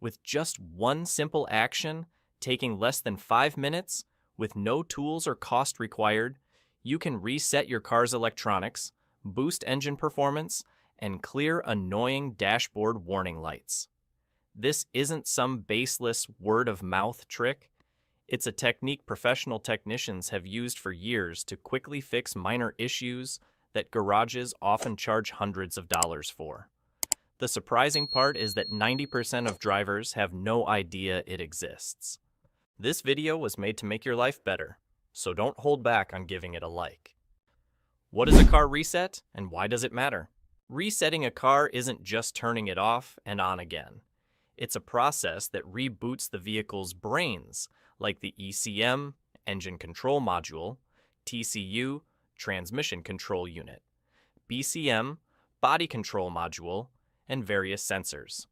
With just one simple action, taking less than 5 minutes, with no tools or cost required, you can reset your car's electronics, boost engine performance, and clear annoying dashboard warning lights. This isn't some baseless word-of-mouth trick. It's a technique professional technicians have used for years to quickly fix minor issues that garages often charge hundreds of dollars for. The surprising part is that 90% of drivers have no idea it exists. This video was made to make your life better, so don't hold back on giving it a like. What is a car reset, and why does it matter? Resetting a car isn't just turning it off and on again. It's a process that reboots the vehicle's brains, like the ECM, engine control module, TCU, transmission control unit, BCM, body control module, and various sensors.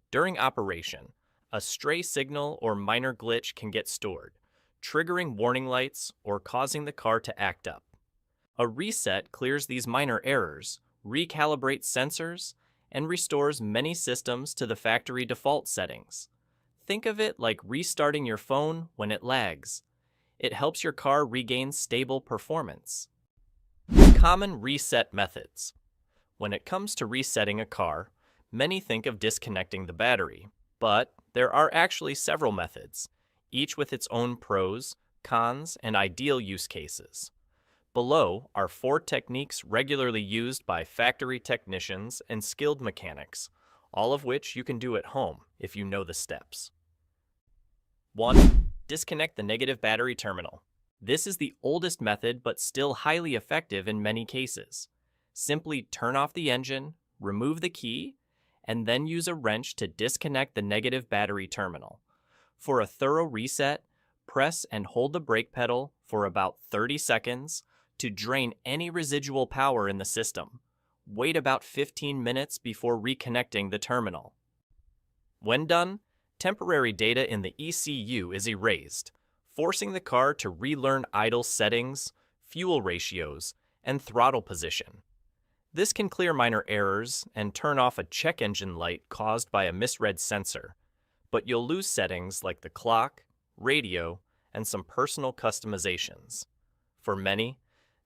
During operation, a stray signal or minor glitch can get stored, triggering warning lights or causing the car to act up. A reset clears these minor errors, recalibrates sensors, and restores many systems to the factory default settings. Think of it like restarting your phone when it lags. It helps your car regain stable performance. Common reset methods. When it comes to resetting a car, many think of disconnecting the battery, but there are actually several methods, each with its own pros, cons, and ideal use cases. Below are 4 techniques regularly used by factory technicians and skilled mechanics, all of which you can do at home if you know the steps. 1. Disconnect the negative battery terminal. This is the oldest method but still highly effective in many cases. Simply turn off the engine, remove the key, and then use a wrench to disconnect the negative battery terminal. For a thorough reset, press and hold the brake pedal for about 30 seconds to drain any residual power in the system. Wait about 15 minutes before reconnecting the terminal. When done, temporary data in the ECU is erased, forcing the car to relearn idle settings, fuel ratios, and throttle position. This can clear minor errors and turn off a check engine light caused by a misread sensor, but you'll lose settings like the clock, radio, and some personal customizations. For many,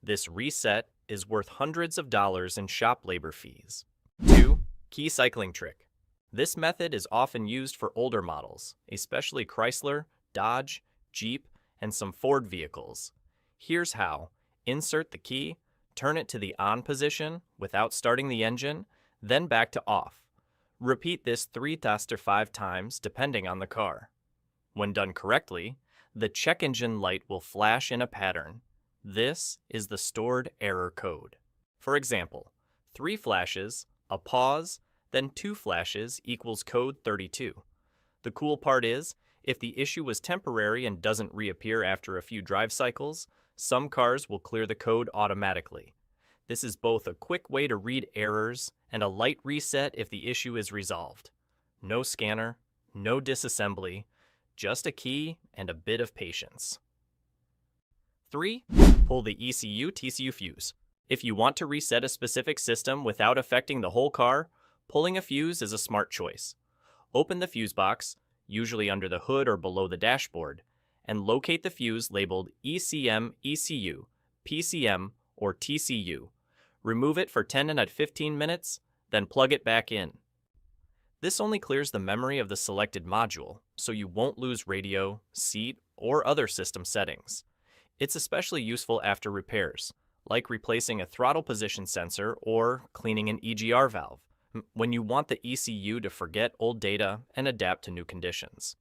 this reset is worth hundreds of dollars in shop labor fees. 2. Key cycling trick. This method is often used for older models, especially Chrysler, Dodge, Jeep, and some Ford vehicles. Here's how. Insert the key, turn it to the on position without starting the engine, then back to off. Repeat this 3 to 5 times depending on the car. When done correctly, the check engine light will flash in a pattern. This is the stored error code. For example, 3 flashes, a pause, then 2 flashes equals code 32. The cool part is, if the issue was temporary and doesn't reappear after a few drive cycles, some cars will clear the code automatically. This is both a quick way to read errors and a light reset if the issue is resolved. No scanner, no disassembly, just a key and a bit of patience. 3. Pull the ECU-TCU fuse. If you want to reset a specific system without affecting the whole car, pulling a fuse is a smart choice. Open the fuse box, usually under the hood or below the dashboard, and locate the fuse labeled ECM, ECU, PCM, or TCU. Remove it for 10 to 15 minutes, then plug it back in. This only clears the memory of the selected module, so you won't lose radio, seat, or other system settings. It's especially useful after repairs, like replacing a throttle position sensor or cleaning an EGR valve, when you want the ECU to forget old data and adapt to new conditions.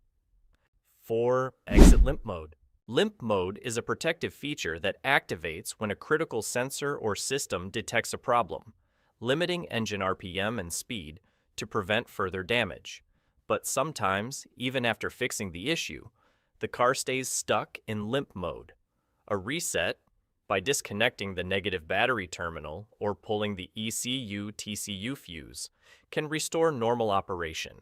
4. Exit limp mode. Limp mode is a protective feature that activates when a critical sensor or system detects a problem, limiting engine RPM and speed to prevent further damage. But sometimes, even after fixing the issue, the car stays stuck in limp mode. A reset, by disconnecting the negative battery terminal or pulling the ECU-TCU fuse, can restore normal operation.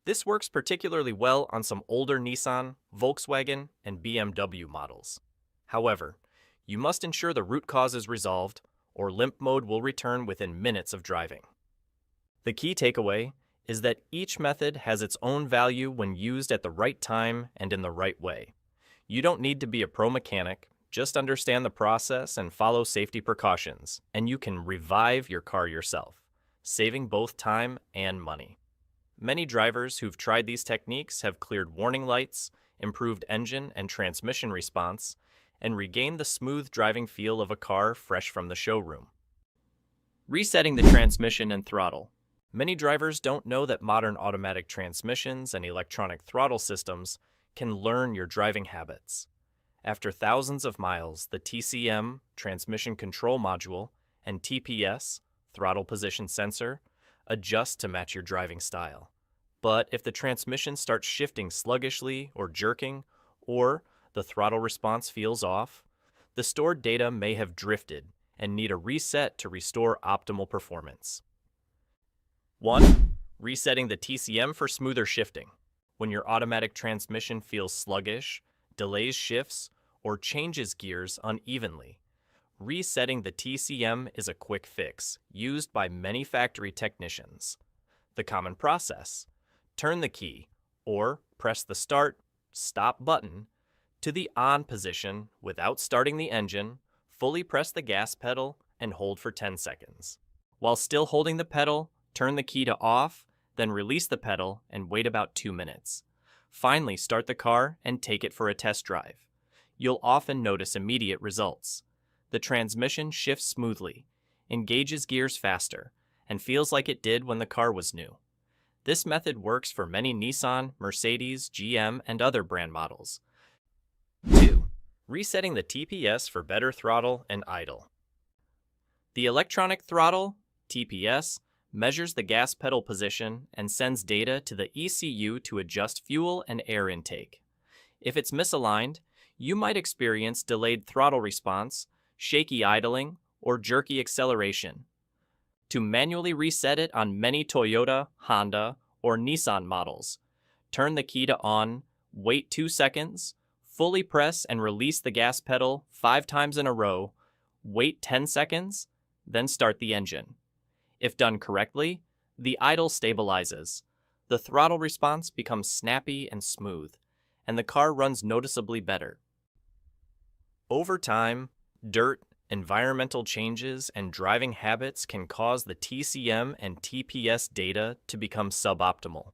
This works particularly well on some older Nissan, Volkswagen, and BMW models. However, you must ensure the root cause is resolved, or limp mode will return within minutes of driving. The key takeaway is that each method has its own value when used at the right time and in the right way. You don't need to be a pro mechanic, just understand the process and follow safety precautions, and you can revive your car yourself, saving both time and money. Many drivers who've tried these techniques have cleared warning lights, improved engine and transmission response, and regained the smooth driving feel of a car fresh from the showroom. Resetting the transmission and throttle. Many drivers don't know that modern automatic transmissions and electronic throttle systems can learn your driving habits. After thousands of miles, the TCM, transmission control module, and TPS, throttle position sensor, adjust to match your driving style. But if the transmission starts shifting sluggishly or jerking, or the throttle response feels off, the stored data may have drifted and need a reset to restore optimal performance. 1. Resetting the TCM for smoother shifting. When your automatic transmission feels sluggish, delays shifts, or changes gears unevenly, resetting the TCM is a quick fix used by many factory technicians. The common process: turn the key, or press the stop button to the on position without starting the engine, fully press the gas pedal, and hold for 10 seconds. While still holding the pedal, turn the key to off, then release the pedal and wait about 2 minutes. Finally, start the car and take it for a test drive. You'll often notice immediate results. The transmission shifts smoothly, engages gears faster, and feels like it did when the car was new. This method works for many Nissan, Mercedes, GM, and other brand models. 2. Resetting the TPS for better throttle and idle. The electronic throttle, TPS, measures the gas pedal position and sends data to the ECU to adjust fuel and air intake. If it's misaligned, you might experience delayed throttle response, shaky idling, or jerky acceleration. To manually reset it on many Toyota, Honda, or Nissan models, turn the key to on, wait 2 seconds, fully press and release the gas pedal 5 times in a row, wait 10 seconds, then start the engine. If done correctly, the idle stabilizes. The throttle response becomes snappy and smooth, and the car runs noticeably better. Over time, dirt, environmental changes, and driving habits can cause the TCM and TPS data to become suboptimal.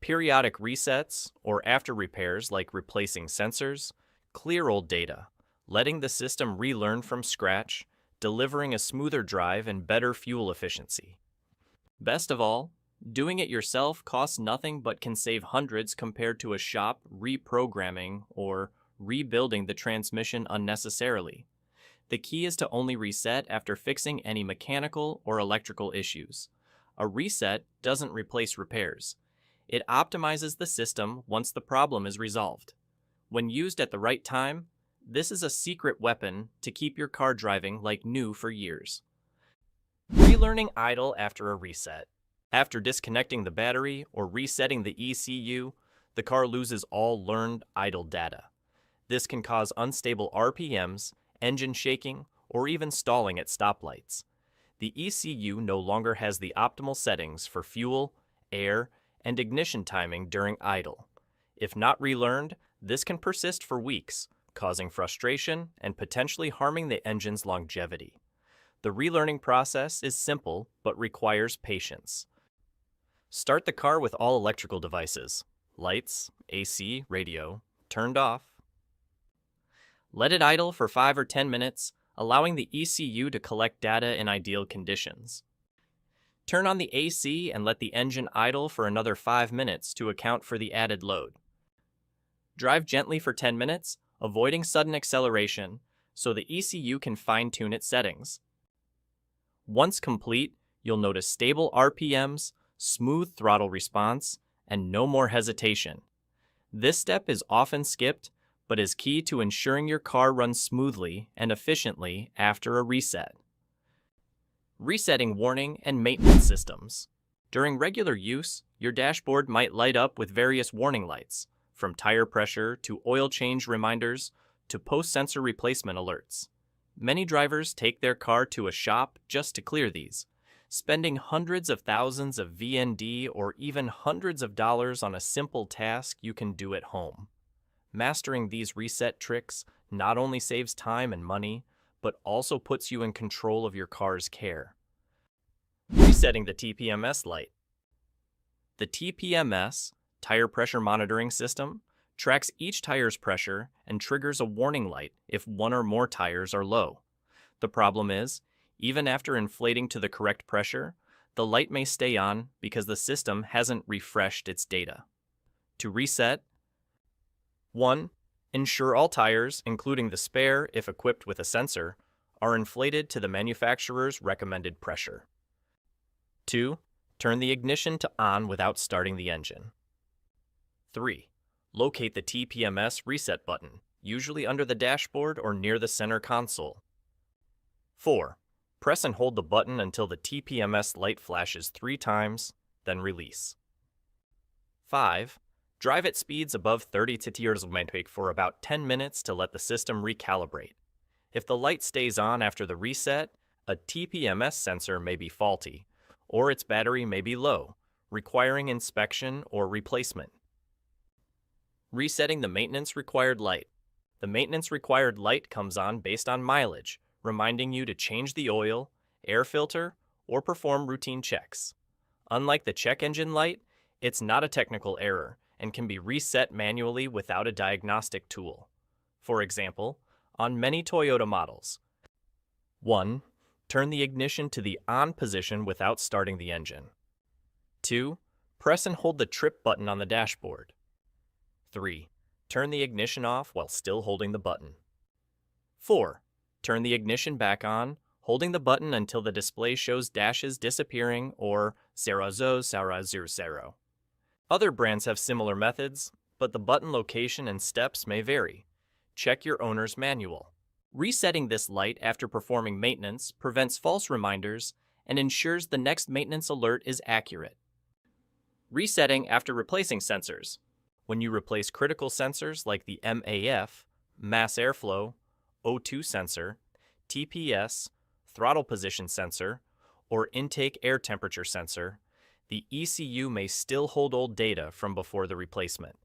Periodic resets, or after repairs like replacing sensors, clear old data, letting the system relearn from scratch, delivering a smoother drive and better fuel efficiency. Best of all, doing it yourself costs nothing but can save hundreds compared to a shop reprogramming or rebuilding the transmission unnecessarily. The key is to only reset after fixing any mechanical or electrical issues. A reset doesn't replace repairs. It optimizes the system once the problem is resolved. When used at the right time, this is a secret weapon to keep your car driving like new for years. Relearning idle after a reset. After disconnecting the battery or resetting the ECU, the car loses all learned idle data. This can cause unstable RPMs, engine shaking, or even stalling at stoplights. The ECU no longer has the optimal settings for fuel, air, and ignition timing during idle. If not relearned, this can persist for weeks, causing frustration and potentially harming the engine's longevity. The relearning process is simple but requires patience. Start the car with all electrical devices, lights, AC, radio, turned off. Let it idle for 5 or 10 minutes, allowing the ECU to collect data in ideal conditions. Turn on the AC and let the engine idle for another 5 minutes to account for the added load. Drive gently for 10 minutes, avoiding sudden acceleration, so the ECU can fine-tune its settings. Once complete, you'll notice stable RPMs, smooth throttle response, and no more hesitation. This step is often skipped, but is key to ensuring your car runs smoothly and efficiently after a reset. Resetting warning and maintenance systems. During regular use, your dashboard might light up with various warning lights, from tire pressure to oil change reminders to post-sensor replacement alerts. Many drivers take their car to a shop just to clear these, Spending hundreds of thousands of VND or even hundreds of dollars on a simple task you can do at home. Mastering these reset tricks not only saves time and money, but also puts you in control of your car's care. Resetting the TPMS light. The TPMS, tire pressure monitoring system, tracks each tire's pressure and triggers a warning light if one or more tires are low. The problem is, even after inflating to the correct pressure, the light may stay on because the system hasn't refreshed its data. To reset, 1. Ensure all tires, including the spare if equipped with a sensor, are inflated to the manufacturer's recommended pressure. 2. Turn the ignition to on without starting the engine. 3. Locate the TPMS reset button, usually under the dashboard or near the center console. 4. Press and hold the button until the TPMS light flashes 3 times, then release. 5. Drive at speeds above 30 km/h for about 10 minutes to let the system recalibrate. If the light stays on after the reset, a TPMS sensor may be faulty, or its battery may be low, requiring inspection or replacement. Resetting the maintenance required light. The maintenance required light comes on based on mileage, reminding you to change the oil, air filter, or perform routine checks. Unlike the check engine light, it's not a technical error and can be reset manually without a diagnostic tool. For example, on many Toyota models. 1. Turn the ignition to the on position without starting the engine. 2. Press and hold the trip button on the dashboard. 3. Turn the ignition off while still holding the button. 4. Turn the ignition back on, holding the button until the display shows dashes disappearing or 0000. Other brands have similar methods, but the button location and steps may vary. Check your owner's manual. Resetting this light after performing maintenance prevents false reminders and ensures the next maintenance alert is accurate. Resetting after replacing sensors. When you replace critical sensors like the MAF, mass airflow, O2 sensor, TPS, throttle position sensor, or intake air temperature sensor, the ECU may still hold old data from before the replacement.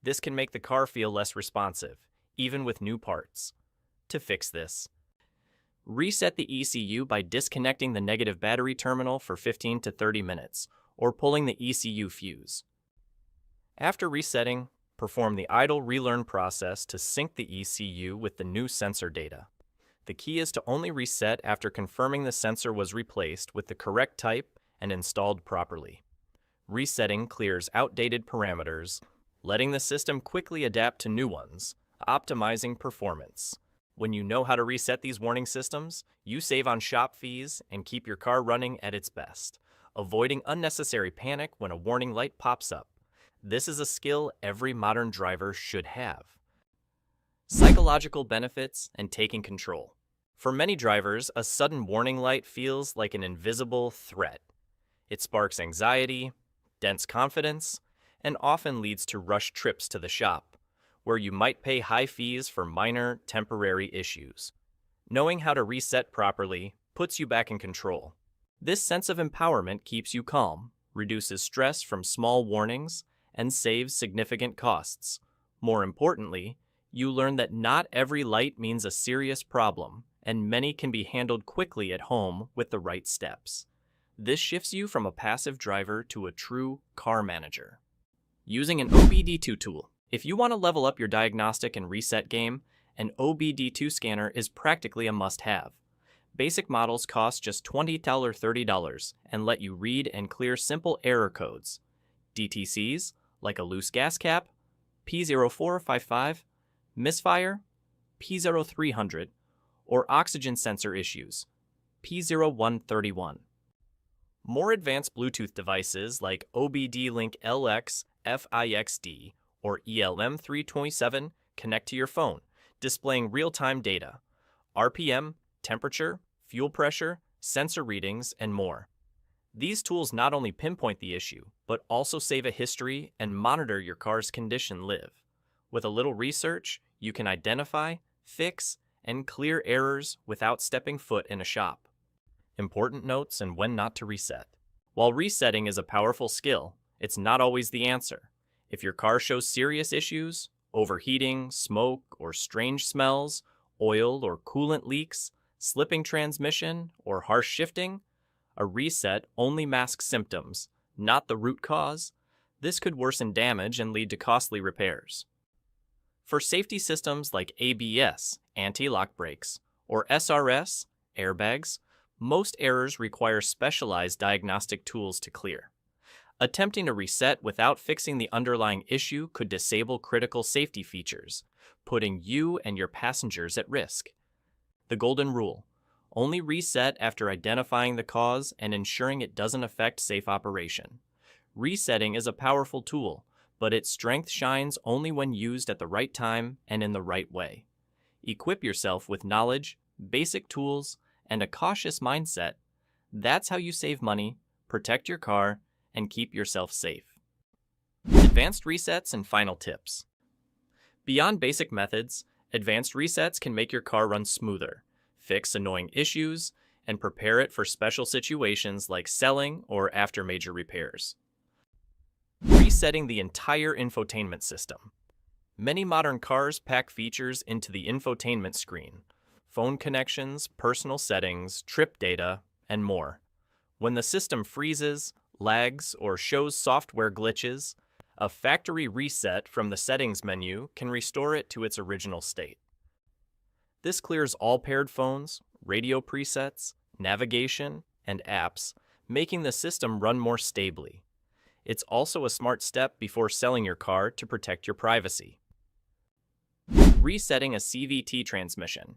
This can make the car feel less responsive, even with new parts. To fix this, reset the ECU by disconnecting the negative battery terminal for 15 to 30 minutes, or pulling the ECU fuse. After resetting, perform the idle relearn process to sync the ECU with the new sensor data. The key is to only reset after confirming the sensor was replaced with the correct type and installed properly. Resetting clears outdated parameters, letting the system quickly adapt to new ones, optimizing performance. When you know how to reset these warning systems, you save on shop fees and keep your car running at its best, avoiding unnecessary panic when a warning light pops up. This is a skill every modern driver should have. Psychological benefits and taking control. For many drivers, a sudden warning light feels like an invisible threat. It sparks anxiety, dents confidence, and often leads to rushed trips to the shop, where you might pay high fees for minor, temporary issues. Knowing how to reset properly puts you back in control. This sense of empowerment keeps you calm, reduces stress from small warnings, and saves significant costs. More importantly, you learn that not every light means a serious problem, and many can be handled quickly at home with the right steps. This shifts you from a passive driver to a true car manager. Using an OBD2 tool. If you want to level up your diagnostic and reset game, an OBD2 scanner is practically a must-have. Basic models cost just $20 or $30 and let you read and clear simple error codes. DTCs, like a loose gas cap, P0455, misfire, P0300, or oxygen sensor issues, P0131. More advanced Bluetooth devices like OBD-Link LX FIXD or ELM327 connect to your phone, displaying real-time data, RPM, temperature, fuel pressure, sensor readings, and more. These tools not only pinpoint the issue, but also save a history and monitor your car's condition live. With a little research, you can identify, fix, and clear errors without stepping foot in a shop. important notes, and when not to reset. While resetting is a powerful skill, it's not always the answer. If your car shows serious issues, overheating, smoke, or strange smells, oil or coolant leaks, slipping transmission, or harsh shifting, a reset only masks symptoms, not the root cause. This could worsen damage and lead to costly repairs. For safety systems like ABS, anti-lock brakes, or SRS, airbags, most errors require specialized diagnostic tools to clear. Attempting a reset without fixing the underlying issue could disable critical safety features, putting you and your passengers at risk. The golden rule: only reset after identifying the cause and ensuring it doesn't affect safe operation. Resetting is a powerful tool, but its strength shines only when used at the right time and in the right way. Equip yourself with knowledge, basic tools, and a cautious mindset. That's how you save money, protect your car, and keep yourself safe. Advanced resets and final tips. Beyond basic methods, advanced resets can make your car run smoother, fix annoying issues, and prepare it for special situations like selling or after major repairs. Resetting the entire infotainment system. Many modern cars pack features into the infotainment screen: phone connections, personal settings, trip data, and more. When the system freezes, lags, or shows software glitches, a factory reset from the settings menu can restore it to its original state. This clears all paired phones, radio presets, navigation, and apps, making the system run more stably. It's also a smart step before selling your car to protect your privacy. Resetting a CVT transmission.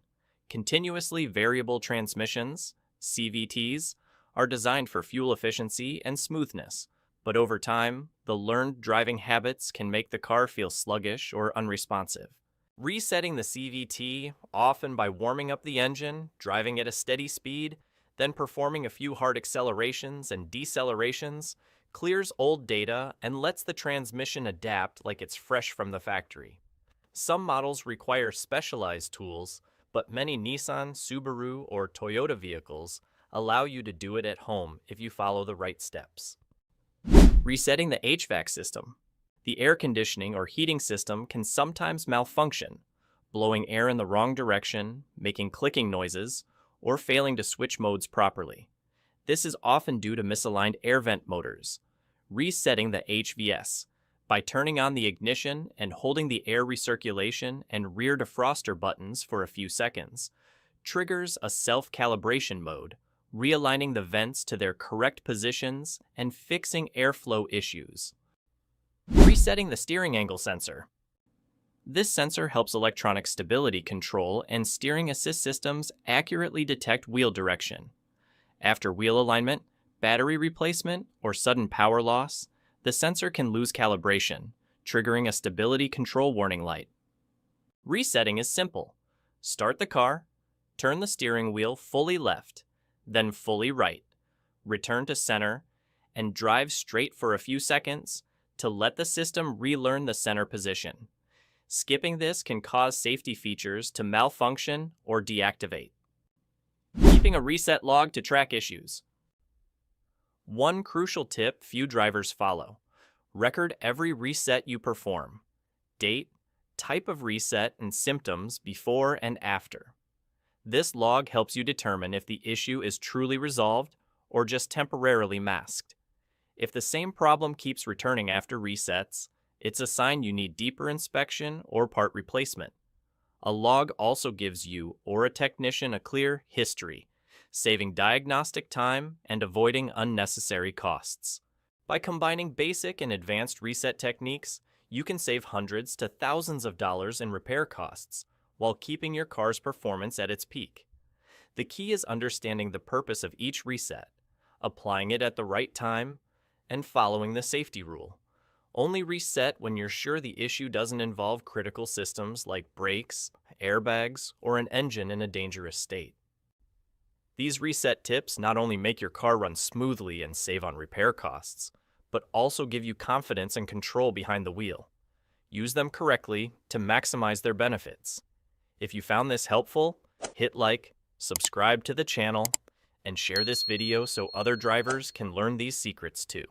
Continuously variable transmissions, CVTs, are designed for fuel efficiency and smoothness, but over time, the learned driving habits can make the car feel sluggish or unresponsive. Resetting the CVT, often by warming up the engine, driving at a steady speed, then performing a few hard accelerations and decelerations, clears old data and lets the transmission adapt like it's fresh from the factory. Some models require specialized tools, but many Nissan, Subaru, or Toyota vehicles allow you to do it at home if you follow the right steps. Resetting the HVAC system. The air conditioning or heating system can sometimes malfunction, blowing air in the wrong direction, making clicking noises, or failing to switch modes properly. This is often due to misaligned air vent motors. Resetting the HVS by turning on the ignition and holding the air recirculation and rear defroster buttons for a few seconds triggers a self-calibration mode, realigning the vents to their correct positions and fixing airflow issues. Resetting the steering angle sensor. This sensor helps electronic stability control and steering assist systems accurately detect wheel direction. After wheel alignment, battery replacement, or sudden power loss, the sensor can lose calibration, triggering a stability control warning light. Resetting is simple. Start the car, turn the steering wheel fully left, then fully right, return to center, and drive straight for a few seconds to let the system relearn the center position. Skipping this can cause safety features to malfunction or deactivate. Keeping a reset log to track issues. One crucial tip few drivers follow: record every reset you perform. Date, type of reset, and symptoms before and after. This log helps you determine if the issue is truly resolved or just temporarily masked. If the same problem keeps returning after resets, it's a sign you need deeper inspection or part replacement. A log also gives you or a technician a clear history, saving diagnostic time and avoiding unnecessary costs. By combining basic and advanced reset techniques, you can save hundreds to thousands of dollars in repair costs while keeping your car's performance at its peak. The key is understanding the purpose of each reset, applying it at the right time, and following the safety rule. Only reset when you're sure the issue doesn't involve critical systems like brakes, airbags, or an engine in a dangerous state. These reset tips not only make your car run smoothly and save on repair costs, but also give you confidence and control behind the wheel. Use them correctly to maximize their benefits. If you found this helpful, hit like, subscribe to the channel, and share this video so other drivers can learn these secrets too.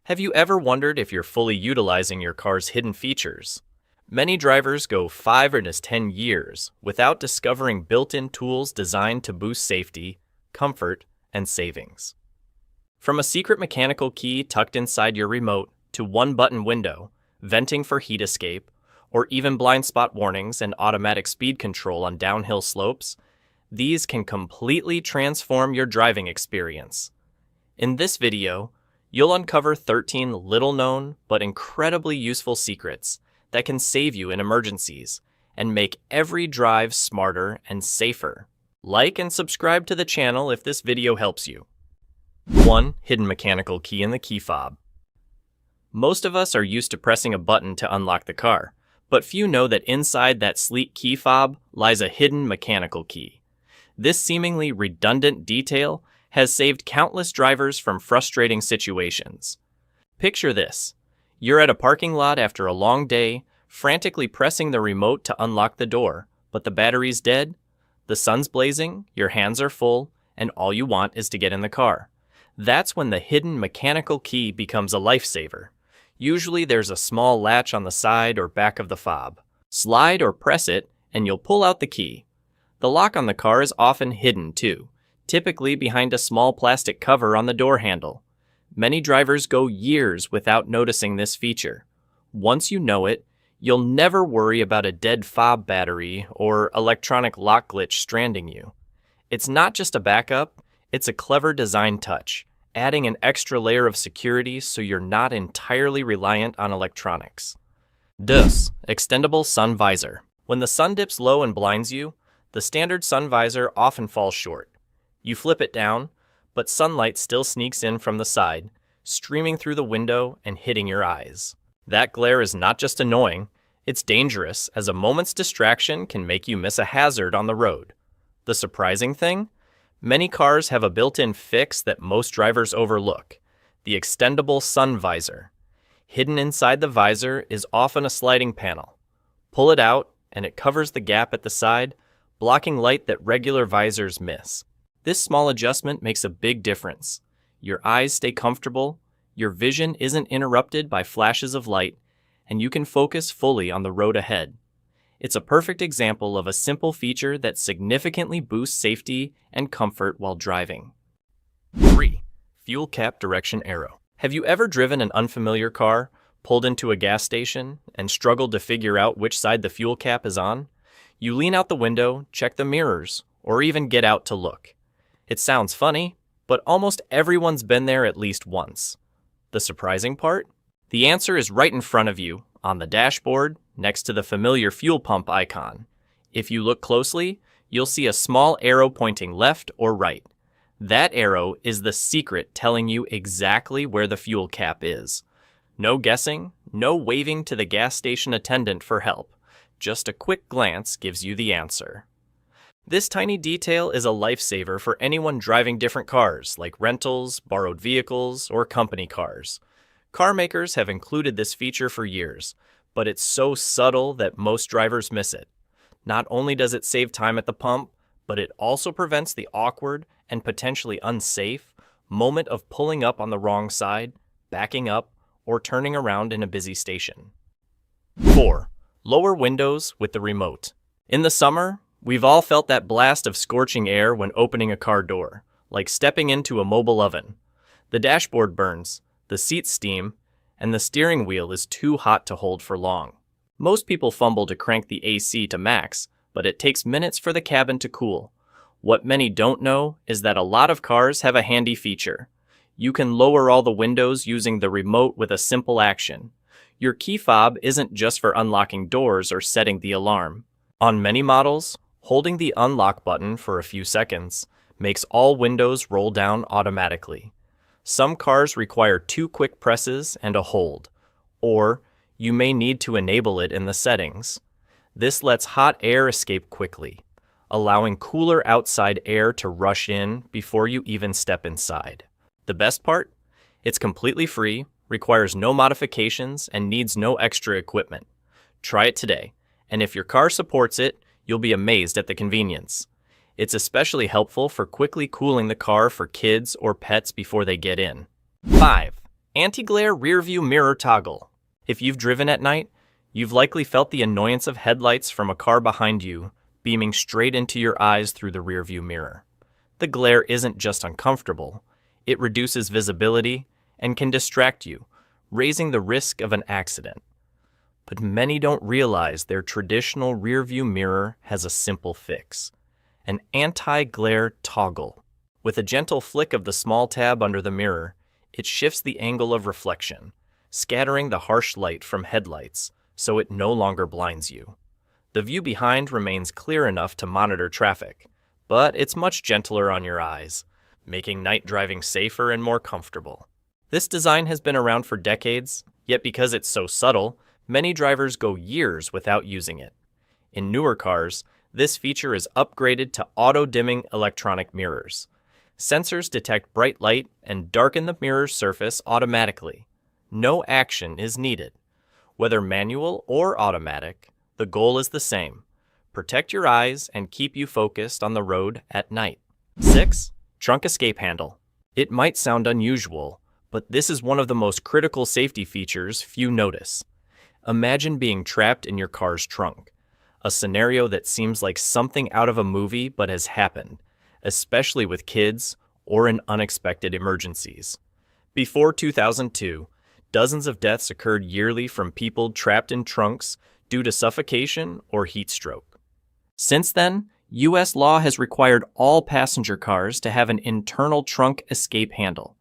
Have you ever wondered if you're fully utilizing your car's hidden features? Many drivers go 5 or 10 years without discovering built-in tools designed to boost safety, comfort, and savings. From a secret mechanical key tucked inside your remote to one-button window, venting for heat escape, or even blind spot warnings and automatic speed control on downhill slopes, these can completely transform your driving experience. In this video, you'll uncover 13 little-known but incredibly useful secrets that can save you in emergencies and make every drive smarter and safer. Like and subscribe to the channel if this video helps you. 1. Hidden mechanical key in the key fob. Most of us are used to pressing a button to unlock the car, but few know that inside that sleek key fob lies a hidden mechanical key. This seemingly redundant detail has saved countless drivers from frustrating situations. Picture this. You're at a parking lot after a long day, frantically pressing the remote to unlock the door, but the battery's dead, the sun's blazing, your hands are full, and all you want is to get in the car. That's when the hidden mechanical key becomes a lifesaver. Usually there's a small latch on the side or back of the fob. Slide or press it, and you'll pull out the key. The lock on the car is often hidden too, typically behind a small plastic cover on the door handle. Many drivers go years without noticing this feature. Once you know it, you'll never worry about a dead fob battery or electronic lock glitch stranding you. It's not just a backup, it's a clever design touch, adding an extra layer of security so you're not entirely reliant on electronics. 2. Extendable sun visor. When the sun dips low and blinds you, the standard sun visor often falls short. You flip it down, but sunlight still sneaks in from the side, streaming through the window and hitting your eyes. That glare is not just annoying, it's dangerous, as a moment's distraction can make you miss a hazard on the road. The surprising thing? Many cars have a built-in fix that most drivers overlook: the extendable sun visor. Hidden inside the visor is often a sliding panel. Pull it out, and it covers the gap at the side, blocking light that regular visors miss. This small adjustment makes a big difference. Your eyes stay comfortable, your vision isn't interrupted by flashes of light, and you can focus fully on the road ahead. It's a perfect example of a simple feature that significantly boosts safety and comfort while driving. 3. Fuel cap direction arrow. Have you ever driven an unfamiliar car, pulled into a gas station, and struggled to figure out which side the fuel cap is on? You lean out the window, check the mirrors, or even get out to look. It sounds funny, but almost everyone's been there at least once. The surprising part? The answer is right in front of you, on the dashboard, next to the familiar fuel pump icon. If you look closely, you'll see a small arrow pointing left or right. That arrow is the secret telling you exactly where the fuel cap is. No guessing, no waving to the gas station attendant for help. Just a quick glance gives you the answer. This tiny detail is a lifesaver for anyone driving different cars, like rentals, borrowed vehicles, or company cars. Car makers have included this feature for years, but it's so subtle that most drivers miss it. Not only does it save time at the pump, but it also prevents the awkward and potentially unsafe moment of pulling up on the wrong side, backing up, or turning around in a busy station. 4. Lower windows with the remote. In the summer, we've all felt that blast of scorching air when opening a car door, like stepping into a mobile oven. The dashboard burns, the seats steam, and the steering wheel is too hot to hold for long. Most people fumble to crank the AC to max, but it takes minutes for the cabin to cool. What many don't know is that a lot of cars have a handy feature. You can lower all the windows using the remote with a simple action. Your key fob isn't just for unlocking doors or setting the alarm. On many models, holding the unlock button for a few seconds makes all windows roll down automatically. Some cars require 2 quick presses and a hold, or you may need to enable it in the settings. This lets hot air escape quickly, allowing cooler outside air to rush in before you even step inside. The best part? It's completely free, requires no modifications, and needs no extra equipment. Try it today, and if your car supports it, you'll be amazed at the convenience. It's especially helpful for quickly cooling the car for kids or pets before they get in. 5. Anti-glare rearview mirror toggle. If you've driven at night, you've likely felt the annoyance of headlights from a car behind you beaming straight into your eyes through the rearview mirror. The glare isn't just uncomfortable, it reduces visibility and can distract you, raising the risk of an accident. But many don't realize their traditional rearview mirror has a simple fix: an anti-glare toggle. With a gentle flick of the small tab under the mirror, it shifts the angle of reflection, scattering the harsh light from headlights so it no longer blinds you. The view behind remains clear enough to monitor traffic, but it's much gentler on your eyes, making night driving safer and more comfortable. This design has been around for decades, yet because it's so subtle, many drivers go years without using it. In newer cars, this feature is upgraded to auto-dimming electronic mirrors. Sensors detect bright light and darken the mirror's surface automatically. No action is needed. Whether manual or automatic, the goal is the same: protect your eyes and keep you focused on the road at night. 6. Trunk escape handle. It might sound unusual, but this is one of the most critical safety features few notice. Imagine being trapped in your car's trunk, a scenario that seems like something out of a movie but has happened, especially with kids or in unexpected emergencies. Before 2002, dozens of deaths occurred yearly from people trapped in trunks due to suffocation or heat stroke. Since then, U.S. law has required all passenger cars to have an internal trunk escape handle.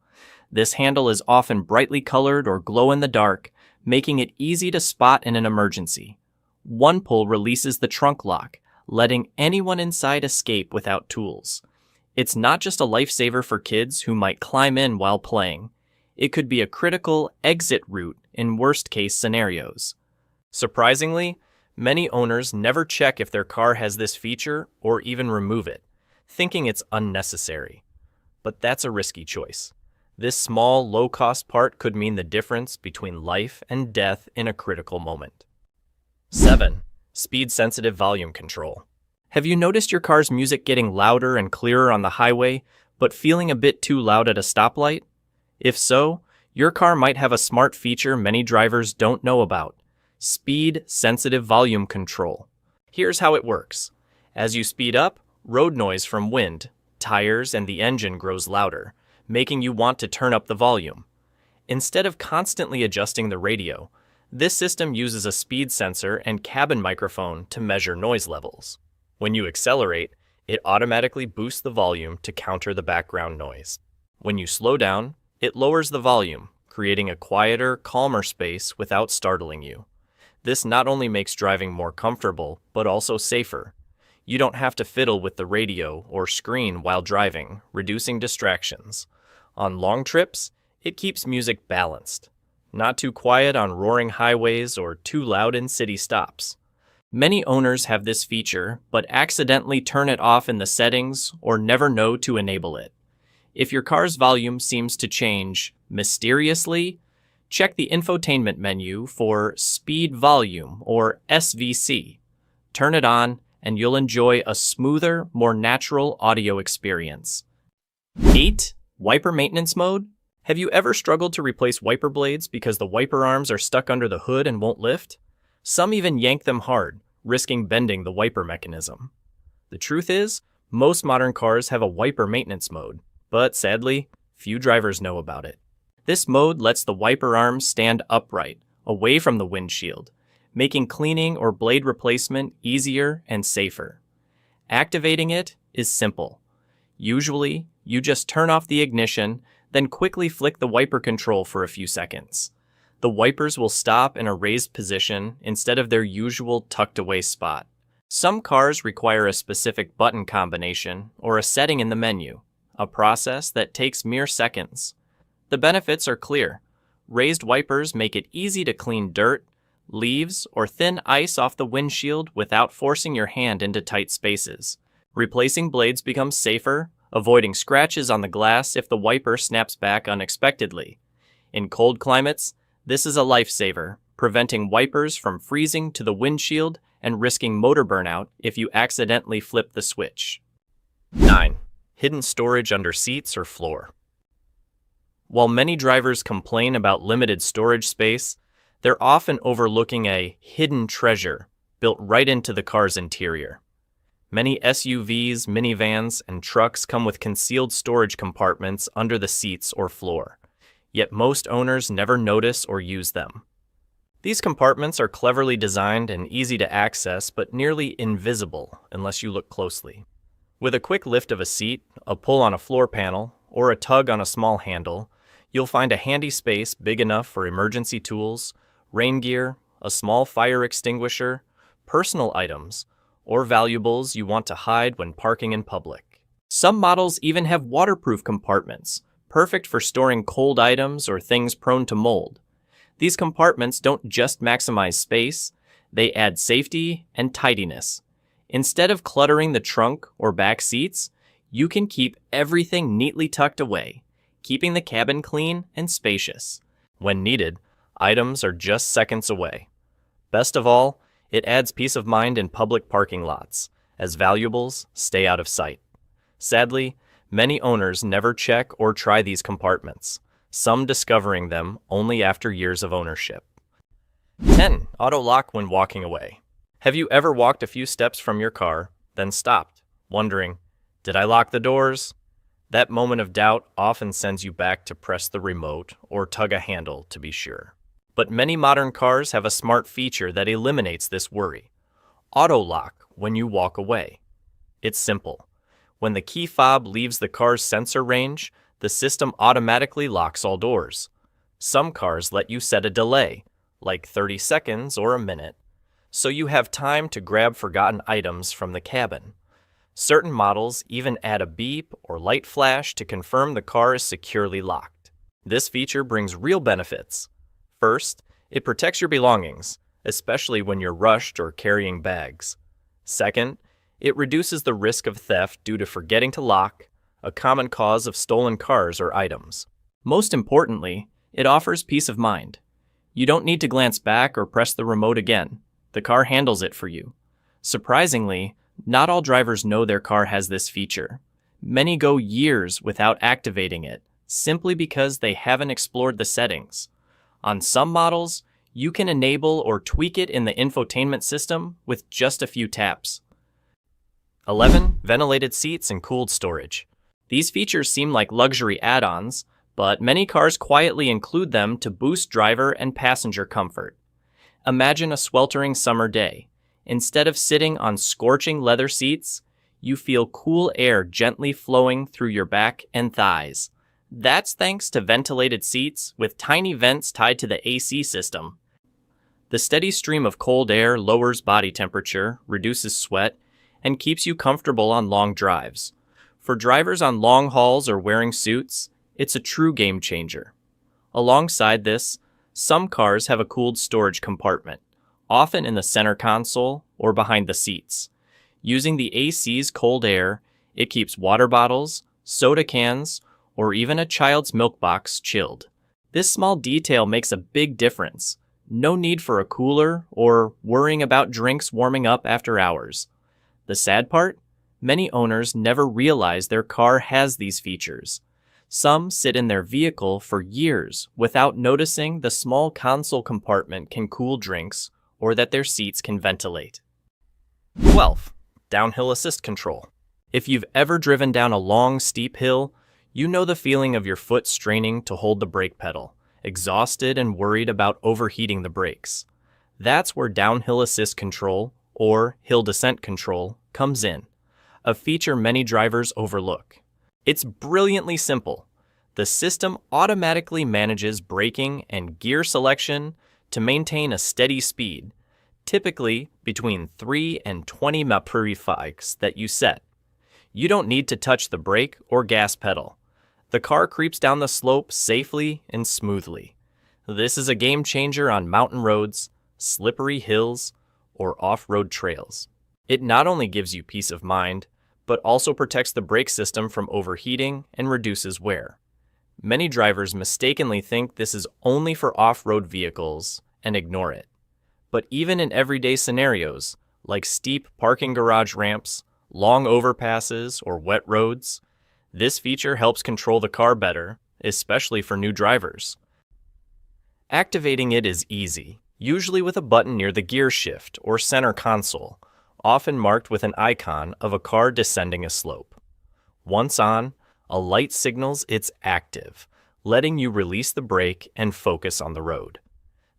This handle is often brightly colored or glow in the dark, making it easy to spot in an emergency. One pull releases the trunk lock, letting anyone inside escape without tools. It's not just a lifesaver for kids who might climb in while playing. It could be a critical exit route in worst-case scenarios. Surprisingly, many owners never check if their car has this feature or even remove it, thinking it's unnecessary. But that's a risky choice. This small, low-cost part could mean the difference between life and death in a critical moment. 7. Speed-sensitive volume control. Have you noticed your car's music getting louder and clearer on the highway, but feeling a bit too loud at a stoplight? If so, your car might have a smart feature many drivers don't know about: speed-sensitive volume control. Here's how it works. As you speed up, road noise from wind, tires, and the engine grows louder, making you want to turn up the volume. Instead of constantly adjusting the radio, this system uses a speed sensor and cabin microphone to measure noise levels. When you accelerate, it automatically boosts the volume to counter the background noise. When you slow down, it lowers the volume, creating a quieter, calmer space without startling you. This not only makes driving more comfortable, but also safer. You don't have to fiddle with the radio or screen while driving, reducing distractions. On long trips, it keeps music balanced. Not too quiet on roaring highways or too loud in city stops. Many owners have this feature, but accidentally turn it off in the settings or never know to enable it. If your car's volume seems to change mysteriously, check the infotainment menu for Speed Volume, or SVC. Turn it on, and you'll enjoy a smoother, more natural audio experience. 8. Wiper maintenance mode. Have you ever struggled to replace wiper blades because the wiper arms are stuck under the hood and won't lift? Some even yank them hard, risking bending the wiper mechanism. The truth is, most modern cars have a wiper maintenance mode, but sadly, few drivers know about it. This mode lets the wiper arms stand upright, away from the windshield, making cleaning or blade replacement easier and safer. Activating it is simple. Usually, you just turn off the ignition, then quickly flick the wiper control for a few seconds. The wipers will stop in a raised position instead of their usual tucked away spot. Some cars require a specific button combination or a setting in the menu, a process that takes mere seconds. The benefits are clear. Raised wipers make it easy to clean dirt, leaves, or thin ice off the windshield without forcing your hand into tight spaces. Replacing blades becomes safer, avoiding scratches on the glass if the wiper snaps back unexpectedly. In cold climates, this is a lifesaver, preventing wipers from freezing to the windshield and risking motor burnout if you accidentally flip the switch. 9. Hidden storage under seats or floor. While many drivers complain about limited storage space, they're often overlooking a hidden treasure built right into the car's interior. Many SUVs, minivans, and trucks come with concealed storage compartments under the seats or floor, yet most owners never notice or use them. These compartments are cleverly designed and easy to access, but nearly invisible unless you look closely. With a quick lift of a seat, a pull on a floor panel, or a tug on a small handle, you'll find a handy space big enough for emergency tools, rain gear, a small fire extinguisher, personal items, or valuables you want to hide when parking in public. Some models even have waterproof compartments, perfect for storing cold items or things prone to mold. These compartments don't just maximize space, they add safety and tidiness. Instead of cluttering the trunk or back seats, you can keep everything neatly tucked away, keeping the cabin clean and spacious. When needed, items are just seconds away. Best of all, it adds peace of mind in public parking lots, as valuables stay out of sight. Sadly, many owners never check or try these compartments, some discovering them only after years of ownership. 10. Auto lock when walking away. Have you ever walked a few steps from your car, then stopped, wondering, did I lock the doors? That moment of doubt often sends you back to press the remote or tug a handle to be sure. But many modern cars have a smart feature that eliminates this worry. Auto lock when you walk away. It's simple. When the key fob leaves the car's sensor range, the system automatically locks all doors. Some cars let you set a delay, like 30 seconds or a minute, so you have time to grab forgotten items from the cabin. Certain models even add a beep or light flash to confirm the car is securely locked. This feature brings real benefits. First, it protects your belongings, especially when you're rushed or carrying bags. Second, it reduces the risk of theft due to forgetting to lock, a common cause of stolen cars or items. Most importantly, it offers peace of mind. You don't need to glance back or press the remote again. The car handles it for you. Surprisingly, not all drivers know their car has this feature. Many go years without activating it, simply because they haven't explored the settings. On some models, you can enable or tweak it in the infotainment system with just a few taps. 11. Ventilated seats and cooled storage. These features seem like luxury add-ons, but many cars quietly include them to boost driver and passenger comfort. Imagine a sweltering summer day. Instead of sitting on scorching leather seats, you feel cool air gently flowing through your back and thighs. That's thanks to ventilated seats with tiny vents tied to the AC system. The steady stream of cold air lowers body temperature, reduces sweat, and keeps you comfortable on long drives. For drivers on long hauls or wearing suits, it's a true game changer. Alongside this, some cars have a cooled storage compartment, often in the center console or behind the seats. Using the AC's cold air, it keeps water bottles, soda cans, or even a child's milk box chilled. This small detail makes a big difference. No need for a cooler or worrying about drinks warming up after hours. The sad part? Many owners never realize their car has these features. Some sit in their vehicle for years without noticing the small console compartment can cool drinks or that their seats can ventilate. 12. Downhill assist control. If you've ever driven down a long, steep hill, you know the feeling of your foot straining to hold the brake pedal, exhausted and worried about overheating the brakes. That's where downhill assist control, or hill descent control, comes in, a feature many drivers overlook. It's brilliantly simple. The system automatically manages braking and gear selection to maintain a steady speed, typically between 3 and 20 mph that you set. You don't need to touch the brake or gas pedal. The car creeps down the slope safely and smoothly. This is a game changer on mountain roads, slippery hills, or off-road trails. It not only gives you peace of mind, but also protects the brake system from overheating and reduces wear. Many drivers mistakenly think this is only for off-road vehicles, and ignore it. But even in everyday scenarios, like steep parking garage ramps, long overpasses, or wet roads, this feature helps control the car better, especially for new drivers. Activating it is easy, usually with a button near the gear shift or center console, often marked with an icon of a car descending a slope. Once on, a light signals it's active, letting you release the brake and focus on the road.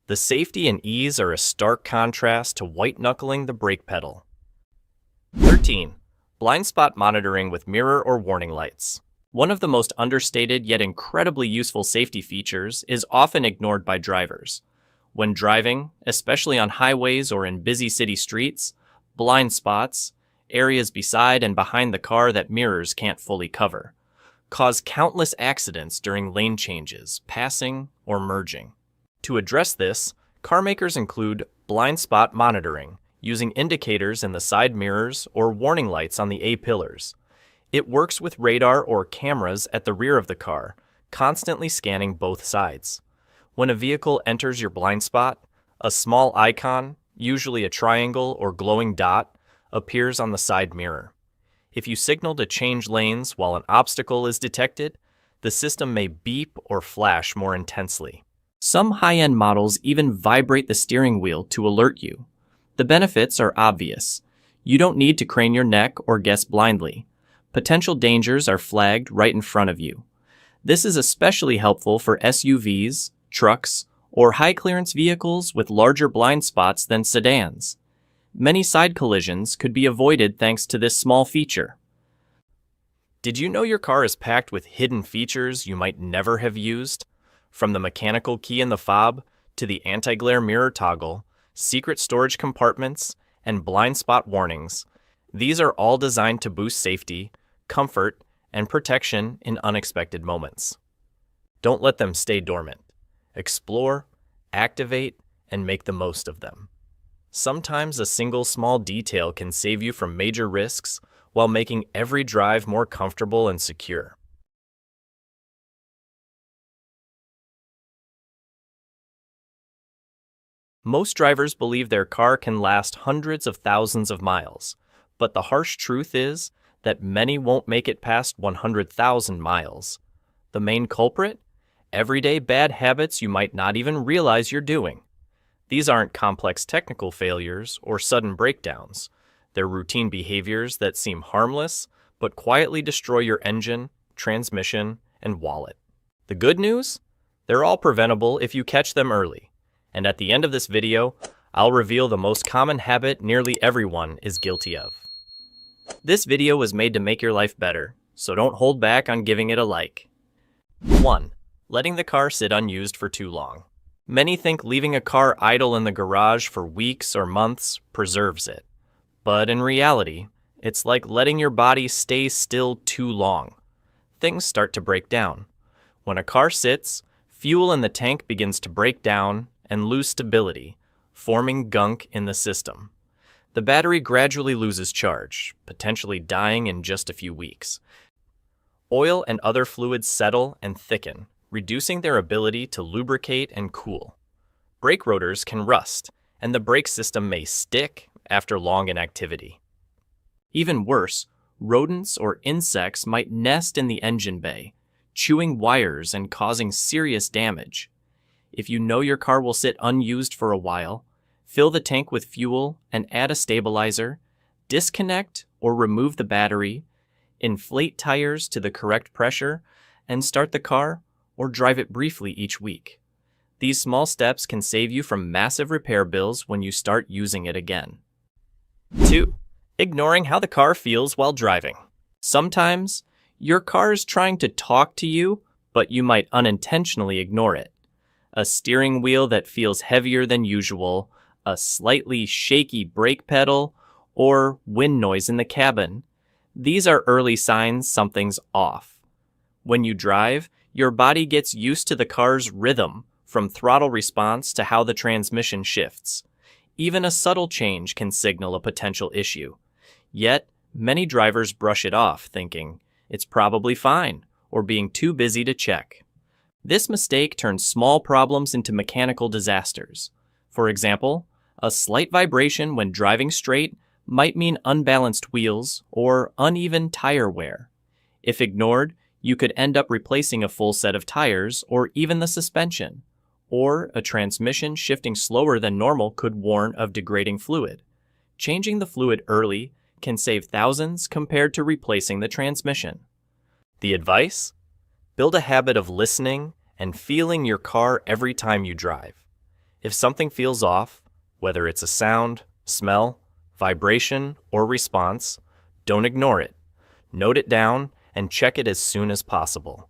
The safety and ease are a stark contrast to white-knuckling the brake pedal. 13. Blind spot monitoring with mirror or warning lights. One of the most understated yet incredibly useful safety features is often ignored by drivers. When driving, especially on highways or in busy city streets, blind spots, areas beside and behind the car that mirrors can't fully cover, cause countless accidents during lane changes, passing, or merging. To address this, car makers include blind spot monitoring, using indicators in the side mirrors or warning lights on the A-pillars. It works with radar or cameras at the rear of the car, constantly scanning both sides. When a vehicle enters your blind spot, a small icon, usually a triangle or glowing dot, appears on the side mirror. If you signal to change lanes while an obstacle is detected, the system may beep or flash more intensely. Some high-end models even vibrate the steering wheel to alert you. The benefits are obvious. You don't need to crane your neck or guess blindly. Potential dangers are flagged right in front of you. This is especially helpful for SUVs, trucks, or high-clearance vehicles with larger blind spots than sedans. Many side collisions could be avoided thanks to this small feature. Did you know your car is packed with hidden features you might never have used? From the mechanical key in the fob to the anti-glare mirror toggle, secret storage compartments, and blind spot warnings, these are all designed to boost safety, comfort, and protection in unexpected moments. Don't let them stay dormant. Explore, activate, and make the most of them. Sometimes a single small detail can save you from major risks while making every drive more comfortable and secure. Most drivers believe their car can last hundreds of thousands of miles, but the harsh truth is that many won't make it past 100,000 miles. The main culprit? Everyday bad habits you might not even realize you're doing. These aren't complex technical failures or sudden breakdowns. They're routine behaviors that seem harmless, but quietly destroy your engine, transmission, and wallet. The good news? They're all preventable if you catch them early. And at the end of this video, I'll reveal the most common habit nearly everyone is guilty of. This video was made to make your life better, so don't hold back on giving it a like. 1. Letting the car sit unused for too long. Many think leaving a car idle in the garage for weeks or months preserves it. But in reality, it's like letting your body stay still too long. Things start to break down. When a car sits, fuel in the tank begins to break down and lose stability, forming gunk in the system. The battery gradually loses charge, potentially dying in just a few weeks. Oil and other fluids settle and thicken, reducing their ability to lubricate and cool. Brake rotors can rust, and the brake system may stick after long inactivity. Even worse, rodents or insects might nest in the engine bay, chewing wires and causing serious damage. If you know your car will sit unused for a while, fill the tank with fuel and add a stabilizer, disconnect or remove the battery, inflate tires to the correct pressure, and start the car or drive it briefly each week. These small steps can save you from massive repair bills when you start using it again. 2. Ignoring how the car feels while driving. Sometimes, your car is trying to talk to you, but you might unintentionally ignore it. A steering wheel that feels heavier than usual, a slightly shaky brake pedal, or wind noise in the cabin. These are early signs something's off. When you drive, your body gets used to the car's rhythm, from throttle response to how the transmission shifts. Even a subtle change can signal a potential issue. Yet, many drivers brush it off, thinking it's probably fine, or being too busy to check. This mistake turns small problems into mechanical disasters. For example, a slight vibration when driving straight might mean unbalanced wheels or uneven tire wear. If ignored, you could end up replacing a full set of tires or even the suspension. Or a transmission shifting slower than normal could warn of degrading fluid. Changing the fluid early can save thousands compared to replacing the transmission. The advice? Build a habit of listening and feeling your car every time you drive. If something feels off, whether it's a sound, smell, vibration, or response, don't ignore it. Note it down and check it as soon as possible.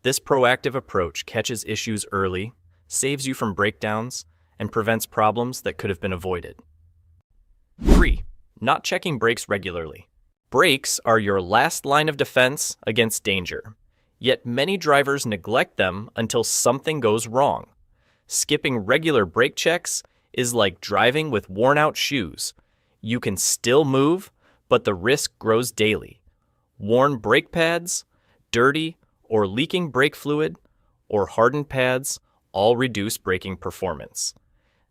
This proactive approach catches issues early, saves you from breakdowns, and prevents problems that could have been avoided. 3. Not checking brakes regularly. Brakes are your last line of defense against danger, yet many drivers neglect them until something goes wrong. Skipping regular brake checks is like driving with worn-out shoes. You can still move, but the risk grows daily. Worn brake pads, dirty or leaking brake fluid, or hardened pads all reduce braking performance.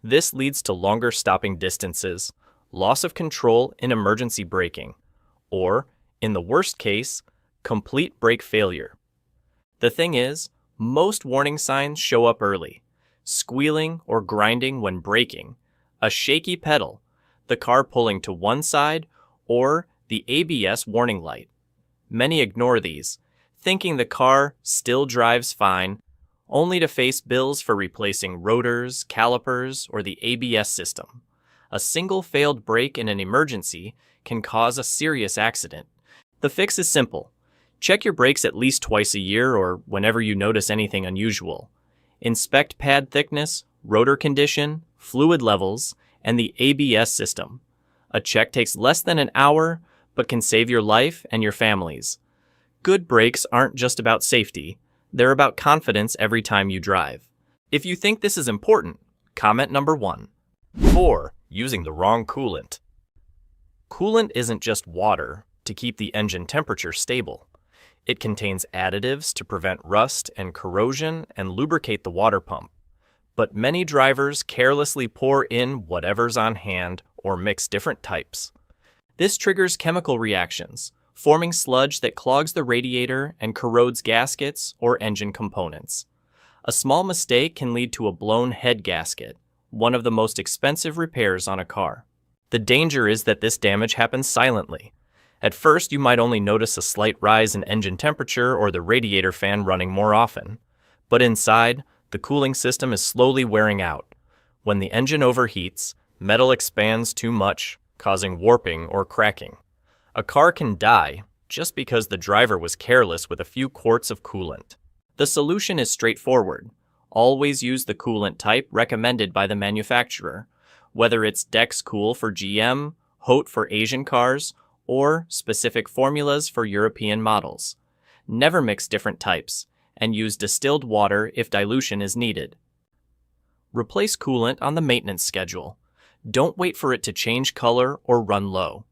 This leads to longer stopping distances, loss of control in emergency braking, or, in the worst case, complete brake failure. The thing is, most warning signs show up early. Squealing or grinding when braking, a shaky pedal, the car pulling to one side, or the ABS warning light. Many ignore these, thinking the car still drives fine, only to face bills for replacing rotors, calipers, or the ABS system. A single failed brake in an emergency can cause a serious accident. The fix is simple. Check your brakes at least twice a year or whenever you notice anything unusual. Inspect pad thickness, rotor condition, fluid levels, and the ABS system. A check takes less than an hour, but can save your life and your family's. Good brakes aren't just about safety, they're about confidence every time you drive. If you think this is important, comment number 1. 4. Using the wrong coolant. Coolant isn't just water to keep the engine temperature stable. It contains additives to prevent rust and corrosion and lubricate the water pump. But many drivers carelessly pour in whatever's on hand or mix different types. This triggers chemical reactions, forming sludge that clogs the radiator and corrodes gaskets or engine components. A small mistake can lead to a blown head gasket, one of the most expensive repairs on a car. The danger is that this damage happens silently. At first, you might only notice a slight rise in engine temperature or the radiator fan running more often. But inside, the cooling system is slowly wearing out. When the engine overheats, metal expands too much, causing warping or cracking. A car can die just because the driver was careless with a few quarts of coolant. The solution is straightforward. Always use the coolant type recommended by the manufacturer, whether it's Dex Cool for GM, Hote for Asian cars, or specific formulas for European models. Never mix different types, and use distilled water if dilution is needed. Replace coolant on the maintenance schedule. Don't wait for it to change color or run low.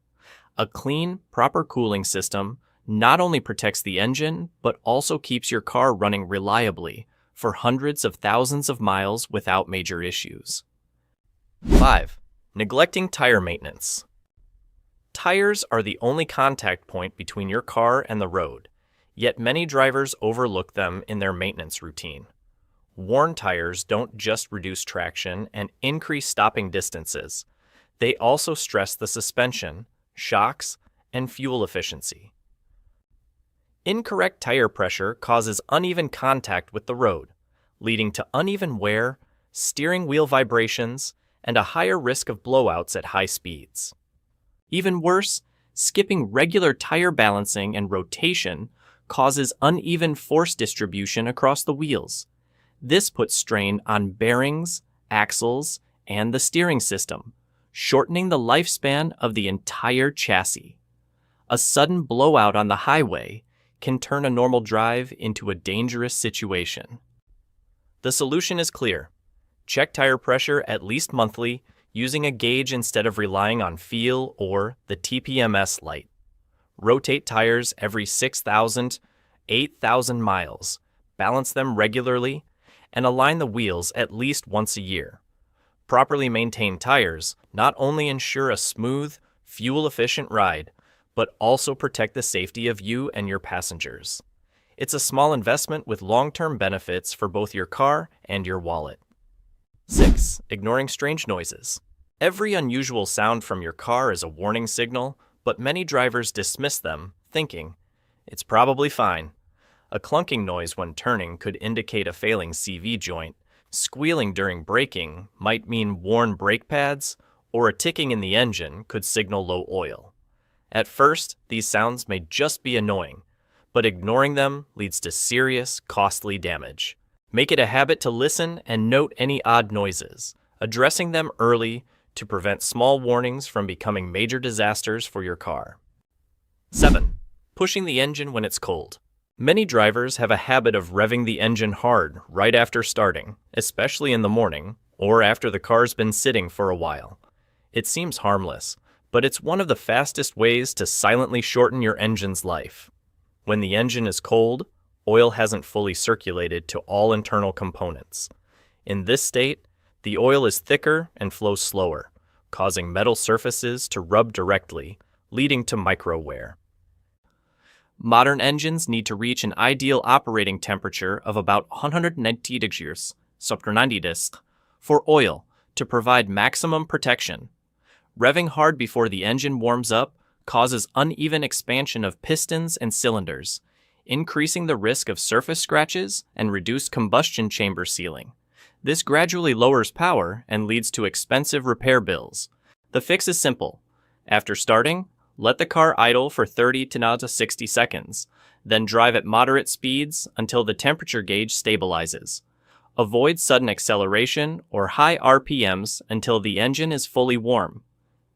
A clean, proper cooling system not only protects the engine, but also keeps your car running reliably for hundreds of thousands of miles without major issues. 5. Neglecting tire maintenance. Tires are the only contact point between your car and the road, yet many drivers overlook them in their maintenance routine. Worn tires don't just reduce traction and increase stopping distances. They also stress the suspension, shocks, and fuel efficiency. Incorrect tire pressure causes uneven contact with the road, leading to uneven wear, steering wheel vibrations, and a higher risk of blowouts at high speeds. Even worse, skipping regular tire balancing and rotation causes uneven force distribution across the wheels. This puts strain on bearings, axles, and the steering system, shortening the lifespan of the entire chassis. A sudden blowout on the highway can turn a normal drive into a dangerous situation. The solution is clear. Check tire pressure at least monthly using a gauge instead of relying on feel or the TPMS light. Rotate tires every 6,000, 8,000 miles, balance them regularly, and align the wheels at least once a year. Properly maintained tires not only ensure a smooth, fuel-efficient ride, but also protect the safety of you and your passengers. It's a small investment with long-term benefits for both your car and your wallet. 6. Ignoring strange noises. Every unusual sound from your car is a warning signal, but many drivers dismiss them, thinking, "It's probably fine." A clunking noise when turning could indicate a failing CV joint. Squealing during braking might mean worn brake pads, or a ticking in the engine could signal low oil. At first, these sounds may just be annoying, but ignoring them leads to serious, costly damage. Make it a habit to listen and note any odd noises, addressing them early to prevent small warnings from becoming major disasters for your car. 7. Pushing the engine when it's cold. Many drivers have a habit of revving the engine hard right after starting, especially in the morning or after the car's been sitting for a while. It seems harmless, but it's one of the fastest ways to silently shorten your engine's life. When the engine is cold, oil hasn't fully circulated to all internal components. In this state, the oil is thicker and flows slower, causing metal surfaces to rub directly, leading to micro wear. Modern engines need to reach an ideal operating temperature of about 190 degrees for oil to provide maximum protection. Revving hard before the engine warms up causes uneven expansion of pistons and cylinders, increasing the risk of surface scratches and reduced combustion chamber sealing. This gradually lowers power and leads to expensive repair bills. The fix is simple. After starting, let the car idle for 30 to 60 seconds, then drive at moderate speeds until the temperature gauge stabilizes. Avoid sudden acceleration or high RPMs until the engine is fully warm.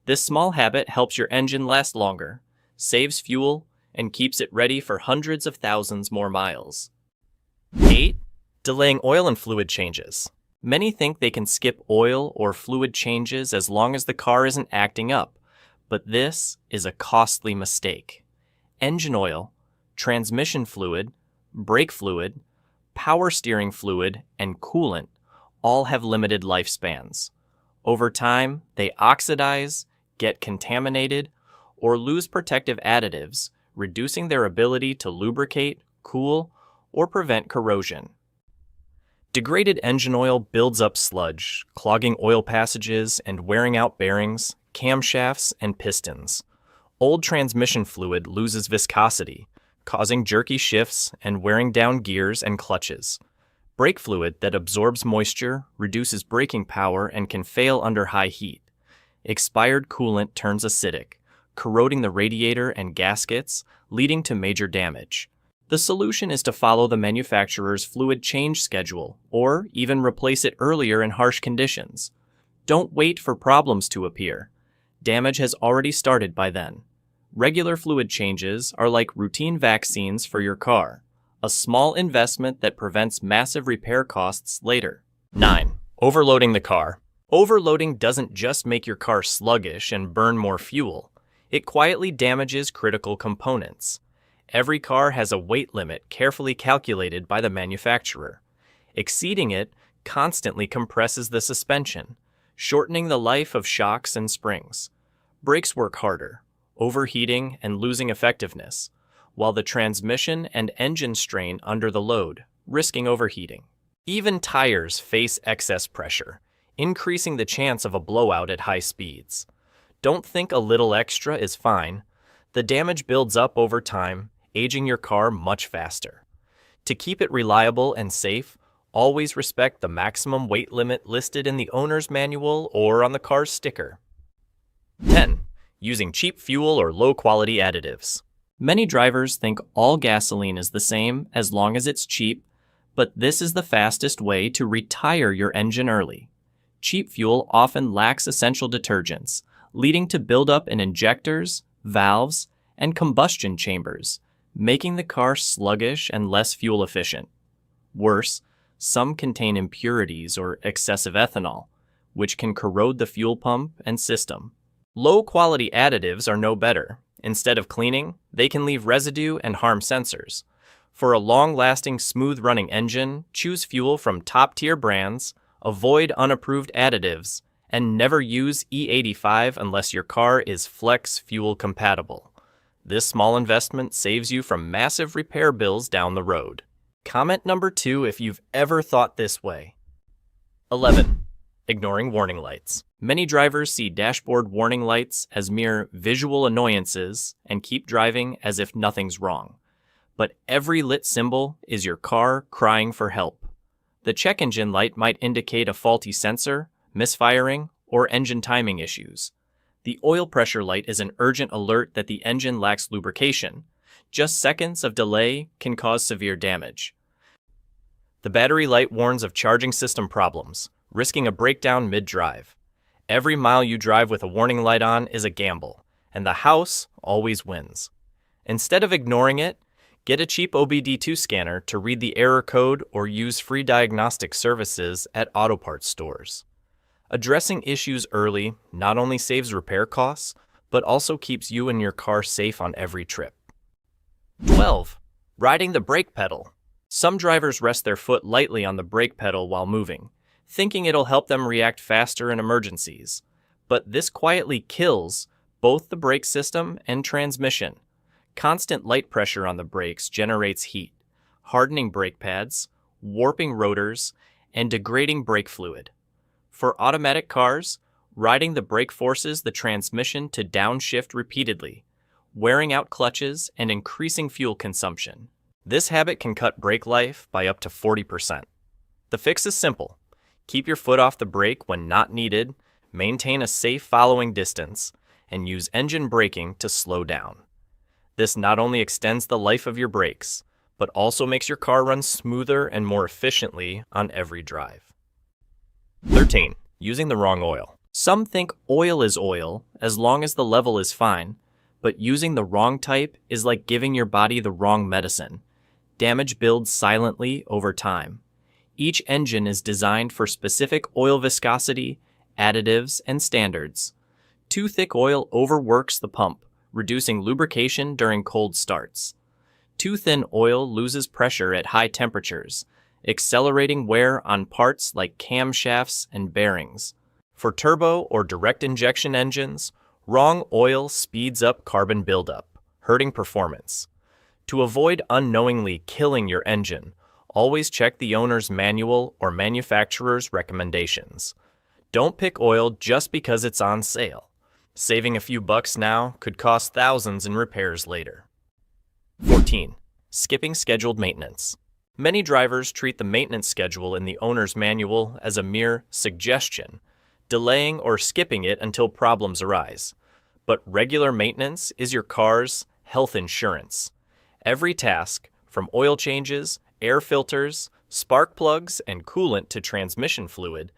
This small habit helps your engine last longer, saves fuel, and keeps it ready for hundreds of thousands more miles. 8. Delaying oil and fluid changes. Many think they can skip oil or fluid changes as long as the car isn't acting up, but this is a costly mistake. Engine oil, transmission fluid, brake fluid, power steering fluid, and coolant all have limited lifespans. Over time, they oxidize, get contaminated, or lose protective additives, reducing their ability to lubricate, cool, or prevent corrosion. Degraded engine oil builds up sludge, clogging oil passages and wearing out bearings, camshafts, and pistons. Old transmission fluid loses viscosity, causing jerky shifts and wearing down gears and clutches. Brake fluid that absorbs moisture reduces braking power and can fail under high heat. Expired coolant turns acidic, corroding the radiator and gaskets, leading to major damage. The solution is to follow the manufacturer's fluid change schedule, or even replace it earlier in harsh conditions. Don't wait for problems to appear. Damage has already started by then. Regular fluid changes are like routine vaccines for your car, a small investment that prevents massive repair costs later. 9. Overloading the car. Overloading doesn't just make your car sluggish and burn more fuel. It quietly damages critical components. Every car has a weight limit carefully calculated by the manufacturer. Exceeding it constantly compresses the suspension, shortening the life of shocks and springs. Brakes work harder, overheating and losing effectiveness, while the transmission and engine strain under the load, risking overheating. Even tires face excess pressure, increasing the chance of a blowout at high speeds. Don't think a little extra is fine. The damage builds up over time, aging your car much faster. To keep it reliable and safe, always respect the maximum weight limit listed in the owner's manual or on the car's sticker. 10. Using cheap fuel or low-quality additives. Many drivers think all gasoline is the same as long as it's cheap, but this is the fastest way to retire your engine early. Cheap fuel often lacks essential detergents, leading to buildup in injectors, valves, and combustion chambers, making the car sluggish and less fuel efficient. Worse, some contain impurities or excessive ethanol, which can corrode the fuel pump and system. Low-quality additives are no better. Instead of cleaning, they can leave residue and harm sensors. For a long-lasting, smooth-running engine, choose fuel from top-tier brands, Avoid unapproved additives, and never use E85 unless your car is flex fuel compatible. This small investment saves you from massive repair bills down the road. Comment number 2 if you've ever thought this way. 11. Ignoring warning lights. Many drivers see dashboard warning lights as mere visual annoyances and keep driving as if nothing's wrong. But every lit symbol is your car crying for help. The check engine light might indicate a faulty sensor, misfiring, or engine timing issues. The oil pressure light is an urgent alert that the engine lacks lubrication. Just seconds of delay can cause severe damage. The battery light warns of charging system problems, risking a breakdown mid-drive. Every mile you drive with a warning light on is a gamble, and the house always wins. Instead of ignoring it, get a cheap OBD2 scanner to read the error code or use free diagnostic services at auto parts stores. Addressing issues early not only saves repair costs, but also keeps you and your car safe on every trip. 12. Riding the brake pedal. Some drivers rest their foot lightly on the brake pedal while moving, thinking it'll help them react faster in emergencies. But this quietly kills both the brake system and transmission. Constant light pressure on the brakes generates heat, hardening brake pads, warping rotors, and degrading brake fluid. For automatic cars, riding the brake forces the transmission to downshift repeatedly, wearing out clutches and increasing fuel consumption. This habit can cut brake life by up to 40%. The fix is simple. Keep your foot off the brake when not needed, maintain a safe following distance, and use engine braking to slow down. This not only extends the life of your brakes, but also makes your car run smoother and more efficiently on every drive. 13. Using the wrong oil. Some think oil is oil as long as the level is fine, but using the wrong type is like giving your body the wrong medicine. Damage builds silently over time. Each engine is designed for specific oil viscosity, additives, and standards. Too thick oil overworks the pump, reducing lubrication during cold starts. Too thin oil loses pressure at high temperatures, accelerating wear on parts like camshafts and bearings. For turbo or direct injection engines, wrong oil speeds up carbon buildup, hurting performance. To avoid unknowingly killing your engine, always check the owner's manual or manufacturer's recommendations. Don't pick oil just because it's on sale. Saving a few bucks now could cost thousands in repairs later. 14. Skipping scheduled maintenance. Many drivers treat the maintenance schedule in the owner's manual as a mere suggestion, delaying or skipping it until problems arise. But regular maintenance is your car's health insurance. Every task, from oil changes, air filters, spark plugs, and coolant to transmission fluid,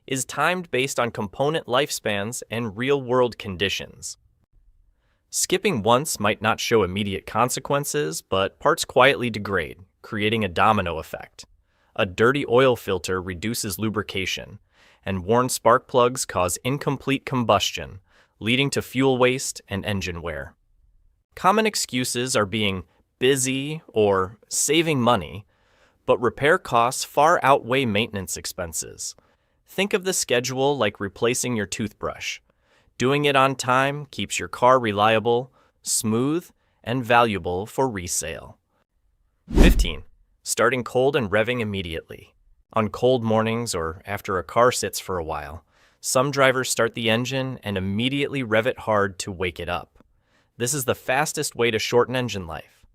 is timed based on component lifespans and real-world conditions. Skipping once might not show immediate consequences, but parts quietly degrade, creating a domino effect. A dirty oil filter reduces lubrication, and worn spark plugs cause incomplete combustion, leading to fuel waste and engine wear. Common excuses are being busy or saving money, but repair costs far outweigh maintenance expenses. Think of the schedule like replacing your toothbrush. Doing it on time keeps your car reliable, smooth, and valuable for resale. 15. Starting cold and revving immediately. On cold mornings or after a car sits for a while, some drivers start the engine and immediately rev it hard to wake it up. This is the fastest way to shorten engine life.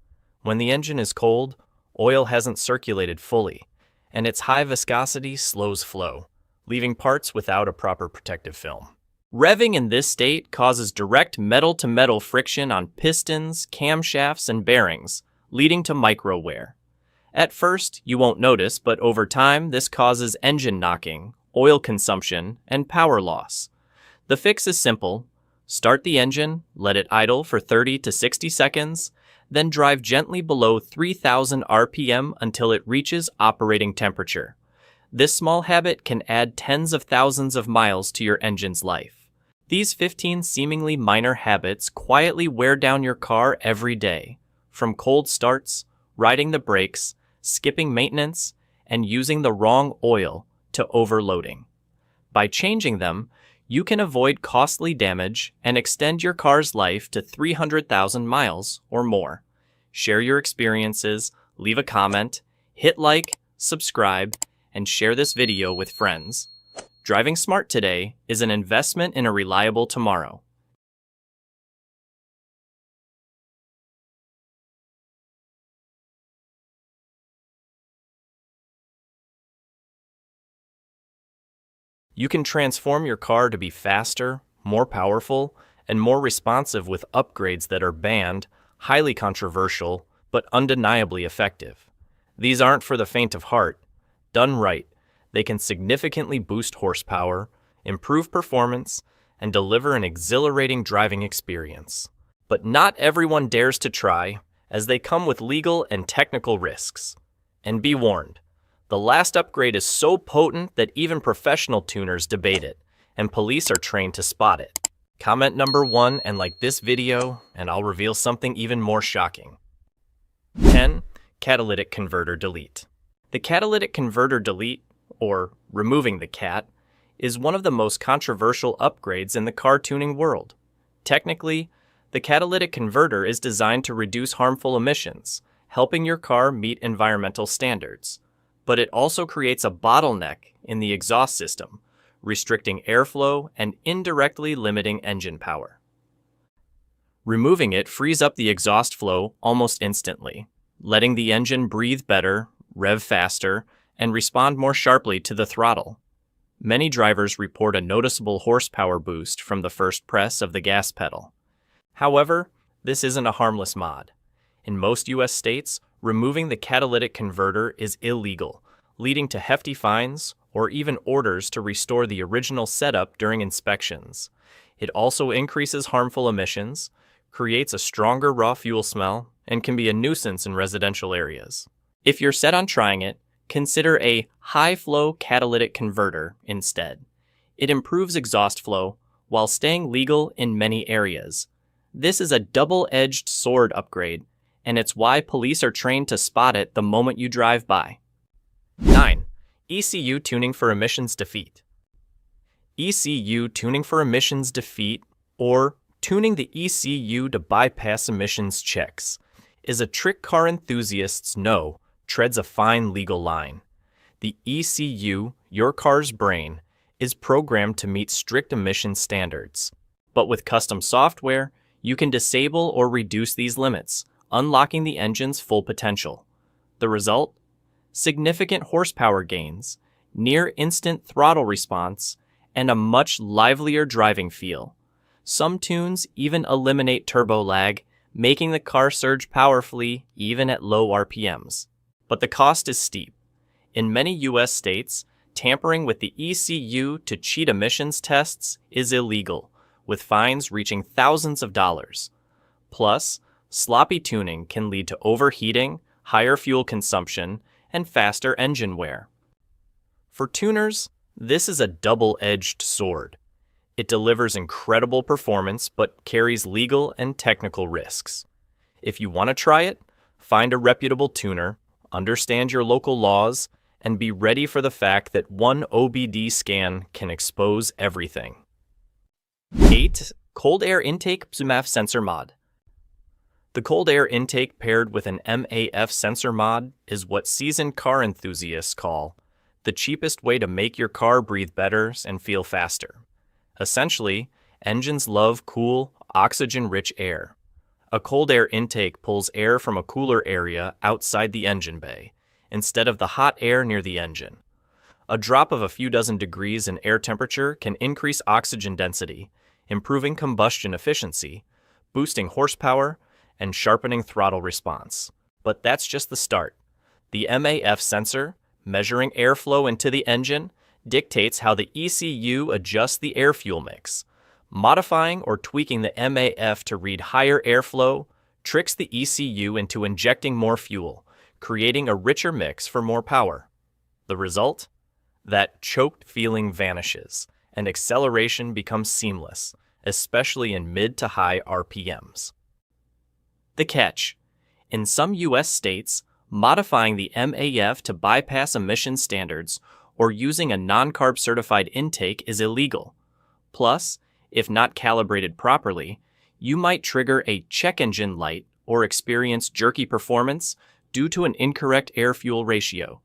When the engine is cold, oil hasn't circulated fully, and its high viscosity slows flow, leaving parts without a proper protective film. Revving in this state causes direct metal-to-metal friction on pistons, camshafts, and bearings, leading to micro wear. At first, you won't notice, but over time, this causes engine knocking, oil consumption, and power loss. The fix is simple. Start the engine, let it idle for 30 to 60 seconds, then drive gently below 3,000 RPM until it reaches operating temperature. This small habit can add tens of thousands of miles to your engine's life. These 15 seemingly minor habits quietly wear down your car every day, from cold starts, riding the brakes, skipping maintenance, and using the wrong oil to overloading. By changing them, you can avoid costly damage and extend your car's life to 300,000 miles or more. Share your experiences, leave a comment, hit like, subscribe, and share this video with friends. Driving smart today is an investment in a reliable tomorrow. You can transform your car to be faster, more powerful, and more responsive with upgrades that are banned, highly controversial, but undeniably effective. These aren't for the faint of heart. Done right, they can significantly boost horsepower, improve performance, and deliver an exhilarating driving experience. But not everyone dares to try, as they come with legal and technical risks. And be warned, the last upgrade is so potent that even professional tuners debate it, and police are trained to spot it. Comment number 1 and like this video, and I'll reveal something even more shocking. 10. Catalytic converter delete. The catalytic converter delete, or removing the cat, is one of the most controversial upgrades in the car tuning world. Technically, the catalytic converter is designed to reduce harmful emissions, helping your car meet environmental standards. But it also creates a bottleneck in the exhaust system, restricting airflow and indirectly limiting engine power. Removing it frees up the exhaust flow almost instantly, letting the engine breathe better, rev faster, and respond more sharply to the throttle. Many drivers report a noticeable horsepower boost from the first press of the gas pedal. However, this isn't a harmless mod. In most U.S. states, removing the catalytic converter is illegal, leading to hefty fines or even orders to restore the original setup during inspections. It also increases harmful emissions, creates a stronger raw fuel smell, and can be a nuisance in residential areas. If you're set on trying it, consider a high-flow catalytic converter instead. It improves exhaust flow while staying legal in many areas. This is a double-edged sword upgrade, and it's why police are trained to spot it the moment you drive by. 9. ECU tuning for emissions defeat. ECU tuning for emissions defeat, or tuning the ECU to bypass emissions checks, is a trick car enthusiasts know treads a fine legal line. The ECU, your car's brain, is programmed to meet strict emission standards. But with custom software, you can disable or reduce these limits, unlocking the engine's full potential. The result? Significant horsepower gains, near-instant throttle response, and a much livelier driving feel. Some tunes even eliminate turbo lag, making the car surge powerfully even at low RPMs. But the cost is steep. In many U.S. states, tampering with the ECU to cheat emissions tests is illegal, with fines reaching thousands of dollars. Plus, sloppy tuning can lead to overheating, higher fuel consumption, and faster engine wear. For tuners, this is a double-edged sword. It delivers incredible performance but carries legal and technical risks. If you want to try it, find a reputable tuner, understand your local laws, and be ready for the fact that one OBD scan can expose everything. 8. Cold air intake MAF sensor mod. The cold air intake paired with an MAF sensor mod is what seasoned car enthusiasts call the cheapest way to make your car breathe better and feel faster. Essentially, engines love cool, oxygen-rich air. A cold air intake pulls air from a cooler area outside the engine bay, instead of the hot air near the engine. A drop of a few dozen degrees in air temperature can increase oxygen density, improving combustion efficiency, boosting horsepower, and sharpening throttle response. But that's just the start. The MAF sensor, measuring airflow into the engine, dictates how the ECU adjusts the air-fuel mix. Modifying or tweaking the MAF to read higher airflow tricks the ECU into injecting more fuel, creating a richer mix for more power. The result? That choked feeling vanishes, and acceleration becomes seamless, especially in mid to high RPMs. The catch: in some U.S. states, modifying the MAF to bypass emission standards or using a non-carb certified intake is illegal. Plus, if not calibrated properly, you might trigger a check engine light or experience jerky performance due to an incorrect air-fuel ratio.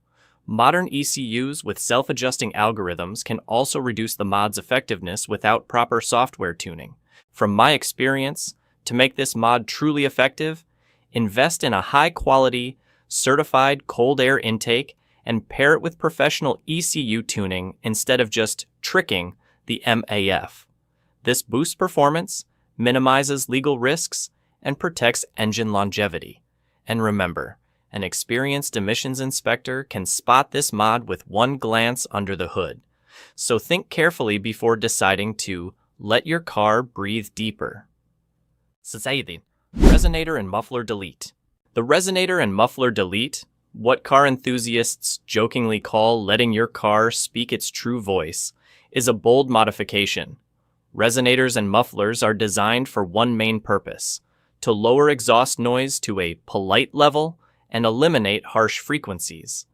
Modern ECUs with self-adjusting algorithms can also reduce the mod's effectiveness without proper software tuning. From my experience, to make this mod truly effective, invest in a high-quality, certified cold air intake and pair it with professional ECU tuning instead of just tricking the MAF. This boosts performance, minimizes legal risks, and protects engine longevity. And remember, an experienced emissions inspector can spot this mod with one glance under the hood. So think carefully before deciding to let your car breathe deeper. Resonator and muffler delete. The resonator and muffler delete, what car enthusiasts jokingly call letting your car speak its true voice, is a bold modification. Resonators and mufflers are designed for one main purpose: to lower exhaust noise to a polite level and eliminate harsh frequencies.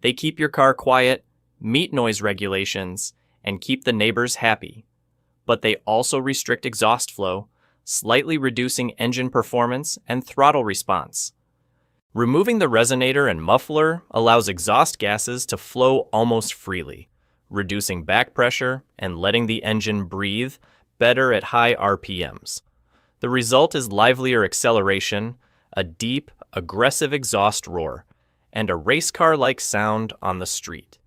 They keep your car quiet, meet noise regulations, and keep the neighbors happy. But they also restrict exhaust flow, slightly reducing engine performance and throttle response. Removing the resonator and muffler allows exhaust gases to flow almost freely, reducing back pressure and letting the engine breathe better at high RPMs. The result is livelier acceleration, a deep, aggressive exhaust roar, and a race car-like sound on the street.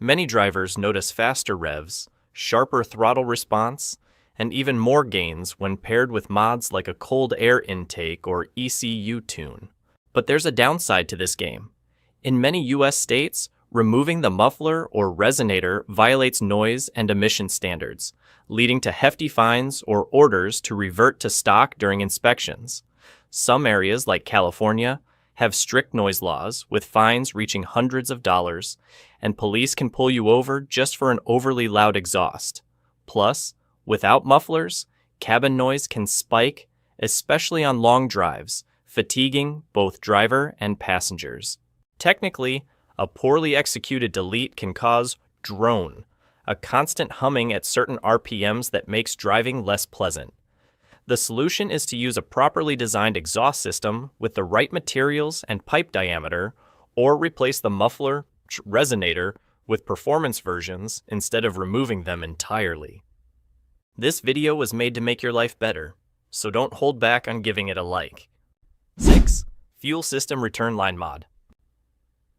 Many drivers notice faster revs, sharper throttle response, and even more gains when paired with mods like a cold air intake or ECU tune. But there's a downside to this game. In many US states, removing the muffler or resonator violates noise and emission standards, leading to hefty fines or orders to revert to stock during inspections. Some areas, like California, have strict noise laws with fines reaching hundreds of dollars, and police can pull you over just for an overly loud exhaust. Plus, without mufflers, cabin noise can spike, especially on long drives, fatiguing both driver and passengers. Technically, a poorly executed delete can cause drone, a constant humming at certain RPMs that makes driving less pleasant. The solution is to use a properly designed exhaust system with the right materials and pipe diameter, or replace the muffler resonator with performance versions instead of removing them entirely. This video was made to make your life better, so don't hold back on giving it a like. 6. Fuel System Return Line Mod.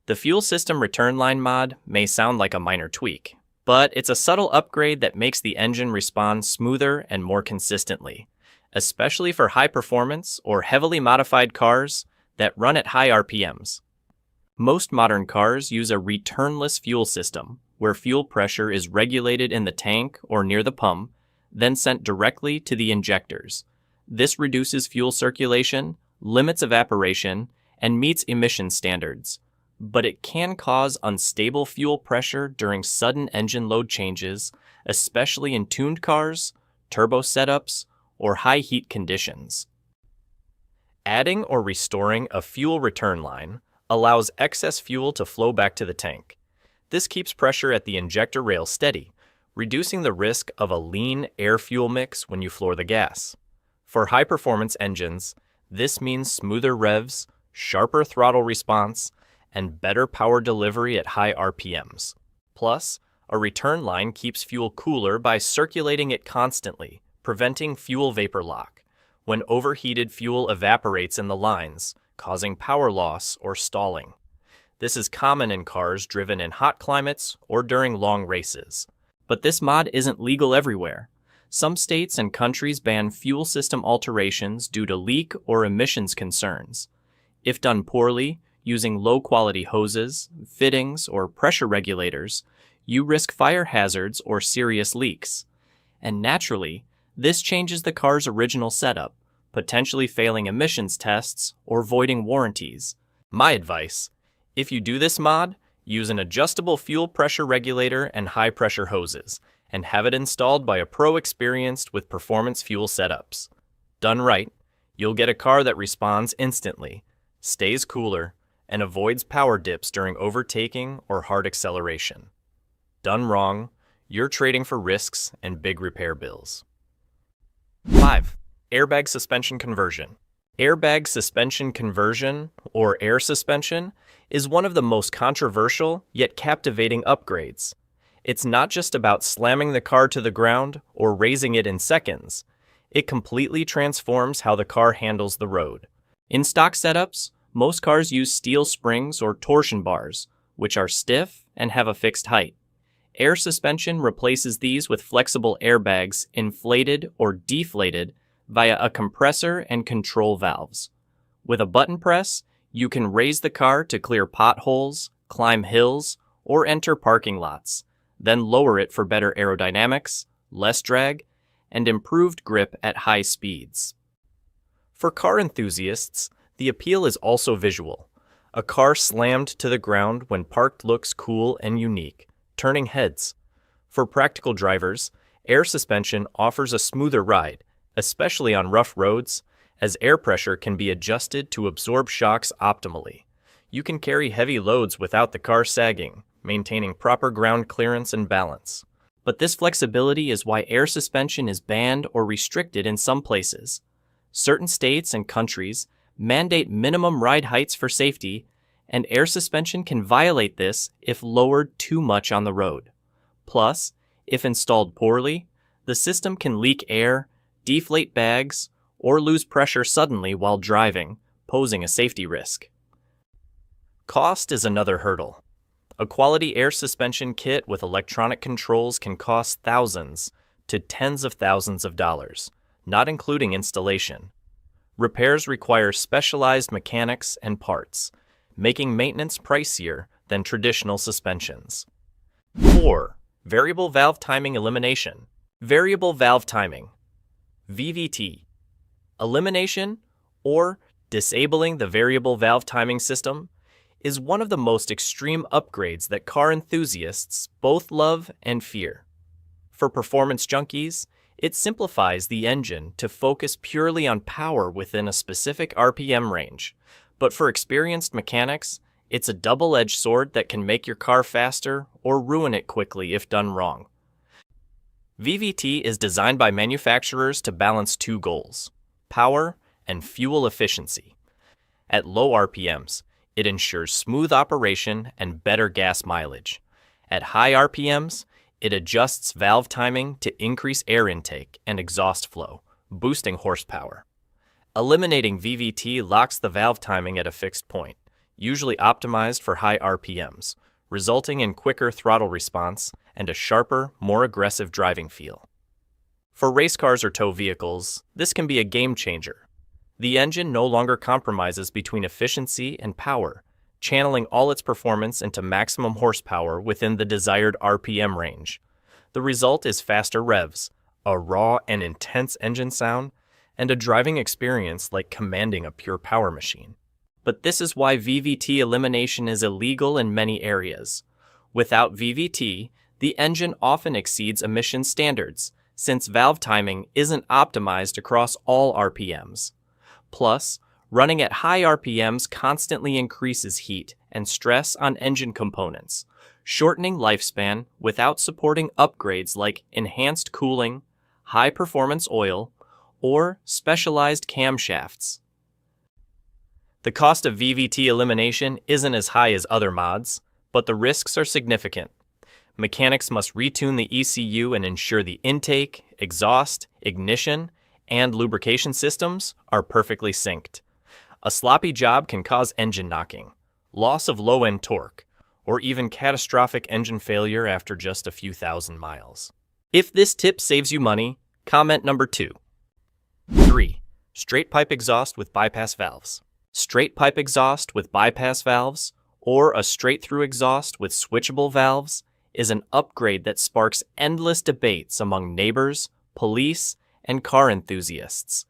The Fuel System Return Line mod may sound like a minor tweak, but it's a subtle upgrade that makes the engine respond smoother and more consistently, especially for high performance or heavily modified cars that run at high RPMs. Most modern cars use a returnless fuel system, where fuel pressure is regulated in the tank or near the pump, then sent directly to the injectors. This reduces fuel circulation, limits evaporation, and meets emission standards. But it can cause unstable fuel pressure during sudden engine load changes, especially in tuned cars, turbo setups, or high heat conditions. Adding or restoring a fuel return line allows excess fuel to flow back to the tank. This keeps pressure at the injector rail steady, reducing the risk of a lean air-fuel mix when you floor the gas. For high-performance engines, this means smoother revs, sharper throttle response, and better power delivery at high RPMs. Plus, a return line keeps fuel cooler by circulating it constantly, preventing fuel vapor lock, when overheated fuel evaporates in the lines, causing power loss or stalling. This is common in cars driven in hot climates or during long races. But this mod isn't legal everywhere. Some states and countries ban fuel system alterations due to leak or emissions concerns. If done poorly, using low-quality hoses, fittings, or pressure regulators, you risk fire hazards or serious leaks. And naturally, this changes the car's original setup, potentially failing emissions tests or voiding warranties. My advice: if you do this mod, use an adjustable fuel pressure regulator and high-pressure hoses, and have it installed by a pro experienced with performance fuel setups. Done right, you'll get a car that responds instantly, stays cooler, and avoids power dips during overtaking or hard acceleration. Done wrong, you're trading for risks and big repair bills. 5. Airbag suspension conversion. Airbag suspension conversion, or air suspension, is one of the most controversial yet captivating upgrades. It's not just about slamming the car to the ground or raising it in seconds. It completely transforms how the car handles the road. In stock setups, most cars use steel springs or torsion bars, which are stiff and have a fixed height. Air suspension replaces these with flexible airbags inflated or deflated via a compressor and control valves. With a button press, you can raise the car to clear potholes, climb hills, or enter parking lots, then lower it for better aerodynamics, less drag, and improved grip at high speeds. For car enthusiasts, the appeal is also visual. A car slammed to the ground when parked looks cool and unique, turning heads. For practical drivers, air suspension offers a smoother ride, especially on rough roads, as air pressure can be adjusted to absorb shocks optimally. You can carry heavy loads without the car sagging, maintaining proper ground clearance and balance. But this flexibility is why air suspension is banned or restricted in some places. Certain states and countries mandate minimum ride heights for safety, and air suspension can violate this if lowered too much on the road. Plus, if installed poorly, the system can leak air, deflate bags, or lose pressure suddenly while driving, posing a safety risk. Cost is another hurdle. A quality air suspension kit with electronic controls can cost thousands to tens of thousands of dollars, not including installation. Repairs require specialized mechanics and parts, making maintenance pricier than traditional suspensions. 4. Variable valve timing elimination. Variable valve timing, VVT. Elimination, or disabling the variable valve timing system, is one of the most extreme upgrades that car enthusiasts both love and fear. For performance junkies, it simplifies the engine to focus purely on power within a specific RPM range. But for experienced mechanics, it's a double-edged sword that can make your car faster or ruin it quickly if done wrong. VVT is designed by manufacturers to balance two goals: power and fuel efficiency. At low RPMs, it ensures smooth operation and better gas mileage. At high RPMs, it adjusts valve timing to increase air intake and exhaust flow, boosting horsepower. Eliminating VVT locks the valve timing at a fixed point, usually optimized for high RPMs, resulting in quicker throttle response and a sharper, more aggressive driving feel. For race cars or tow vehicles, this can be a game changer. The engine no longer compromises between efficiency and power, channeling all its performance into maximum horsepower within the desired RPM range. The result is faster revs, a raw and intense engine sound, and a driving experience like commanding a pure power machine. But this is why VVT elimination is illegal in many areas. Without VVT, the engine often exceeds emission standards, since valve timing isn't optimized across all RPMs. Plus, running at high RPMs constantly increases heat and stress on engine components, shortening lifespan without supporting upgrades like enhanced cooling, high-performance oil, or specialized camshafts. The cost of VVT elimination isn't as high as other mods, but the risks are significant. Mechanics must retune the ECU and ensure the intake, exhaust, ignition, and lubrication systems are perfectly synced. A sloppy job can cause engine knocking, loss of low-end torque, or even catastrophic engine failure after just a few thousand miles. If this tip saves you money, comment number 2. 3. Straight pipe exhaust with bypass valves. Straight pipe exhaust with bypass valves, or a straight-through exhaust with switchable valves, is an upgrade that sparks endless debates among neighbors, police, and car enthusiasts.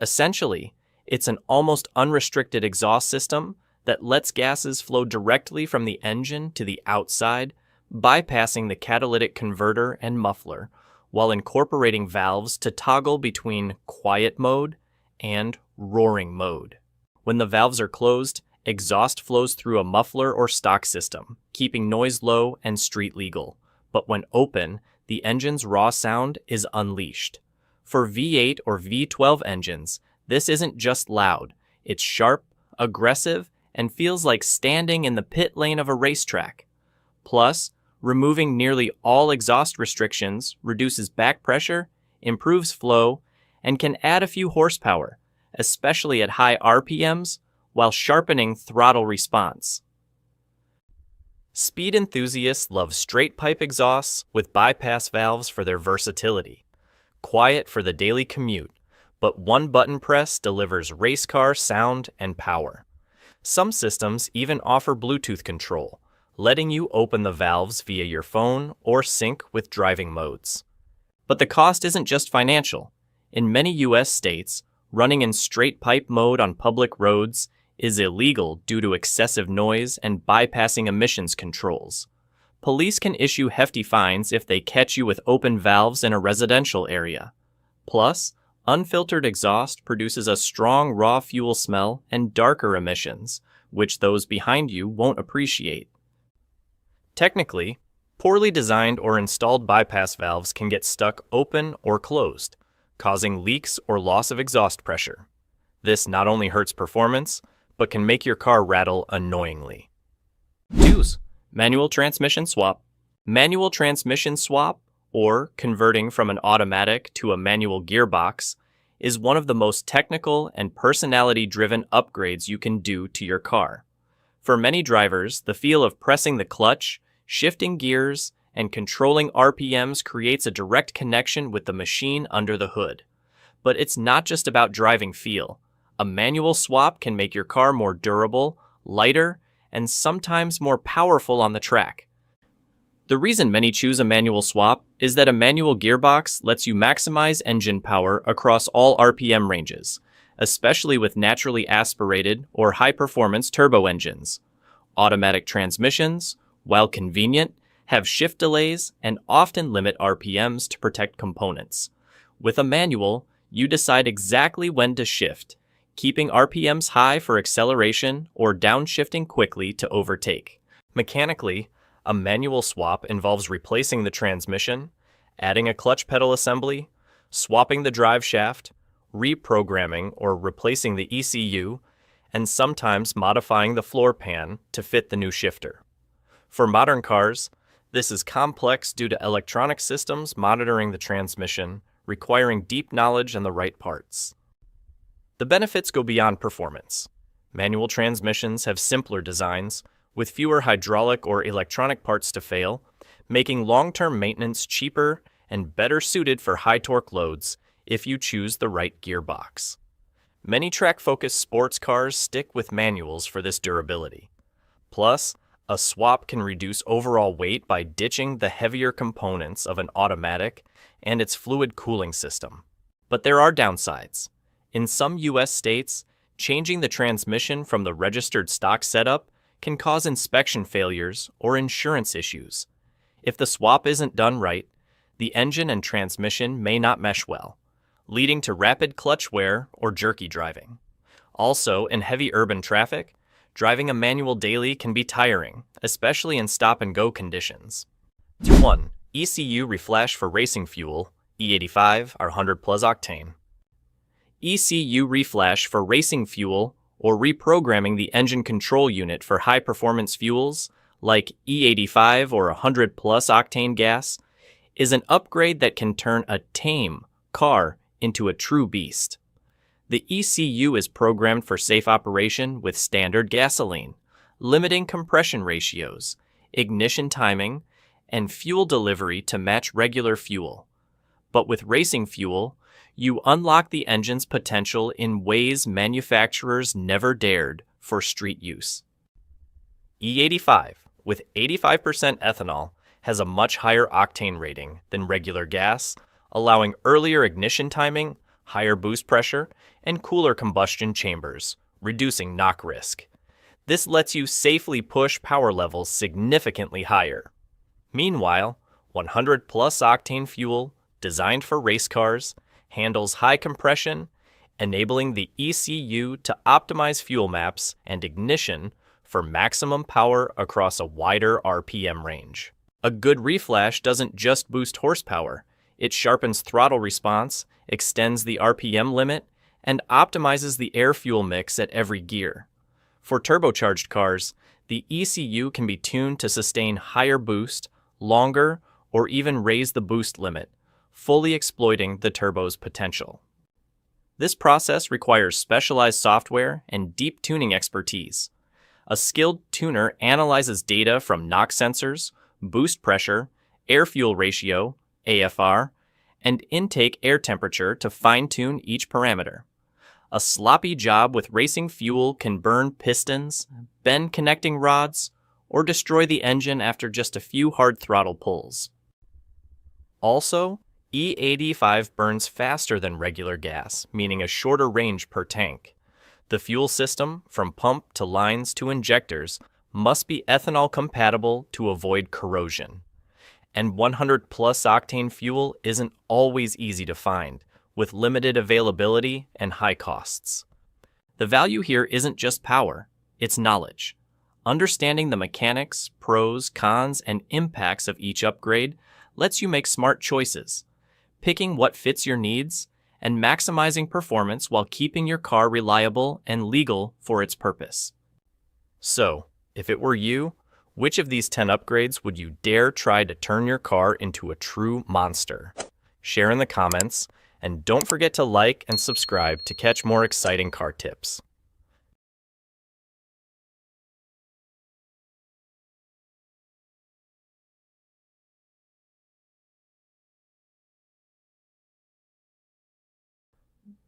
Essentially, it's an almost unrestricted exhaust system that lets gases flow directly from the engine to the outside, bypassing the catalytic converter and muffler, while incorporating valves to toggle between quiet mode and roaring mode. When the valves are closed, exhaust flows through a muffler or stock system, keeping noise low and street legal, but when open, the engine's raw sound is unleashed. For V8 or V12 engines, this isn't just loud, it's sharp, aggressive, and feels like standing in the pit lane of a racetrack. Plus, removing nearly all exhaust restrictions reduces back pressure, improves flow, and can add a few horsepower, especially at high RPMs, while sharpening throttle response. Speed enthusiasts love straight pipe exhausts with bypass valves for their versatility. Quiet for the daily commute, but one button press delivers race car sound and power. Some systems even offer Bluetooth control, letting you open the valves via your phone or sync with driving modes. But the cost isn't just financial. In many U.S. states, running in straight pipe mode on public roads is illegal due to excessive noise and bypassing emissions controls. Police can issue hefty fines if they catch you with open valves in a residential area. Plus, unfiltered exhaust produces a strong raw fuel smell and darker emissions, which those behind you won't appreciate. Technically, poorly designed or installed bypass valves can get stuck open or closed, causing leaks or loss of exhaust pressure. This not only hurts performance, but can make your car rattle annoyingly. 2s. Manual transmission swap. Manual transmission swap, or converting from an automatic to a manual gearbox, is one of the most technical and personality-driven upgrades you can do to your car. For many drivers, the feel of pressing the clutch, shifting gears, and controlling RPMs creates a direct connection with the machine under the hood. But it's not just about driving feel. A manual swap can make your car more durable, lighter, and sometimes more powerful on the track. The reason many choose a manual swap is that a manual gearbox lets you maximize engine power across all RPM ranges, especially with naturally aspirated or high-performance turbo engines. Automatic transmissions, while convenient, have shift delays and often limit RPMs to protect components. With a manual, you decide exactly when to shift, keeping RPMs high for acceleration or downshifting quickly to overtake. Mechanically, a manual swap involves replacing the transmission, adding a clutch pedal assembly, swapping the drive shaft, reprogramming or replacing the ECU, and sometimes modifying the floor pan to fit the new shifter. For modern cars, this is complex due to electronic systems monitoring the transmission, requiring deep knowledge and the right parts. The benefits go beyond performance. Manual transmissions have simpler designs, with fewer hydraulic or electronic parts to fail, making long-term maintenance cheaper and better suited for high-torque loads if you choose the right gearbox. Many track-focused sports cars stick with manuals for this durability. Plus, a swap can reduce overall weight by ditching the heavier components of an automatic and its fluid cooling system. But there are downsides. In some U.S. states, changing the transmission from the registered stock setup can cause inspection failures or insurance issues. If the swap isn't done right, the engine and transmission may not mesh well, leading to rapid clutch wear or jerky driving. Also, in heavy urban traffic, driving a manual daily can be tiring, especially in stop-and-go conditions. 1. ECU reflash for racing fuel, E85 or 100 plus octane. ECU reflash for racing fuel or reprogramming the engine control unit for high-performance fuels like E85 or 100 plus octane gas is an upgrade that can turn a tame car into a true beast. The ECU is programmed for safe operation with standard gasoline, limiting compression ratios, ignition timing, and fuel delivery to match regular fuel. But with racing fuel, you unlock the engine's potential in ways manufacturers never dared for street use. E85, with 85% ethanol, has a much higher octane rating than regular gas, allowing earlier ignition timing, higher boost pressure, and cooler combustion chambers, reducing knock risk. This lets you safely push power levels significantly higher. Meanwhile, 100 plus octane fuel, designed for race cars, handles high compression, enabling the ECU to optimize fuel maps and ignition for maximum power across a wider RPM range. A good reflash doesn't just boost horsepower, it sharpens throttle response, extends the RPM limit, and optimizes the air-fuel mix at every gear. For turbocharged cars, the ECU can be tuned to sustain higher boost, longer, or even raise the boost limit, fully exploiting the turbo's potential. This process requires specialized software and deep tuning expertise. A skilled tuner analyzes data from knock sensors, boost pressure, air-fuel ratio, AFR, and intake air temperature to fine-tune each parameter. A sloppy job with racing fuel can burn pistons, bend connecting rods, or destroy the engine after just a few hard throttle pulls. Also, E85 burns faster than regular gas, meaning a shorter range per tank. The fuel system, from pump to lines to injectors, must be ethanol compatible to avoid corrosion. And 100-plus octane fuel isn't always easy to find, with limited availability and high costs. The value here isn't just power, it's knowledge. Understanding the mechanics, pros, cons, and impacts of each upgrade lets you make smart choices, picking what fits your needs and maximizing performance while keeping your car reliable and legal for its purpose. So, if it were you, which of these 10 upgrades would you dare try to turn your car into a true monster? Share in the comments, and don't forget to like and subscribe to catch more exciting car tips.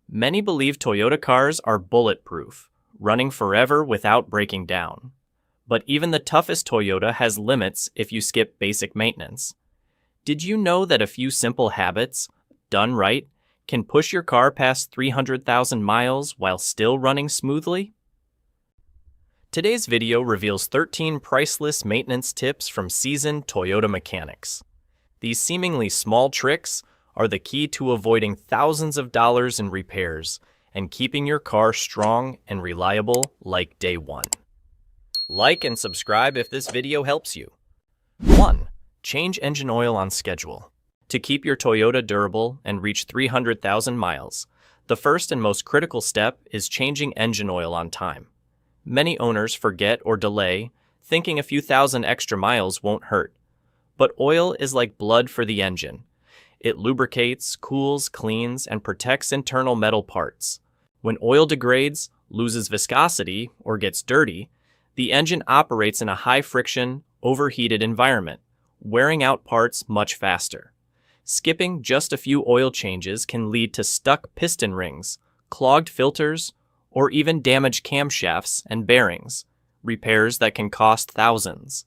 Many believe Toyota cars are bulletproof, running forever without breaking down. But even the toughest Toyota has limits if you skip basic maintenance. Did you know that a few simple habits, done right, can push your car past 300,000 miles while still running smoothly? Today's video reveals 13 priceless maintenance tips from seasoned Toyota mechanics. These seemingly small tricks are the key to avoiding thousands of dollars in repairs and keeping your car strong and reliable like day one. Like and subscribe if this video helps you. 1. Change engine oil on schedule. To keep your Toyota durable and reach 300,000 miles, the first and most critical step is changing engine oil on time. Many owners forget or delay, thinking a few thousand extra miles won't hurt. But oil is like blood for the engine. It lubricates, cools, cleans, and protects internal metal parts. When oil degrades, loses viscosity, or gets dirty, the engine operates in a high-friction, overheated environment, wearing out parts much faster. Skipping just a few oil changes can lead to stuck piston rings, clogged filters, or even damaged camshafts and bearings, repairs that can cost thousands.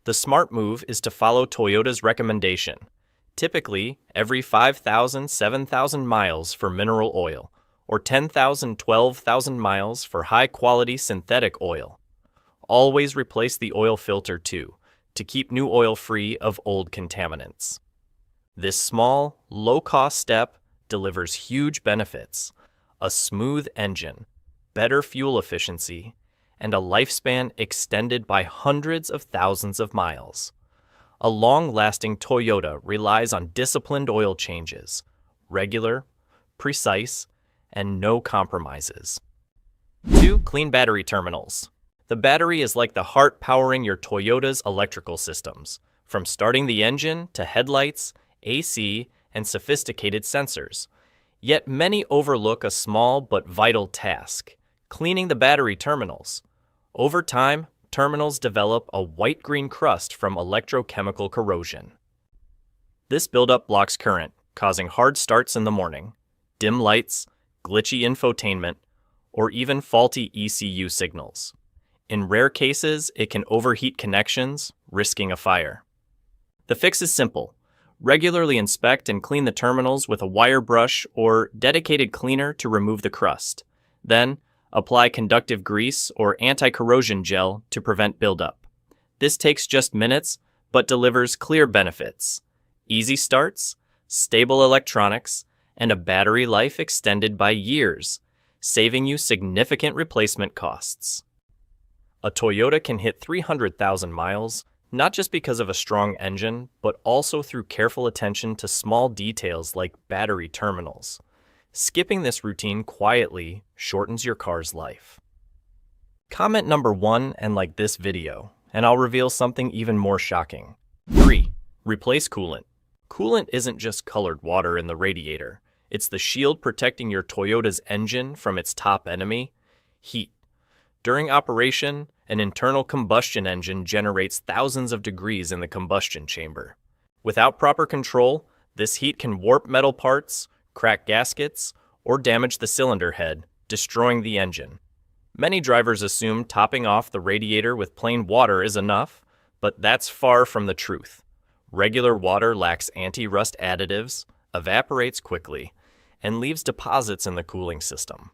The smart move is to follow Toyota's recommendation. Typically, every 5,000, 7,000 miles for mineral oil, or 10,000, 12,000 miles for high-quality synthetic oil. Always replace the oil filter too, to keep new oil free of old contaminants. This small, low-cost step delivers huge benefits: a smooth engine, better fuel efficiency, and a lifespan extended by hundreds of thousands of miles. A long-lasting Toyota relies on disciplined oil changes, regular, precise, and no compromises. 2. Clean battery terminals. The battery is like the heart powering your Toyota's electrical systems, from starting the engine to headlights, AC, and sophisticated sensors. Yet many overlook a small but vital task: cleaning the battery terminals. Over time, terminals develop a white-green crust from electrochemical corrosion. This buildup blocks current, causing hard starts in the morning, dim lights, glitchy infotainment, or even faulty ECU signals. In rare cases, it can overheat connections, risking a fire. The fix is simple. Regularly inspect and clean the terminals with a wire brush or dedicated cleaner to remove the crust. Then, apply conductive grease or anti-corrosion gel to prevent buildup. This takes just minutes, but delivers clear benefits: easy starts, stable electronics, and a battery life extended by years, saving you significant replacement costs. A Toyota can hit 300,000 miles not just because of a strong engine, but also through careful attention to small details like battery terminals. Skipping this routine quietly shortens your car's life. Comment number 1 and like this video, and I'll reveal something even more shocking. 3. Replace coolant. Coolant isn't just colored water in the radiator. It's the shield protecting your Toyota's engine from its top enemy, heat. During operation, an internal combustion engine generates thousands of degrees in the combustion chamber. Without proper control, this heat can warp metal parts, crack gaskets, or damage the cylinder head, destroying the engine. Many drivers assume topping off the radiator with plain water is enough, but that's far from the truth. Regular water lacks anti-rust additives, evaporates quickly, and leaves deposits in the cooling system.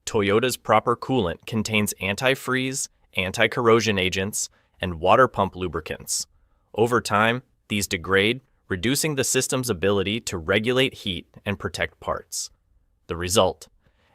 Toyota's proper coolant contains antifreeze, anti-corrosion agents, and water pump lubricants. Over time, these degrade, reducing the system's ability to regulate heat and protect parts. The result: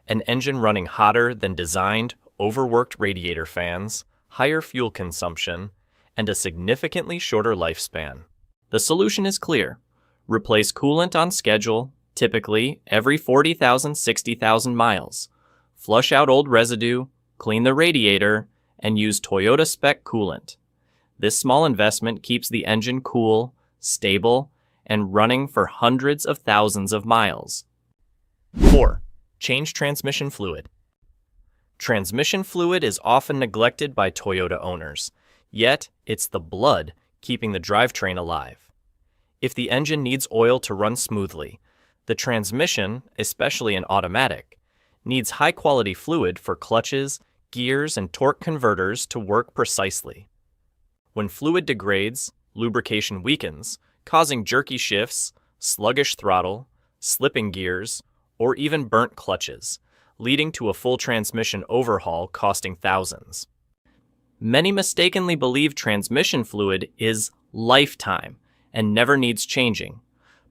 an engine running hotter than designed, overworked radiator fans, higher fuel consumption, and a significantly shorter lifespan. The solution is clear. Replace coolant on schedule, typically every 40,000–60,000 miles. Flush out old residue, clean the radiator, and use Toyota spec coolant. This small investment keeps the engine cool, stable, and running for hundreds of thousands of miles. 4. Change transmission fluid. Transmission fluid is often neglected by Toyota owners, yet it's the blood keeping the drivetrain alive. If the engine needs oil to run smoothly, the transmission, especially an automatic, needs high-quality fluid for clutches, gears, and torque converters to work precisely. When fluid degrades, lubrication weakens, causing jerky shifts, sluggish throttle, slipping gears, or even burnt clutches, leading to a full transmission overhaul costing thousands. Many mistakenly believe transmission fluid is lifetime and never needs changing,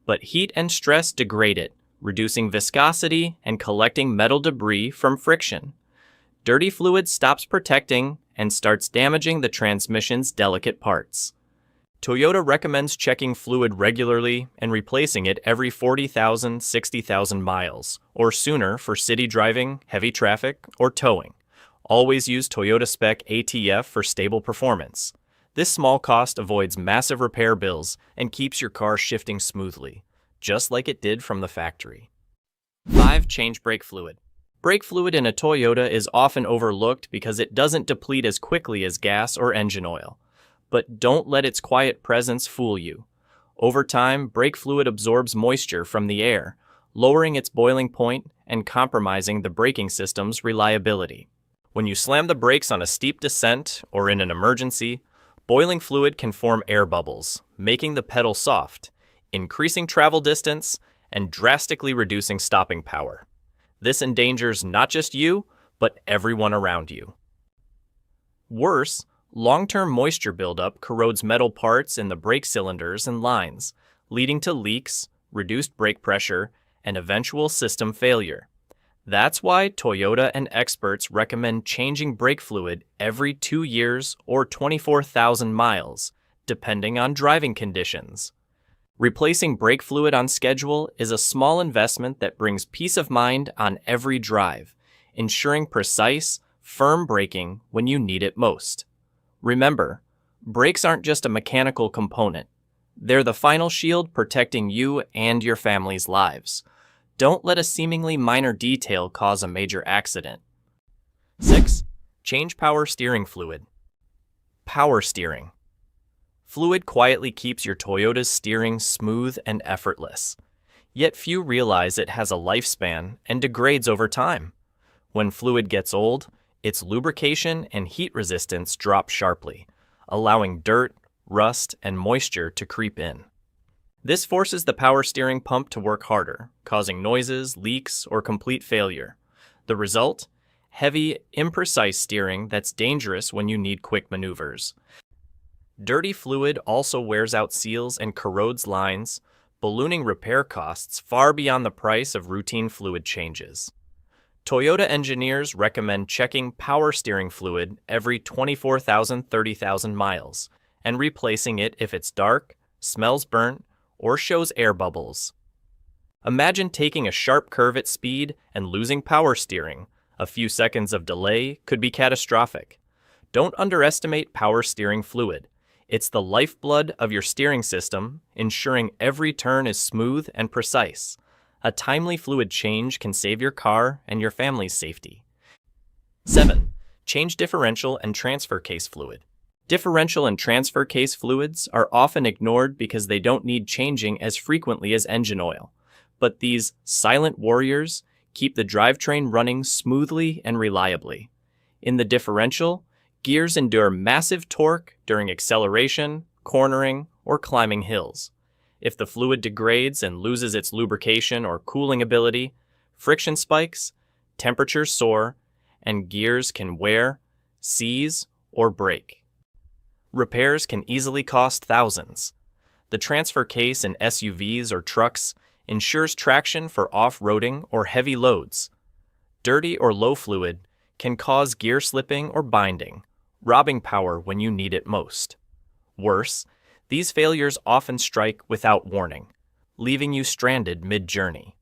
but heat and stress degrade it, reducing viscosity and collecting metal debris from friction. Dirty fluid stops protecting and starts damaging the transmission's delicate parts. Toyota recommends checking fluid regularly and replacing it every 40,000–60,000 miles, or sooner for city driving, heavy traffic, or towing. Always use Toyota spec ATF for stable performance. This small cost avoids massive repair bills and keeps your car shifting smoothly, just like it did from the factory. 5. Change brake fluid. Brake fluid in a Toyota is often overlooked because it doesn't deplete as quickly as gas or engine oil. But don't let its quiet presence fool you. Over time, brake fluid absorbs moisture from the air, lowering its boiling point and compromising the braking system's reliability. When you slam the brakes on a steep descent or in an emergency, boiling fluid can form air bubbles, making the pedal soft, increasing travel distance, and drastically reducing stopping power. This endangers not just you, but everyone around you. Worse, long-term moisture buildup corrodes metal parts in the brake cylinders and lines, leading to leaks, reduced brake pressure, and eventual system failure. That's why Toyota and experts recommend changing brake fluid every 2 years or 24,000 miles, depending on driving conditions. Replacing brake fluid on schedule is a small investment that brings peace of mind on every drive, ensuring precise, firm braking when you need it most. Remember, brakes aren't just a mechanical component. They're the final shield protecting you and your family's lives. Don't let a seemingly minor detail cause a major accident. 6. Change power steering fluid. Power steering. Fluid quietly keeps your Toyota's steering smooth and effortless. Yet few realize it has a lifespan and degrades over time. When fluid gets old, its lubrication and heat resistance drop sharply, allowing dirt, rust, and moisture to creep in. This forces the power steering pump to work harder, causing noises, leaks, or complete failure. The result? Heavy, imprecise steering that's dangerous when you need quick maneuvers. Dirty fluid also wears out seals and corrodes lines, ballooning repair costs far beyond the price of routine fluid changes. Toyota engineers recommend checking power steering fluid every 24,000 30,000 miles and replacing it if it's dark, smells burnt, or shows air bubbles. Imagine taking a sharp curve at speed and losing power steering. A few seconds of delay could be catastrophic. Don't underestimate power steering fluid. It's the lifeblood of your steering system, ensuring every turn is smooth and precise. A timely fluid change can save your car and your family's safety. 7. Change differential and transfer case fluid. Differential and transfer case fluids are often ignored because they don't need changing as frequently as engine oil. But these silent warriors keep the drivetrain running smoothly and reliably. In the differential, gears endure massive torque during acceleration, cornering, or climbing hills. If the fluid degrades and loses its lubrication or cooling ability, friction spikes, temperatures soar, and gears can wear, seize, or break. Repairs can easily cost thousands. The transfer case in SUVs or trucks ensures traction for off-roading or heavy loads. Dirty or low fluid can cause gear slipping or binding, robbing power when you need it most. Worse, these failures often strike without warning, leaving you stranded mid-journey.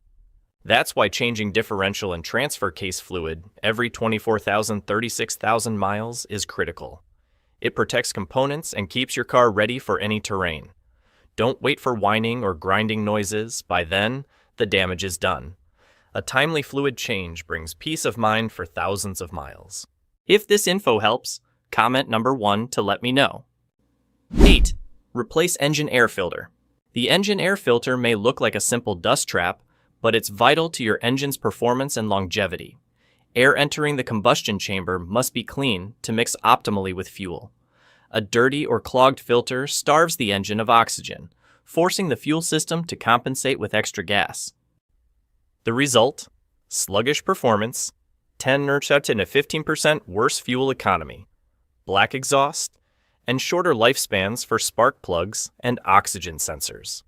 That's why changing differential and transfer case fluid every 24,000 36,000 miles is critical. It protects components and keeps your car ready for any terrain. Don't wait for whining or grinding noises. By then, the damage is done. A timely fluid change brings peace of mind for thousands of miles. If this info helps, comment number 1 to let me know. 8. Replace engine air filter. The engine air filter may look like a simple dust trap, but it's vital to your engine's performance and longevity. Air entering the combustion chamber must be clean to mix optimally with fuel. A dirty or clogged filter starves the engine of oxygen, forcing the fuel system to compensate with extra gas. The result? Sluggish performance, 10 to 15% worse fuel economy, black exhaust, and shorter lifespans for spark plugs and oxygen sensors.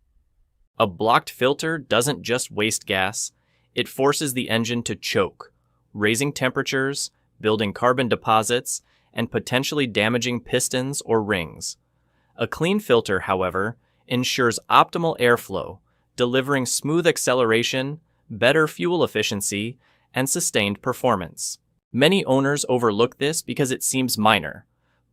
A blocked filter doesn't just waste gas, it forces the engine to choke, raising temperatures, building carbon deposits, and potentially damaging pistons or rings. A clean filter, however, ensures optimal airflow, delivering smooth acceleration, better fuel efficiency, and sustained performance. Many owners overlook this because it seems minor,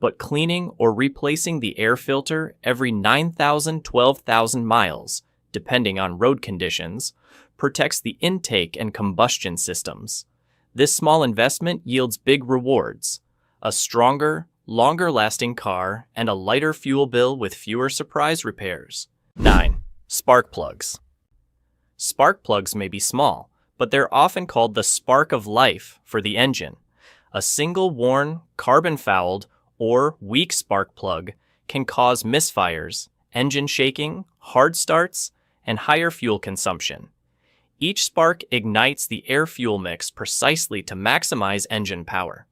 but cleaning or replacing the air filter every 9,000 to 12,000 miles, depending on road conditions, protects the intake and combustion systems. This small investment yields big rewards: a stronger, longer-lasting car and a lighter fuel bill with fewer surprise repairs. 9. Spark plugs. Spark plugs may be small, but they're often called the spark of life for the engine. A single worn, carbon-fouled, or weak spark plug can cause misfires, engine shaking, hard starts, and higher fuel consumption. Each spark ignites the air-fuel mix precisely to maximize engine power.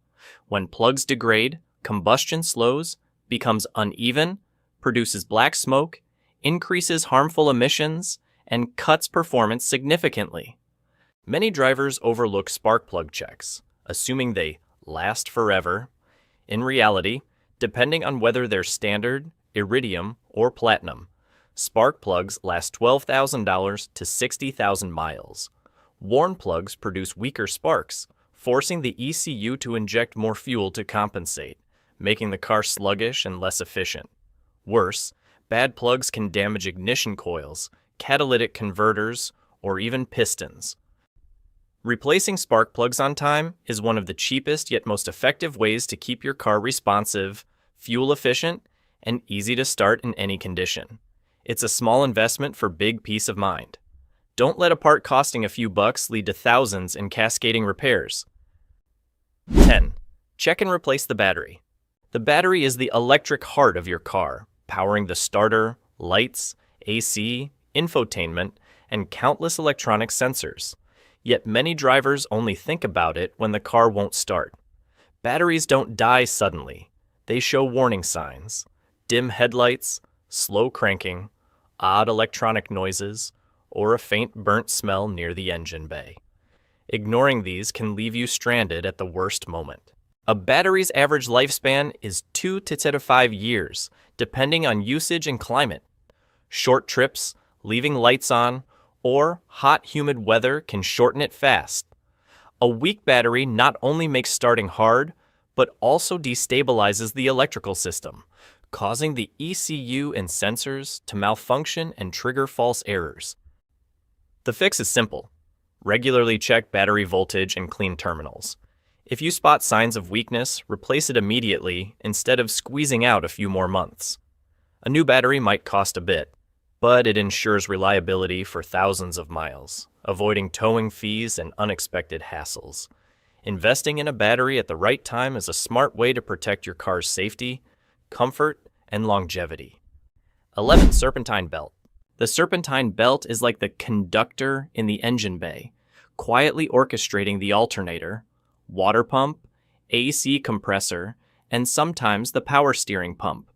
When plugs degrade, combustion slows, becomes uneven, produces black smoke, increases harmful emissions, and cuts performance significantly. Many drivers overlook spark plug checks, assuming they last forever. In reality, depending on whether they're standard, iridium, or platinum, spark plugs last $12,000 to 60,000 miles. Worn plugs produce weaker sparks, forcing the ECU to inject more fuel to compensate, making the car sluggish and less efficient. Worse, bad plugs can damage ignition coils, catalytic converters, or even pistons. Replacing spark plugs on time is one of the cheapest yet most effective ways to keep your car responsive, fuel efficient, and easy to start in any condition. It's a small investment for big peace of mind. Don't let a part costing a few bucks lead to thousands in cascading repairs. 10. Check and replace the battery. The battery is the electric heart of your car, powering the starter, lights, AC, infotainment, and countless electronic sensors. Yet many drivers only think about it when the car won't start. Batteries don't die suddenly. They show warning signs: dim headlights, slow cranking, odd electronic noises, or a faint burnt smell near the engine bay. Ignoring these can leave you stranded at the worst moment. A battery's average lifespan is 2 to 5 years, depending on usage and climate. Short trips, leaving lights on, or hot, humid weather can shorten it fast. A weak battery not only makes starting hard, but also destabilizes the electrical system, causing the ECU and sensors to malfunction and trigger false errors. The fix is simple. Regularly check battery voltage and clean terminals. If you spot signs of weakness, replace it immediately instead of squeezing out a few more months. A new battery might cost a bit, but it ensures reliability for thousands of miles, avoiding towing fees and unexpected hassles. Investing in a battery at the right time is a smart way to protect your car's safety, comfort, and longevity. 11. Serpentine belt. The serpentine belt is like the conductor in the engine bay, quietly orchestrating the alternator, water pump, AC compressor, and sometimes the power steering pump.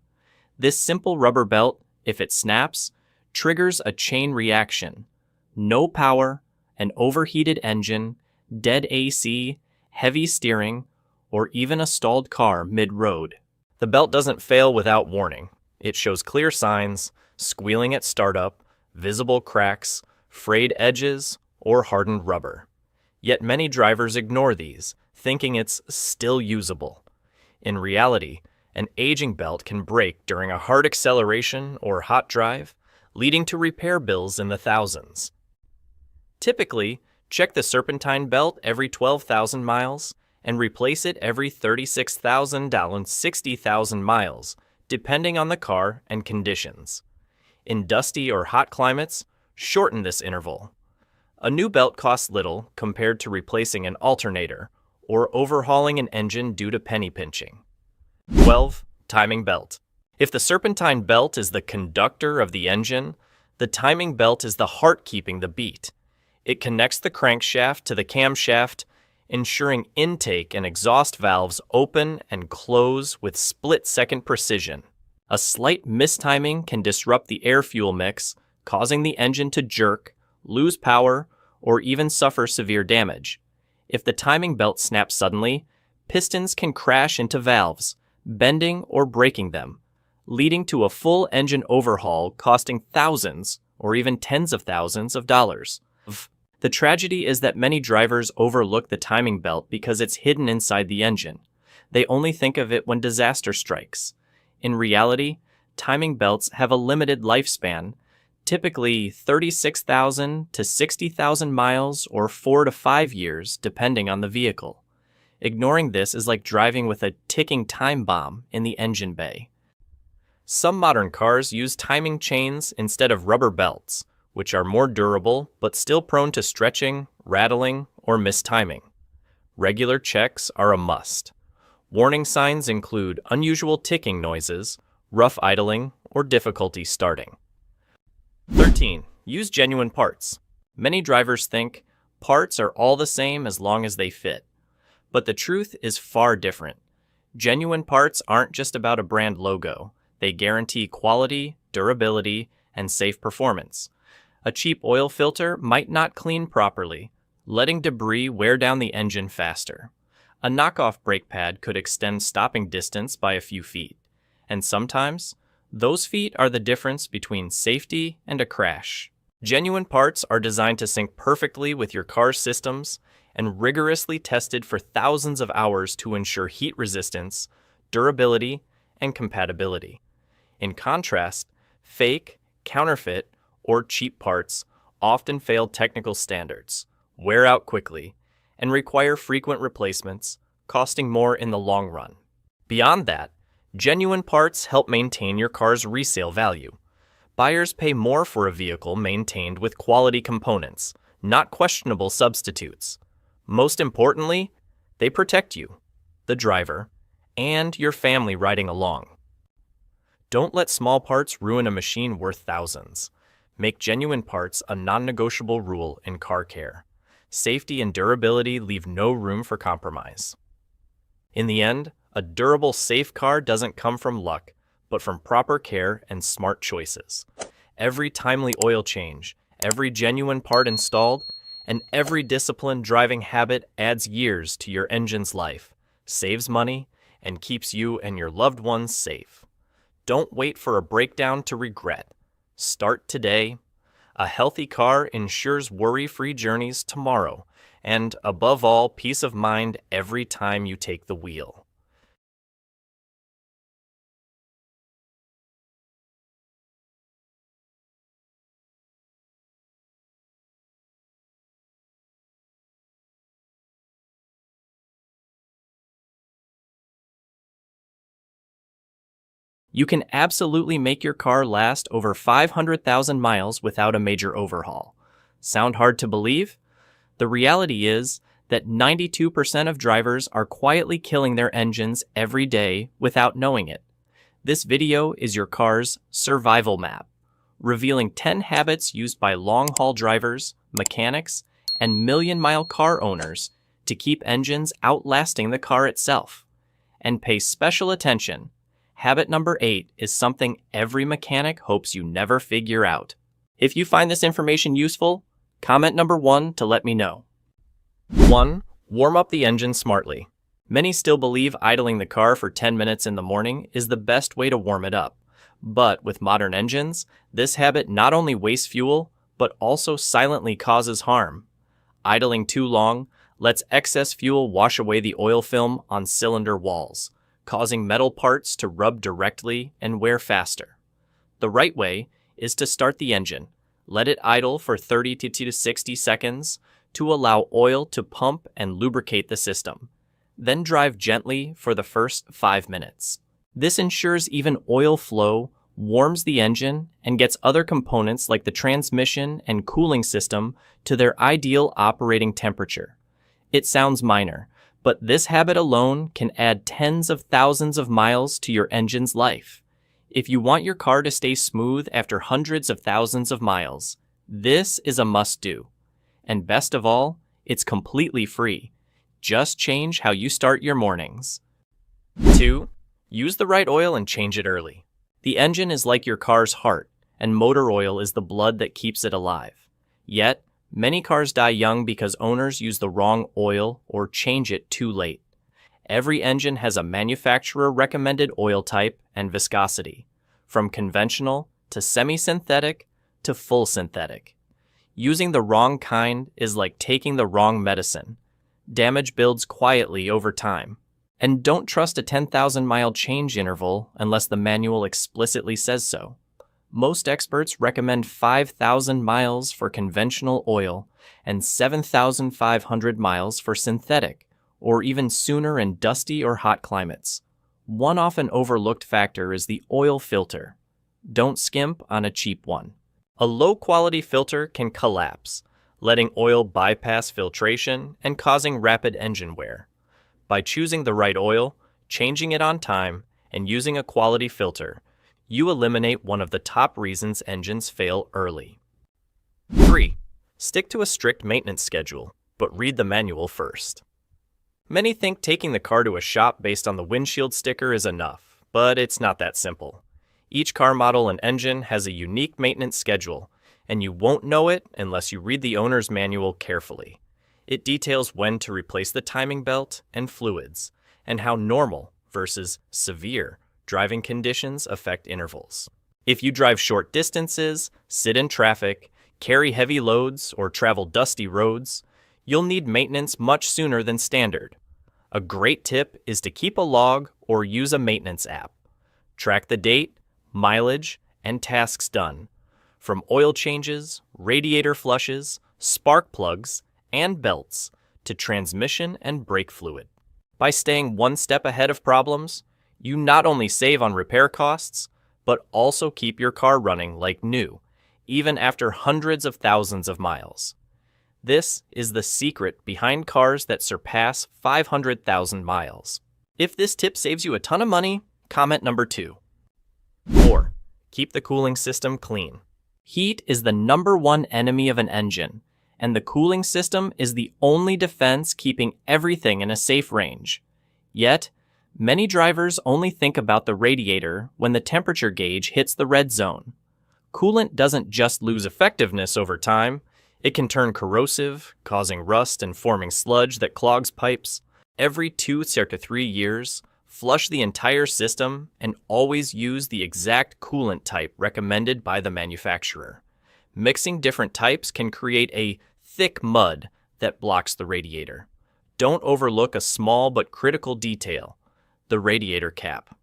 This simple rubber belt, if it snaps, triggers a chain reaction. No power, an overheated engine, dead AC, heavy steering, or even a stalled car mid-road. The belt doesn't fail without warning. It shows clear signs, squealing at startup, visible cracks, frayed edges, or hardened rubber. Yet many drivers ignore these, thinking it's still usable. In reality, an aging belt can break during a hard acceleration or hot drive, leading to repair bills in the thousands. Typically, check the serpentine belt every 12,000 miles and replace it every 36,000 to 60,000 miles, depending on the car and conditions. In dusty or hot climates, shorten this interval. A new belt costs little compared to replacing an alternator or overhauling an engine due to penny pinching. 12. Timing belt. If the serpentine belt is the conductor of the engine, the timing belt is the heart keeping the beat. It connects the crankshaft to the camshaft, ensuring intake and exhaust valves open and close with split-second precision. A slight mistiming can disrupt the air-fuel mix, causing the engine to jerk, lose power, or even suffer severe damage. If the timing belt snaps suddenly, pistons can crash into valves, bending or breaking them, leading to a full engine overhaul costing thousands or even tens of thousands of dollars. The tragedy is that many drivers overlook the timing belt because it's hidden inside the engine. They only think of it when disaster strikes. In reality, timing belts have a limited lifespan, typically 36,000 to 60,000 miles or 4 to 5 years, depending on the vehicle. Ignoring this is like driving with a ticking time bomb in the engine bay. Some modern cars use timing chains instead of rubber belts, which are more durable but still prone to stretching, rattling, or mistiming. Regular checks are a must. Warning signs include unusual ticking noises, rough idling, or difficulty starting. 13. Use genuine parts. Many drivers think parts are all the same as long as they fit. But the truth is far different. Genuine parts aren't just about a brand logo. They guarantee quality, durability, and safe performance. A cheap oil filter might not clean properly, letting debris wear down the engine faster. A knockoff brake pad could extend stopping distance by a few feet. And sometimes, those feet are the difference between safety and a crash. Genuine parts are designed to sync perfectly with your car's systems and rigorously tested for thousands of hours to ensure heat resistance, durability, and compatibility. In contrast, fake, counterfeit, or cheap parts often fail technical standards, wear out quickly, and require frequent replacements, costing more in the long run. Beyond that, genuine parts help maintain your car's resale value. Buyers pay more for a vehicle maintained with quality components, not questionable substitutes. Most importantly, they protect you, the driver, and your family riding along. Don't let small parts ruin a machine worth thousands. Make genuine parts a non-negotiable rule in car care. Safety and durability leave no room for compromise. In the end, a durable, safe car doesn't come from luck, but from proper care and smart choices. Every timely oil change, every genuine part installed, And every disciplined driving habit adds years to your engine's life, saves money, and keeps you and your loved ones safe. Don't wait for a breakdown to regret. Start today. A healthy car ensures worry-free journeys tomorrow, and above all, peace of mind every time you take the wheel. You can absolutely make your car last over 500,000 miles without a major overhaul. Sound hard to believe? The reality is that 92% of drivers are quietly killing their engines every day without knowing it. This video is your car's survival map, revealing 10 habits used by long-haul drivers, mechanics, and million-mile car owners to keep engines outlasting the car itself. And pay special attention. Habit number 8 is something every mechanic hopes you never figure out. If you find this information useful, comment number 1 to let me know. 1. Warm up the engine smartly. Many still believe idling the car for 10 minutes in the morning is the best way to warm it up. But with modern engines, this habit not only wastes fuel, but also silently causes harm. Idling too long lets excess fuel wash away the oil film on cylinder walls, causing metal parts to rub directly and wear faster. The right way is to start the engine. Let it idle for 30 to 60 seconds to allow oil to pump and lubricate the system. Then drive gently for the first 5 minutes. This ensures even oil flow, warms the engine, and gets other components like the transmission and cooling system to their ideal operating temperature. It sounds minor, but this habit alone can add tens of thousands of miles to your engine's life. If you want your car to stay smooth after hundreds of thousands of miles, this is a must-do. And best of all, it's completely free. Just change how you start your mornings. 2. Use the right oil and change it early. The engine is like your car's heart, and motor oil is the blood that keeps it alive. Yet, many cars die young because owners use the wrong oil or change it too late. Every engine has a manufacturer-recommended oil type and viscosity, from conventional to semi-synthetic to full synthetic. Using the wrong kind is like taking the wrong medicine. Damage builds quietly over time. And don't trust a 10,000-mile change interval unless the manual explicitly says so. Most experts recommend 5,000 miles for conventional oil and 7,500 miles for synthetic, or even sooner in dusty or hot climates. One often overlooked factor is the oil filter. Don't skimp on a cheap one. A low-quality filter can collapse, letting oil bypass filtration and causing rapid engine wear. By choosing the right oil, changing it on time, and using a quality filter, you eliminate one of the top reasons engines fail early. 3. Stick to a strict maintenance schedule, but read the manual first. Many think taking the car to a shop based on the windshield sticker is enough, but it's not that simple. Each car model and engine has a unique maintenance schedule, and you won't know it unless you read the owner's manual carefully. It details when to replace the timing belt and fluids, and how normal versus severe driving conditions affect intervals. If you drive short distances, sit in traffic, carry heavy loads, or travel dusty roads, you'll need maintenance much sooner than standard. A great tip is to keep a log or use a maintenance app. Track the date, mileage, and tasks done. From oil changes, radiator flushes, spark plugs, and belts to transmission and brake fluid. By staying one step ahead of problems, you not only save on repair costs, but also keep your car running like new, even after hundreds of thousands of miles. This is the secret behind cars that surpass 500,000 miles. If this tip saves you a ton of money, comment number 2. 4. Keep the cooling system clean. Heat is the #1 enemy of an engine, and the cooling system is the only defense keeping everything in a safe range. Yet, many drivers only think about the radiator when the temperature gauge hits the red zone. Coolant doesn't just lose effectiveness over time, It can turn corrosive, causing rust and forming sludge that clogs pipes. Every 2 to 3 years, flush the entire system and always use the exact coolant type recommended by the manufacturer. Mixing different types can create a thick mud that blocks the radiator. Don't overlook a small but critical detail: the radiator cap.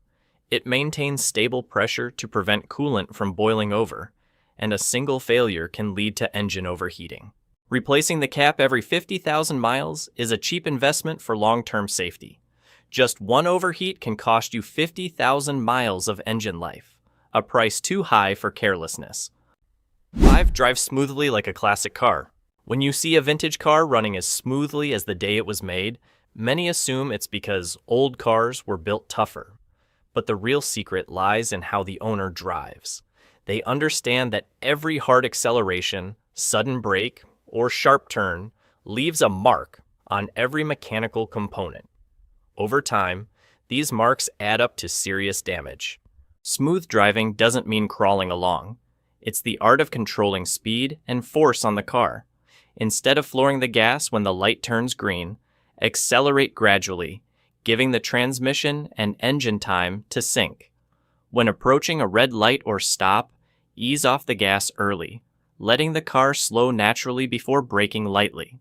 It maintains stable pressure to prevent coolant from boiling over, and a single failure can lead to engine overheating. Replacing the cap every 50,000 miles is a cheap investment for long-term safety. Just one overheat can cost you 50,000 miles of engine life, a price too high for carelessness. 5. Drive smoothly like a classic car. When you see a vintage car running as smoothly as the day it was made, many assume it's because old cars were built tougher. But the real secret lies in how the owner drives. They understand that every hard acceleration, sudden brake, or sharp turn leaves a mark on every mechanical component. Over time, these marks add up to serious damage. Smooth driving doesn't mean crawling along. It's the art of controlling speed and force on the car. Instead of flooring the gas when the light turns green, accelerate gradually, giving the transmission and engine time to sink. When approaching a red light or stop, ease off the gas early, letting the car slow naturally before braking lightly.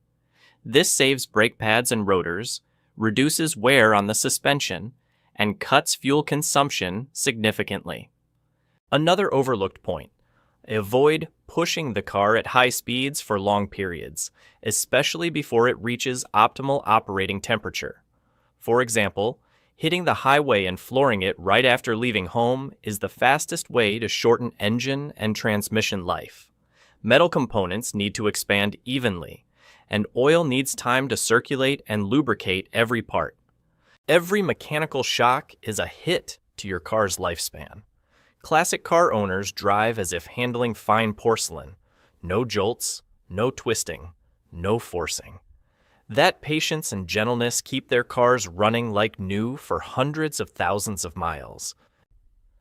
This saves brake pads and rotors, reduces wear on the suspension, and cuts fuel consumption significantly. Another overlooked point: avoid pushing the car at high speeds for long periods, especially before it reaches optimal operating temperature. For example, hitting the highway and flooring it right after leaving home is the fastest way to shorten engine and transmission life. Metal components need to expand evenly, and oil needs time to circulate and lubricate every part. Every mechanical shock is a hit to your car's lifespan. Classic car owners drive as if handling fine porcelain. No jolts, no twisting, no forcing. That patience and gentleness keep their cars running like new for hundreds of thousands of miles.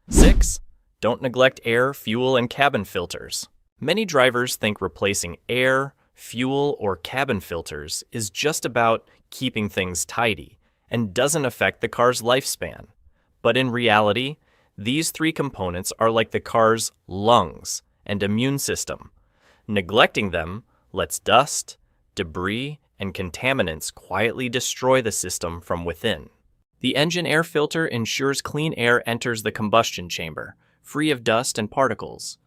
6. Don't neglect air, fuel, and cabin filters. Many drivers think replacing air, fuel, or cabin filters is just about keeping things tidy and doesn't affect the car's lifespan. But in reality, these three components are like the car's lungs and immune system. Neglecting them lets dust, debris, and contaminants quietly destroy the system from within. The engine air filter ensures clean air enters the combustion chamber, free of dust and particles.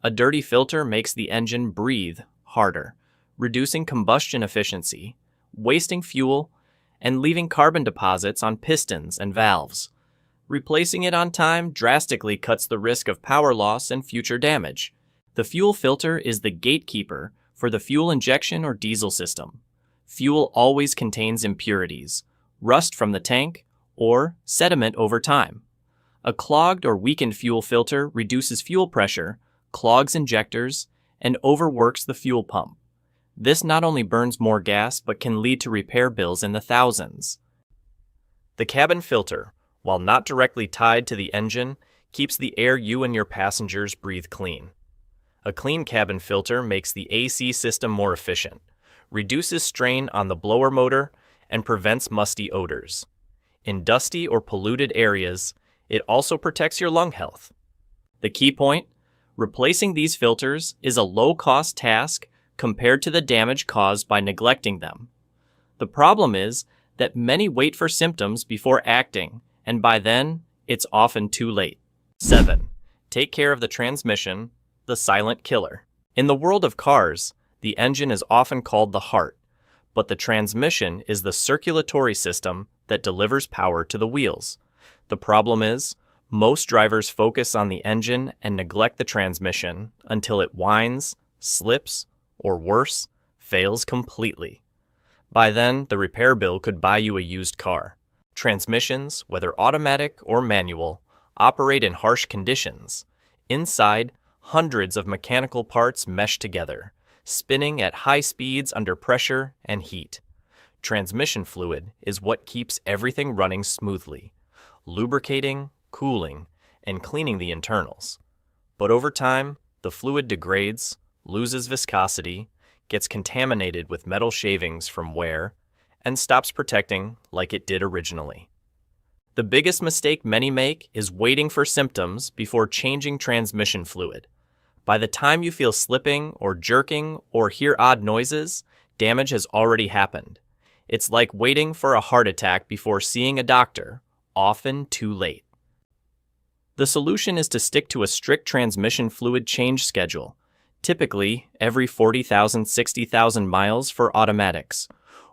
A dirty filter makes the engine breathe harder, reducing combustion efficiency, wasting fuel, and leaving carbon deposits on pistons and valves. Replacing it on time drastically cuts the risk of power loss and future damage. The fuel filter is the gatekeeper for the fuel injection or diesel system. Fuel always contains impurities, rust from the tank, or sediment over time. A clogged or weakened fuel filter reduces fuel pressure, clogs injectors, and overworks the fuel pump. This not only burns more gas but can lead to repair bills in the thousands. The cabin filter, while not directly tied to the engine, keeps the air you and your passengers breathe clean. A clean cabin filter makes the AC system more efficient, reduces strain on the blower motor, and prevents musty odors. In dusty or polluted areas, it also protects your lung health. The key point: replacing these filters is a low-cost task compared to the damage caused by neglecting them. The problem is that many wait for symptoms before acting, and by then, it's often too late. 7. Take care of the transmission, the silent killer. In the world of cars, the engine is often called the heart, but the transmission is the circulatory system that delivers power to the wheels. The problem is, most drivers focus on the engine and neglect the transmission until it whines, slips, or worse, fails completely. By then, the repair bill could buy you a used car. Transmissions, whether automatic or manual, operate in harsh conditions. Inside, hundreds of mechanical parts mesh together, spinning at high speeds under pressure and heat. Transmission fluid is what keeps everything running smoothly, lubricating, cooling, and cleaning the internals. But over time, the fluid degrades, loses viscosity, gets contaminated with metal shavings from wear, and stops protecting like it did originally. The biggest mistake many make is waiting for symptoms before changing transmission fluid. By the time you feel slipping or jerking or hear odd noises, damage has already happened. It's like waiting for a heart attack before seeing a doctor, often too late. The solution is to stick to a strict transmission fluid change schedule, typically every 40,000, 60,000 miles for automatics,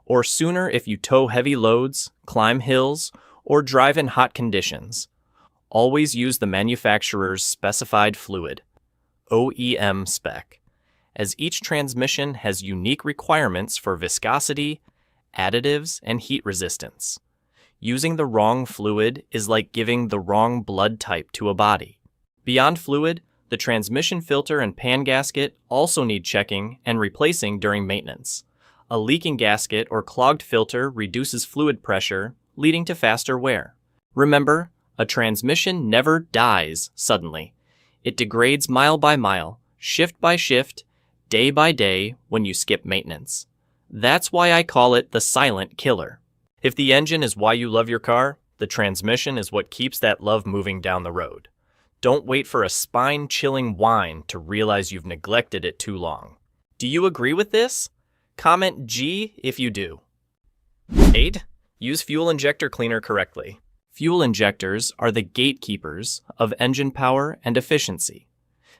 or sooner if you tow heavy loads, climb hills, or drive in hot conditions. Always use the manufacturer's specified fluid, OEM spec, as each transmission has unique requirements for viscosity, additives, and heat resistance. Using the wrong fluid is like giving the wrong blood type to a body. Beyond fluid, the transmission filter and pan gasket also need checking and replacing during maintenance. A leaking gasket or clogged filter reduces fluid pressure, leading to faster wear. Remember, a transmission never dies suddenly. It degrades mile by mile, shift by shift, day by day when you skip maintenance. That's why I call it the silent killer. If the engine is why you love your car, the transmission is what keeps that love moving down the road. Don't wait for a spine-chilling whine to realize you've neglected it too long. Do you agree with this? Comment G if you do. 8. Use fuel injector cleaner correctly. Fuel injectors are the gatekeepers of engine power and efficiency.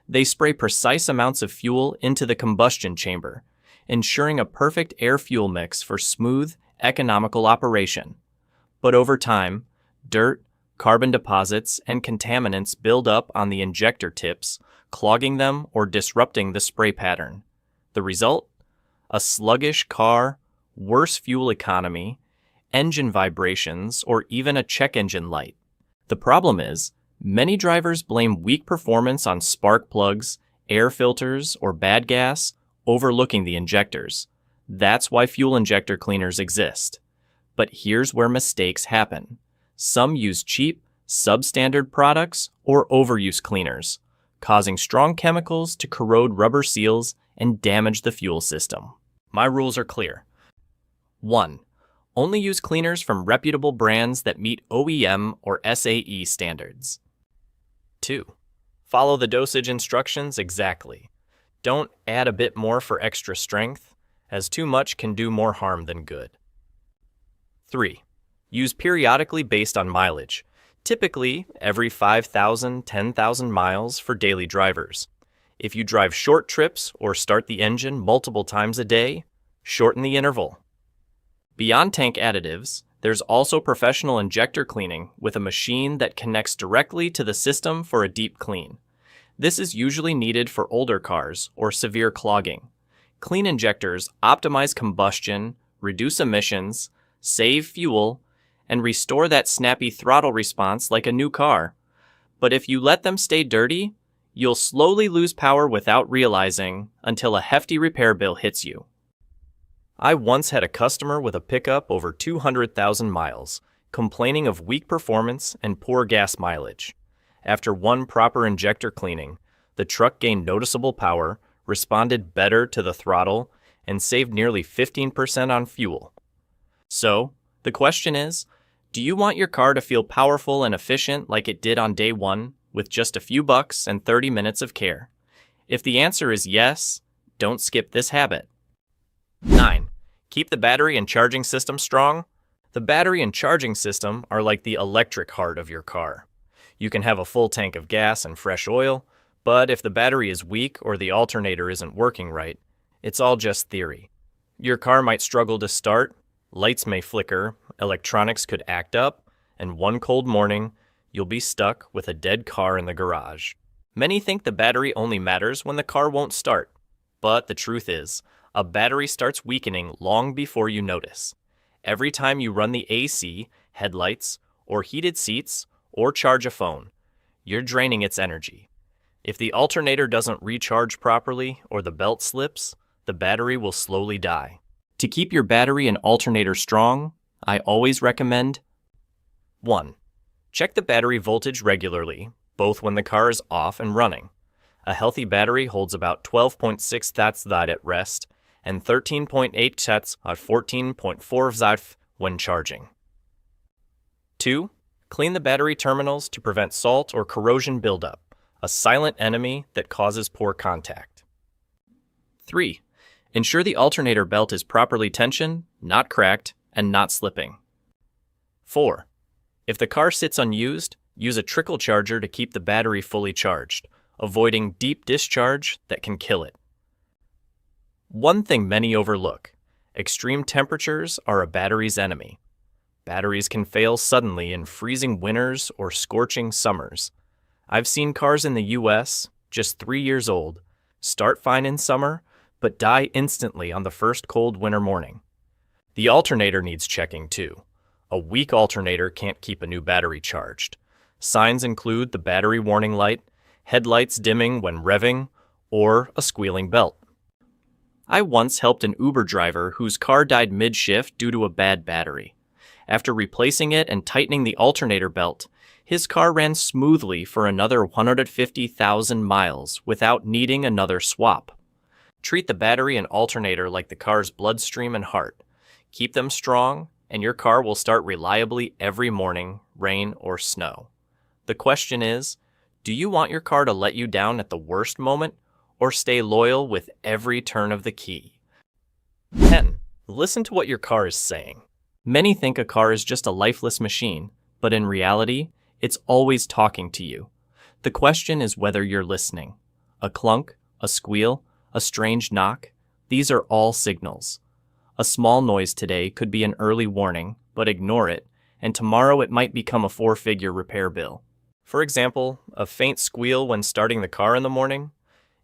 They spray precise amounts of fuel into the combustion chamber, ensuring a perfect air-fuel mix for smooth, economical operation. But over time, dirt, carbon deposits, and contaminants build up on the injector tips, clogging them or disrupting the spray pattern. The result? A sluggish car, worse fuel economy, engine vibrations, or even a check engine light. The problem is, many drivers blame weak performance on spark plugs, air filters, or bad gas, overlooking the injectors. That's why fuel injector cleaners exist. But here's where mistakes happen. Some use cheap, substandard products or overuse cleaners, causing strong chemicals to corrode rubber seals and damage the fuel system. My rules are clear. 1. Only use cleaners from reputable brands that meet OEM or SAE standards. 2. Follow the dosage instructions exactly. Don't add a bit more for extra strength, as too much can do more harm than good. 3. Use periodically based on mileage, typically every 5,000, 10,000 miles for daily drivers. If you drive short trips or start the engine multiple times a day, shorten the interval. Beyond tank additives, there's also professional injector cleaning with a machine that connects directly to the system for a deep clean. This is usually needed for older cars or severe clogging. Clean injectors optimize combustion, reduce emissions, save fuel, and restore that snappy throttle response like a new car. But if you let them stay dirty, you'll slowly lose power without realizing until a hefty repair bill hits you. I once had a customer with a pickup over 200,000 miles, complaining of weak performance and poor gas mileage. After one proper injector cleaning, the truck gained noticeable power, responded better to the throttle, and saved nearly 15% on fuel. So, the question is, do you want your car to feel powerful and efficient like it did on day one, with just a few bucks and 30 minutes of care? If the answer is yes, don't skip this habit. 9. Keep the battery and charging system strong. The battery and charging system are like the electric heart of your car. You can have a full tank of gas and fresh oil, but if the battery is weak or the alternator isn't working right, it's all just theory. Your car might struggle to start, lights may flicker, electronics could act up, and one cold morning, you'll be stuck with a dead car in the garage. Many think the battery only matters when the car won't start, but the truth is, a battery starts weakening long before you notice. Every time you run the AC, headlights, or heated seats, or charge a phone, you're draining its energy. If the alternator doesn't recharge properly or the belt slips, the battery will slowly die. To keep your battery and alternator strong, I always recommend 1. Check the battery voltage regularly, both when the car is off and running. A healthy battery holds about 12.6 that's at rest, and 13.8 sets at 14.4 Vf when charging. 2. Clean the battery terminals to prevent salt or corrosion buildup, a silent enemy that causes poor contact. 3. Ensure the alternator belt is properly tensioned, not cracked, and not slipping. 4. If the car sits unused, use a trickle charger to keep the battery fully charged, avoiding deep discharge that can kill it. One thing many overlook: extreme temperatures are a battery's enemy. Batteries can fail suddenly in freezing winters or scorching summers. I've seen cars in the US, just 3 years old, start fine in summer, but die instantly on the first cold winter morning. The alternator needs checking too. A weak alternator can't keep a new battery charged. Signs include the battery warning light, headlights dimming when revving, or a squealing belt. I once helped an Uber driver whose car died mid-shift due to a bad battery. After replacing it and tightening the alternator belt, his car ran smoothly for another 150,000 miles without needing another swap. Treat the battery and alternator like the car's bloodstream and heart. Keep them strong, and your car will start reliably every morning, rain or snow. The question is, do you want your car to let you down at the worst moment, or stay loyal with every turn of the key? 10. Listen to what your car is saying. Many think a car is just a lifeless machine, but in reality, it's always talking to you. The question is whether you're listening. A clunk, a squeal, a strange knock, these are all signals. A small noise today could be an early warning, but ignore it, and tomorrow it might become a 4-figure repair bill. For example, a faint squeal when starting the car in the morning.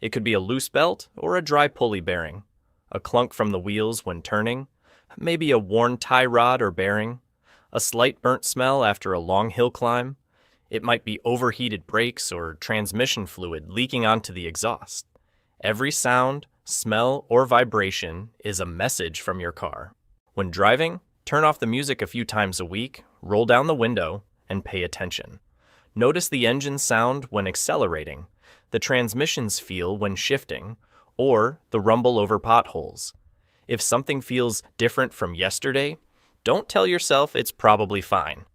It could be a loose belt or a dry pulley bearing. A clunk from the wheels when turning. Maybe a worn tie rod or bearing. A slight burnt smell after a long hill climb. It might be overheated brakes or transmission fluid leaking onto the exhaust. Every sound, smell, or vibration is a message from your car. When driving, turn off the music a few times a week, roll down the window, and pay attention. Notice the engine sound when accelerating, the transmission's feel when shifting, or the rumble over potholes. If something feels different from yesterday, don't tell yourself it's probably fine.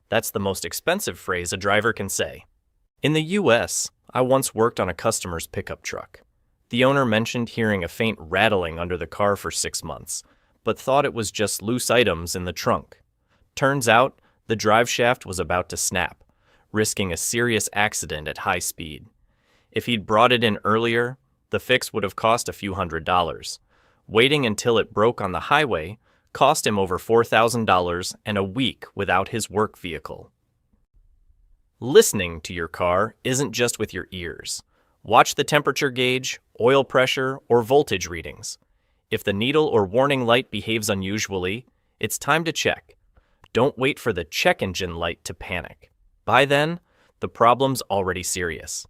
That's the most expensive phrase a driver can say. In the US, I once worked on a customer's pickup truck. The owner mentioned hearing a faint rattling under the car for 6 months, but thought it was just loose items in the trunk. Turns out, the drive shaft was about to snap, risking a serious accident at high speed. If he'd brought it in earlier, the fix would have cost a few $100s. Waiting until it broke on the highway cost him over $4,000 and a week without his work vehicle. Listening to your car isn't just with your ears. Watch the temperature gauge, oil pressure, or voltage readings. If the needle or warning light behaves unusually, it's time to check. Don't wait for the check engine light to panic. By then, the problem's already serious.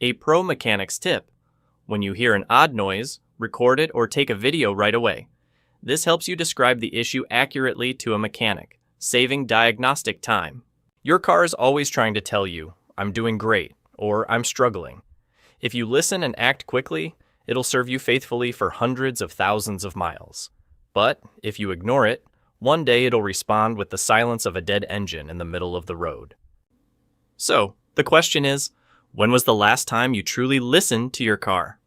A pro mechanic's tip: when you hear an odd noise, record it or take a video right away. This helps you describe the issue accurately to a mechanic, saving diagnostic time. Your car is always trying to tell you, "I'm doing great," or "I'm struggling." If you listen and act quickly, it'll serve you faithfully for hundreds of thousands of miles. But if you ignore it, one day it'll respond with the silence of a dead engine in the middle of the road. So, the question is, when was the last time you truly listened to your car?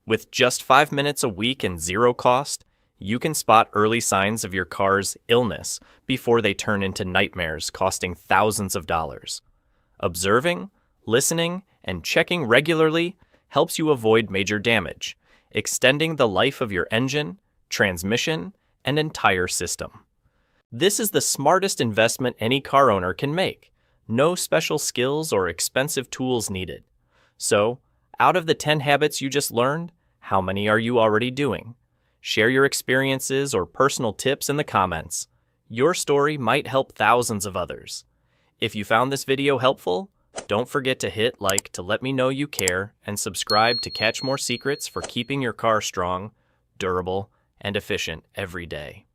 With just 5 minutes a week and zero cost, you can spot early signs of your car's illness before they turn into nightmares costing thousands of dollars. Observing, listening, and checking regularly helps you avoid major damage, extending the life of your engine, transmission, and entire system. This is the smartest investment any car owner can make. No special skills or expensive tools needed. So, out of the 10 habits you just learned, how many are you already doing? Share your experiences or personal tips in the comments. Your story might help thousands of others. If you found this video helpful, don't forget to hit like to let me know you care, and subscribe to catch more secrets for keeping your car strong, durable, and efficient every day.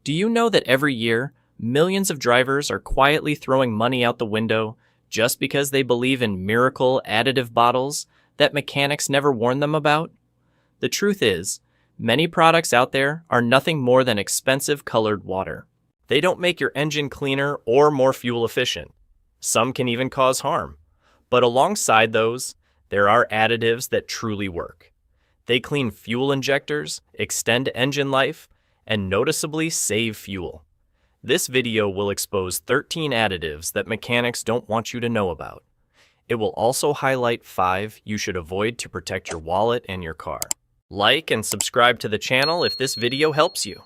Do Do you know that every year, millions of drivers are quietly throwing money out the window just because they believe in miracle additive bottles that mechanics never warned them about? The truth is, many products out there are nothing more than expensive colored water. They don't make your engine cleaner or more fuel efficient. Some can even cause harm. But alongside those, there are additives that truly work. They clean fuel injectors, extend engine life, and noticeably save fuel. This video will expose 13 additives that mechanics don't want you to know about. It will also highlight 5 you should avoid to protect your wallet and your car. Like and subscribe to the channel if this video helps you.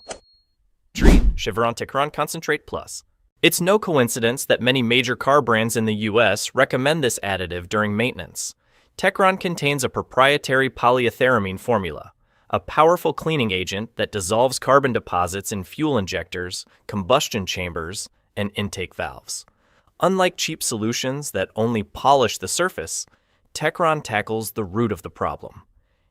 Treat Chevron Techron Concentrate Plus. It's no coincidence that many major car brands in the US recommend this additive during maintenance. Techron contains a proprietary polyetheramine formula, a powerful cleaning agent that dissolves carbon deposits in fuel injectors, combustion chambers, and intake valves. Unlike cheap solutions that only polish the surface, Techron tackles the root of the problem.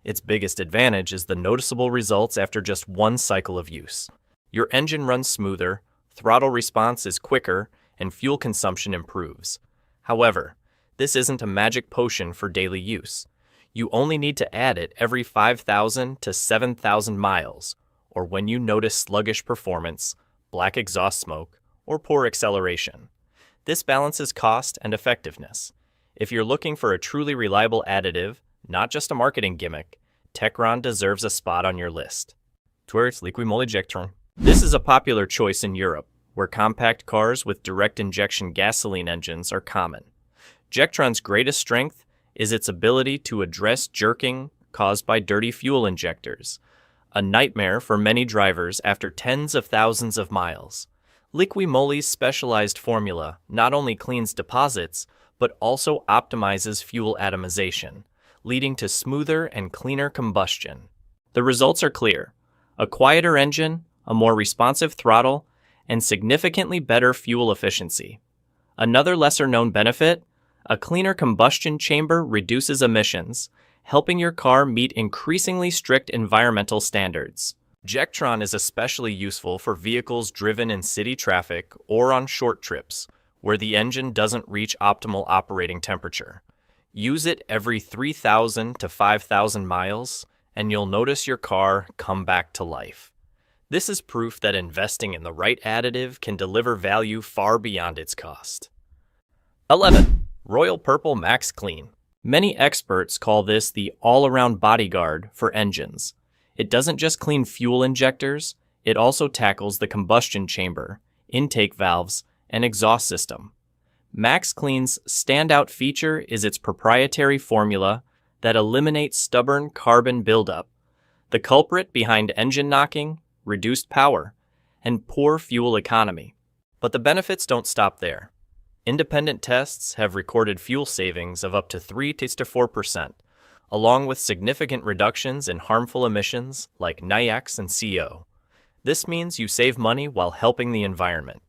Its biggest advantage is the noticeable results after just one cycle of use. Your engine runs smoother, throttle response is quicker, and fuel consumption improves. However, this isn't a magic potion for daily use. You only need to add it every 5,000 to 7,000 miles, or when you notice sluggish performance, black exhaust smoke, or poor acceleration. This balances cost and effectiveness. If you're looking for a truly reliable additive, not just a marketing gimmick, Techron deserves a spot on your list. Towards liquid moly Jectron. This is a popular choice in Europe, where compact cars with direct injection gasoline engines are common. Jectron's greatest strength is its ability to address jerking caused by dirty fuel injectors, a nightmare for many drivers after tens of thousands of miles. Liqui Moly's specialized formula not only cleans deposits, but also optimizes fuel atomization, leading to smoother and cleaner combustion. The results are clear: a quieter engine, a more responsive throttle, and significantly better fuel efficiency. Another lesser-known benefit: a cleaner combustion chamber reduces emissions, helping your car meet increasingly strict environmental standards. Jectron is especially useful for vehicles driven in city traffic or on short trips, where the engine doesn't reach optimal operating temperature. Use it every 3,000 to 5,000 miles, and you'll notice your car come back to life. This is proof that investing in the right additive can deliver value far beyond its cost. 11. Royal Purple Max Clean. Many experts call this the all-around bodyguard for engines. It doesn't just clean fuel injectors, it also tackles the combustion chamber, intake valves, and exhaust system. Max Clean's standout feature is its proprietary formula that eliminates stubborn carbon buildup, the culprit behind engine knocking, reduced power, and poor fuel economy. But the benefits don't stop there. Independent tests have recorded fuel savings of up to 3 to 4%, along with significant reductions in harmful emissions like NOx and CO. This means you save money while helping the environment.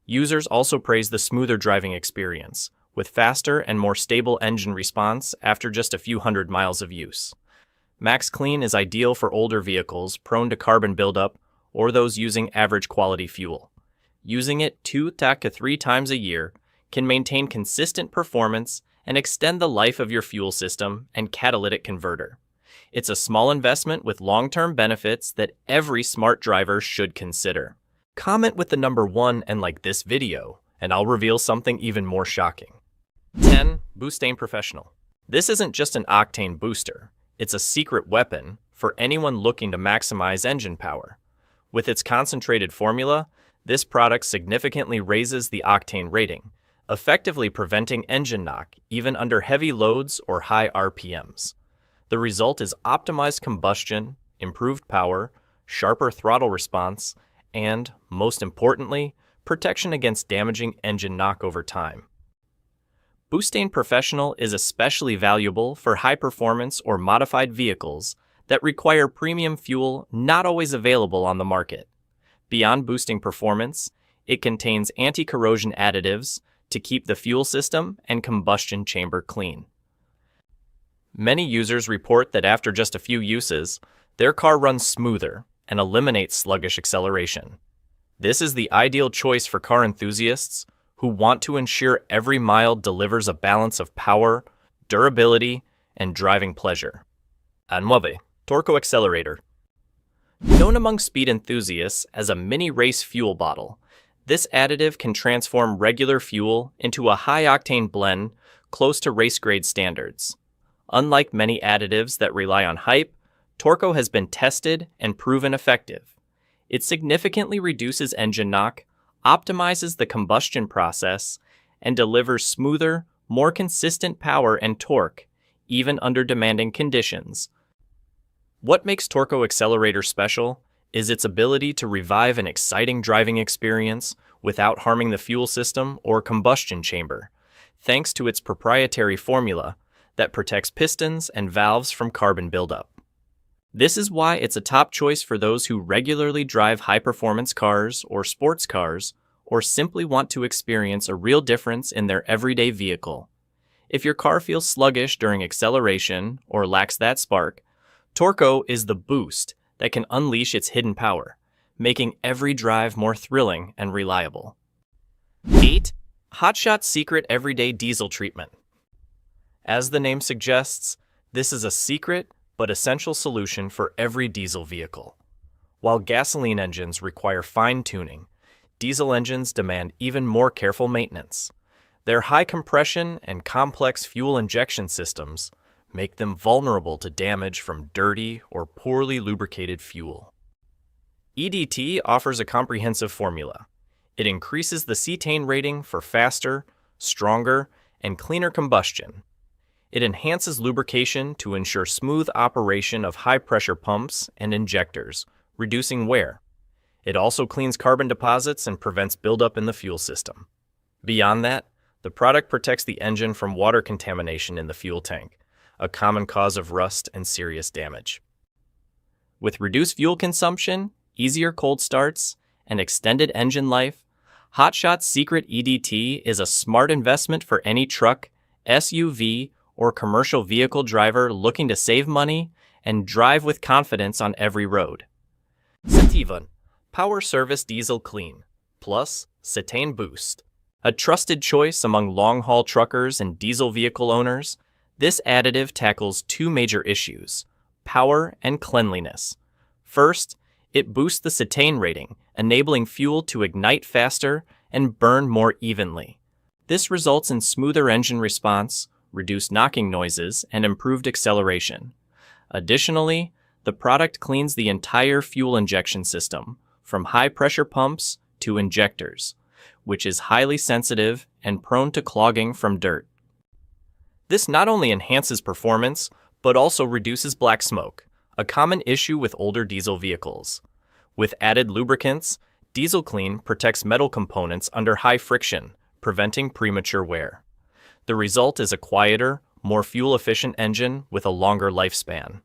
Users also praise the smoother driving experience, with faster and more stable engine response after just a few hundred miles of use. Max Clean is ideal for older vehicles prone to carbon buildup or those using average quality fuel. Using it 2 to 3 times a year can maintain consistent performance and extend the life of your fuel system and catalytic converter. It's a small investment with long-term benefits that every smart driver should consider. Comment with the number 1 and like this video, and I'll reveal something even more shocking. 10. Boostane Professional. This isn't just an octane booster, it's a secret weapon for anyone looking to maximize engine power. With its concentrated formula, this product significantly raises the octane rating, effectively preventing engine knock even under heavy loads or high RPMs. The result is optimized combustion, improved power, sharper throttle response, and, most importantly, protection against damaging engine knock over time. Boostane Professional is especially valuable for high-performance or modified vehicles that require premium fuel not always available on the market. Beyond boosting performance, it contains anti-corrosion additives to keep the fuel system and combustion chamber clean. Many users report that after just a few uses, their car runs smoother and eliminates sluggish acceleration. This is the ideal choice for car enthusiasts who want to ensure every mile delivers a balance of power, durability, and driving pleasure. A9. Turco Accelerator. Known among speed enthusiasts as a mini race fuel bottle, this additive can transform regular fuel into a high-octane blend close to race-grade standards. Unlike many additives that rely on hype, Turco has been tested and proven effective. It significantly reduces engine knock, optimizes the combustion process, and delivers smoother, more consistent power and torque, even under demanding conditions. What makes Turco Accelerator special is its ability to revive an exciting driving experience without harming the fuel system or combustion chamber, thanks to its proprietary formula that protects pistons and valves from carbon buildup. This is why it's a top choice for those who regularly drive high-performance cars or sports cars, or simply want to experience a real difference in their everyday vehicle. If your car feels sluggish during acceleration or lacks that spark, Turco is the boost that can unleash its hidden power, making every drive more thrilling and reliable. 8. Hotshot Secret Everyday Diesel Treatment. As the name suggests, this is a secret but essential solution for every diesel vehicle. While gasoline engines require fine-tuning, diesel engines demand even more careful maintenance. Their high compression and complex fuel injection systems make them vulnerable to damage from dirty or poorly lubricated fuel. EDT offers a comprehensive formula. It increases the cetane rating for faster, stronger, and cleaner combustion. It enhances lubrication to ensure smooth operation of high-pressure pumps and injectors, reducing wear. It also cleans carbon deposits and prevents buildup in the fuel system. Beyond that, the product protects the engine from water contamination in the fuel tank, a common cause of rust and serious damage. With reduced fuel consumption, easier cold starts, and extended engine life, Hotshot's Secret EDT is a smart investment for any truck, SUV, or commercial vehicle driver looking to save money and drive with confidence on every road. 7. Power Service Diesel Clean Plus Cetane Boost. A trusted choice among long-haul truckers and diesel vehicle owners, this additive tackles two major issues: power and cleanliness. First, it boosts the cetane rating, enabling fuel to ignite faster and burn more evenly. This results in smoother engine response, reduced knocking noises, and improved acceleration. Additionally, the product cleans the entire fuel injection system, from high-pressure pumps to injectors, which is highly sensitive and prone to clogging from dirt. This not only enhances performance, but also reduces black smoke, a common issue with older diesel vehicles. With added lubricants, Diesel Clean protects metal components under high friction, preventing premature wear. The result is a quieter, more fuel-efficient engine with a longer lifespan.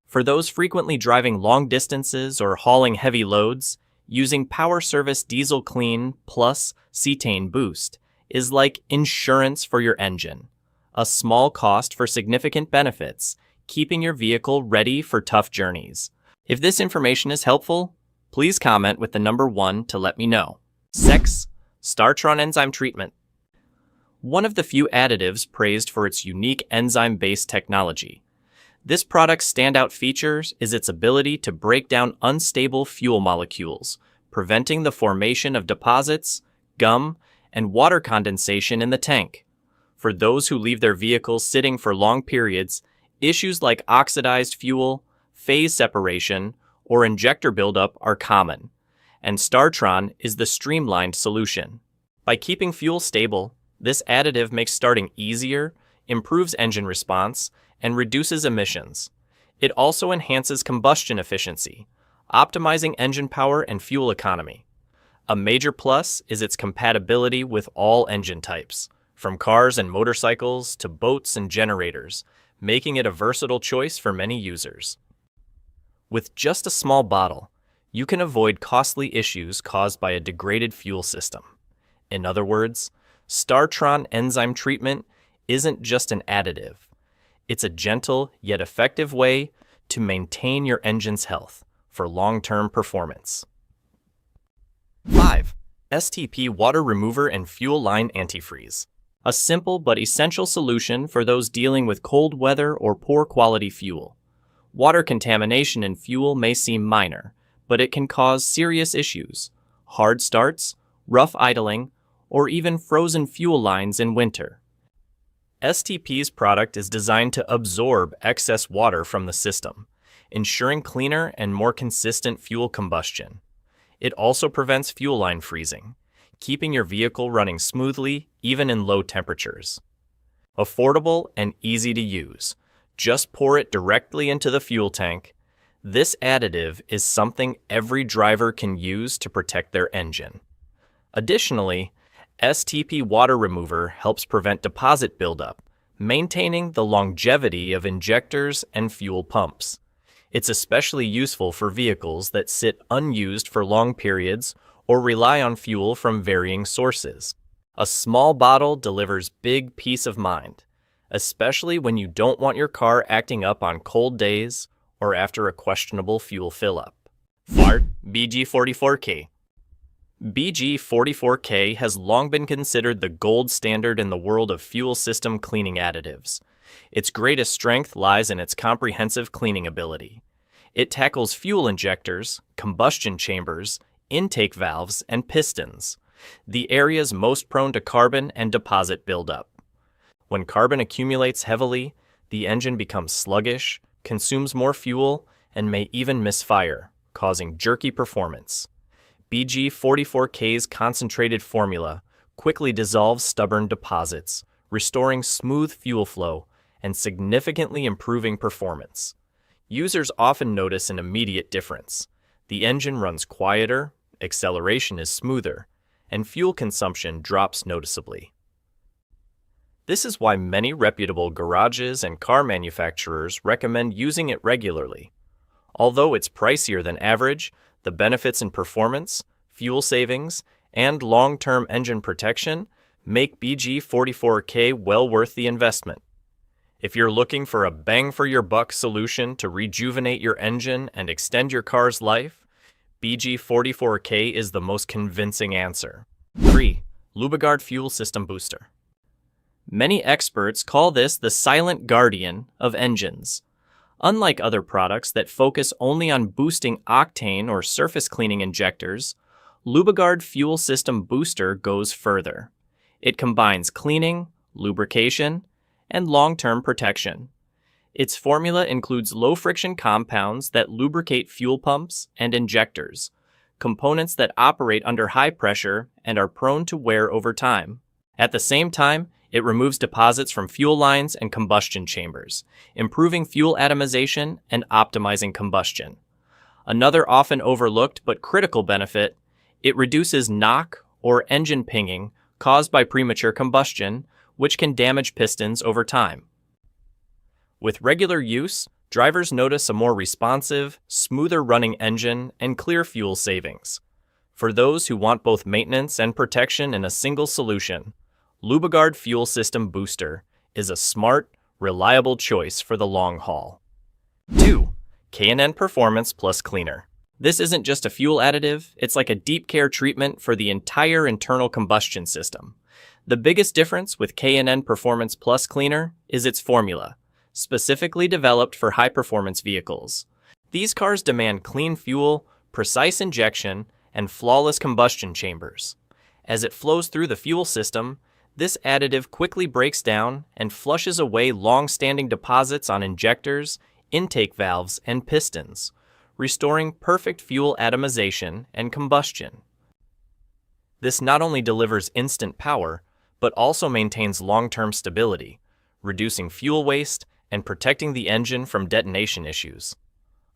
For those frequently driving long distances or hauling heavy loads, using Power Service Diesel Clean Plus Cetane Boost is like insurance for your engine. A small cost for significant benefits, keeping your vehicle ready for tough journeys. If this information is helpful, please comment with the number 1 to let me know. 6. Startron Enzyme Treatment. One of the few additives praised for its unique enzyme-based technology. This product's standout features is its ability to break down unstable fuel molecules, preventing the formation of deposits, gum, and water condensation in the tank. For those who leave their vehicles sitting for long periods, issues like oxidized fuel, phase separation, or injector buildup are common, and Startron is the streamlined solution. By keeping fuel stable, this additive makes starting easier, improves engine response, and reduces emissions. It also enhances combustion efficiency, optimizing engine power and fuel economy. A major plus is its compatibility with all engine types, from cars and motorcycles to boats and generators, making it a versatile choice for many users. With just a small bottle, you can avoid costly issues caused by a degraded fuel system. In other words, Startron enzyme treatment isn't just an additive. It's a gentle yet effective way to maintain your engine's health, for long-term performance. 5. STP Water Remover and Fuel Line Antifreeze. A simple but essential solution for those dealing with cold weather or poor quality fuel. Water contamination in fuel may seem minor, but it can cause serious issues: hard starts, rough idling, or even frozen fuel lines in winter. STP's product is designed to absorb excess water from the system, ensuring cleaner and more consistent fuel combustion. It also prevents fuel line freezing, keeping your vehicle running smoothly even in low temperatures. Affordable and easy to use. Just pour it directly into the fuel tank. This additive is something every driver can use to protect their engine. Additionally, STP Water Remover helps prevent deposit buildup, maintaining the longevity of injectors and fuel pumps. It's especially useful for vehicles that sit unused for long periods or rely on fuel from varying sources. A small bottle delivers big peace of mind, especially when you don't want your car acting up on cold days or after a questionable fuel fill-up. FART BG44K. BG44K has long been considered the gold standard in the world of fuel system cleaning additives. Its greatest strength lies in its comprehensive cleaning ability. It tackles fuel injectors, combustion chambers, intake valves, and pistons, the areas most prone to carbon and deposit buildup. When carbon accumulates heavily, the engine becomes sluggish, consumes more fuel, and may even misfire, causing jerky performance. BG44K's concentrated formula quickly dissolves stubborn deposits, restoring smooth fuel flow and significantly improving performance. Users often notice an immediate difference. The engine runs quieter, acceleration is smoother, and fuel consumption drops noticeably. This is why many reputable garages and car manufacturers recommend using it regularly. Although it's pricier than average, the benefits in performance, fuel savings, and long-term engine protection make BG44K well worth the investment. If you're looking for a bang-for-your-buck solution to rejuvenate your engine and extend your car's life, BG44K is the most convincing answer. 3. Lubiguard Fuel System Booster. Many experts call this the silent guardian of engines. Unlike other products that focus only on boosting octane or surface cleaning injectors, Lubiguard Fuel System Booster goes further. It combines cleaning, lubrication, and long-term protection. Its formula includes low-friction compounds that lubricate fuel pumps and injectors, components that operate under high pressure and are prone to wear over time. At the same time, it removes deposits from fuel lines and combustion chambers, improving fuel atomization and optimizing combustion. Another often overlooked but critical benefit, it reduces knock or engine pinging caused by premature combustion, which can damage pistons over time. With regular use, drivers notice a more responsive, smoother running engine and clear fuel savings. For those who want both maintenance and protection in a single solution, Lubiguard Fuel System Booster is a smart, reliable choice for the long haul. 2. K&N Performance Plus Cleaner. This isn't just a fuel additive, it's like a deep care treatment for the entire internal combustion system. The biggest difference with K&N Performance Plus Cleaner is its formula, specifically developed for high-performance vehicles. These cars demand clean fuel, precise injection, and flawless combustion chambers. As it flows through the fuel system, this additive quickly breaks down and flushes away long-standing deposits on injectors, intake valves, and pistons, restoring perfect fuel atomization and combustion. This not only delivers instant power, but also maintains long-term stability, reducing fuel waste and protecting the engine from detonation issues.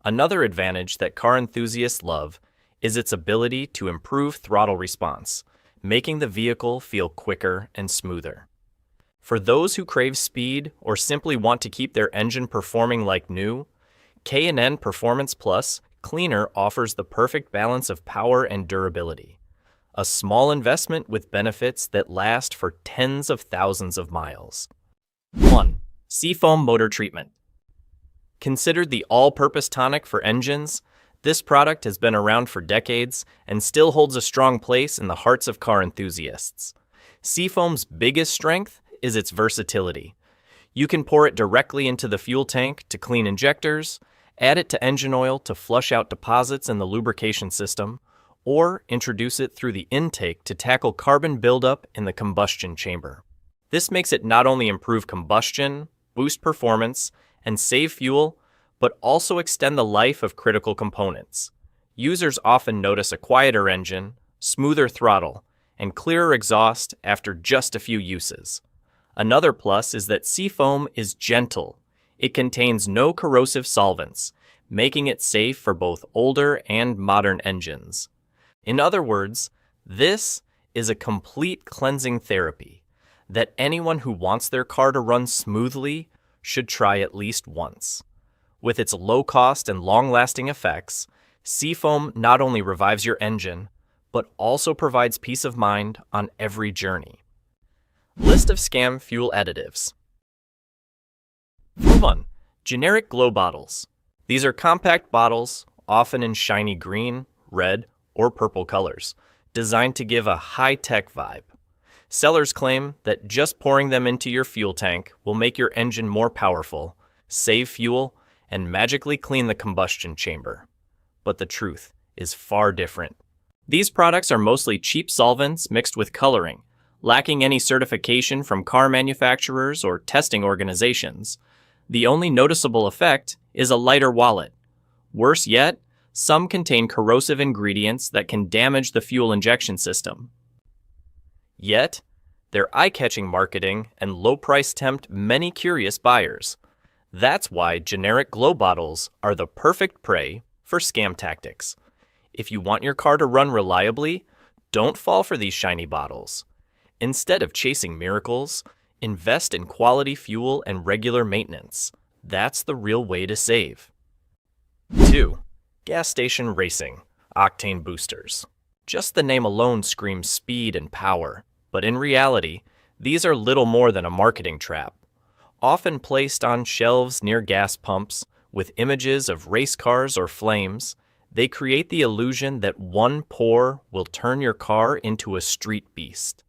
Another advantage that car enthusiasts love is its ability to improve throttle response, making the vehicle feel quicker and smoother. For those who crave speed or simply want to keep their engine performing like new, K&N Performance Plus Cleaner offers the perfect balance of power and durability. A small investment with benefits that last for tens of thousands of miles. 1. Seafoam Motor Treatment. Considered the all-purpose tonic for engines, This product has been around for decades and still holds a strong place in the hearts of car enthusiasts. Seafoam's biggest strength is its versatility. You can pour it directly into the fuel tank to clean injectors, add it to engine oil to flush out deposits in the lubrication system, or introduce it through the intake to tackle carbon buildup in the combustion chamber. This makes it not only improve combustion, boost performance, and save fuel, but also extend the life of critical components. Users often notice a quieter engine, smoother throttle, and clearer exhaust after just a few uses. Another plus is that Seafoam is gentle. It contains no corrosive solvents, making it safe for both older and modern engines. In other words, this is a complete cleansing therapy that anyone who wants their car to run smoothly should try at least once. With its low cost and long-lasting effects, Seafoam not only revives your engine, but also provides peace of mind on every journey. List of scam fuel additives. 1. Generic glow bottles. These are compact bottles, often in shiny green, red, or purple colors, designed to give a high-tech vibe. Sellers claim that just pouring them into your fuel tank will make your engine more powerful, save fuel, and magically clean the combustion chamber. But the truth is far different. These products are mostly cheap solvents mixed with coloring, lacking any certification from car manufacturers or testing organizations. The only noticeable effect is a lighter wallet. Worse yet, some contain corrosive ingredients that can damage the fuel injection system. Yet, their eye-catching marketing and low price tempt many curious buyers. That's why generic glow bottles are the perfect prey for scam tactics. If you want your car to run reliably, don't fall for these shiny bottles. Instead of chasing miracles, invest in quality fuel and regular maintenance. That's the real way to save. 2. Gas station racing, octane boosters. Just the name alone screams speed and power, but in reality, these are little more than a marketing trap. Often placed on shelves near gas pumps, with images of race cars or flames, they create the illusion that one pour will turn your car into a street beast.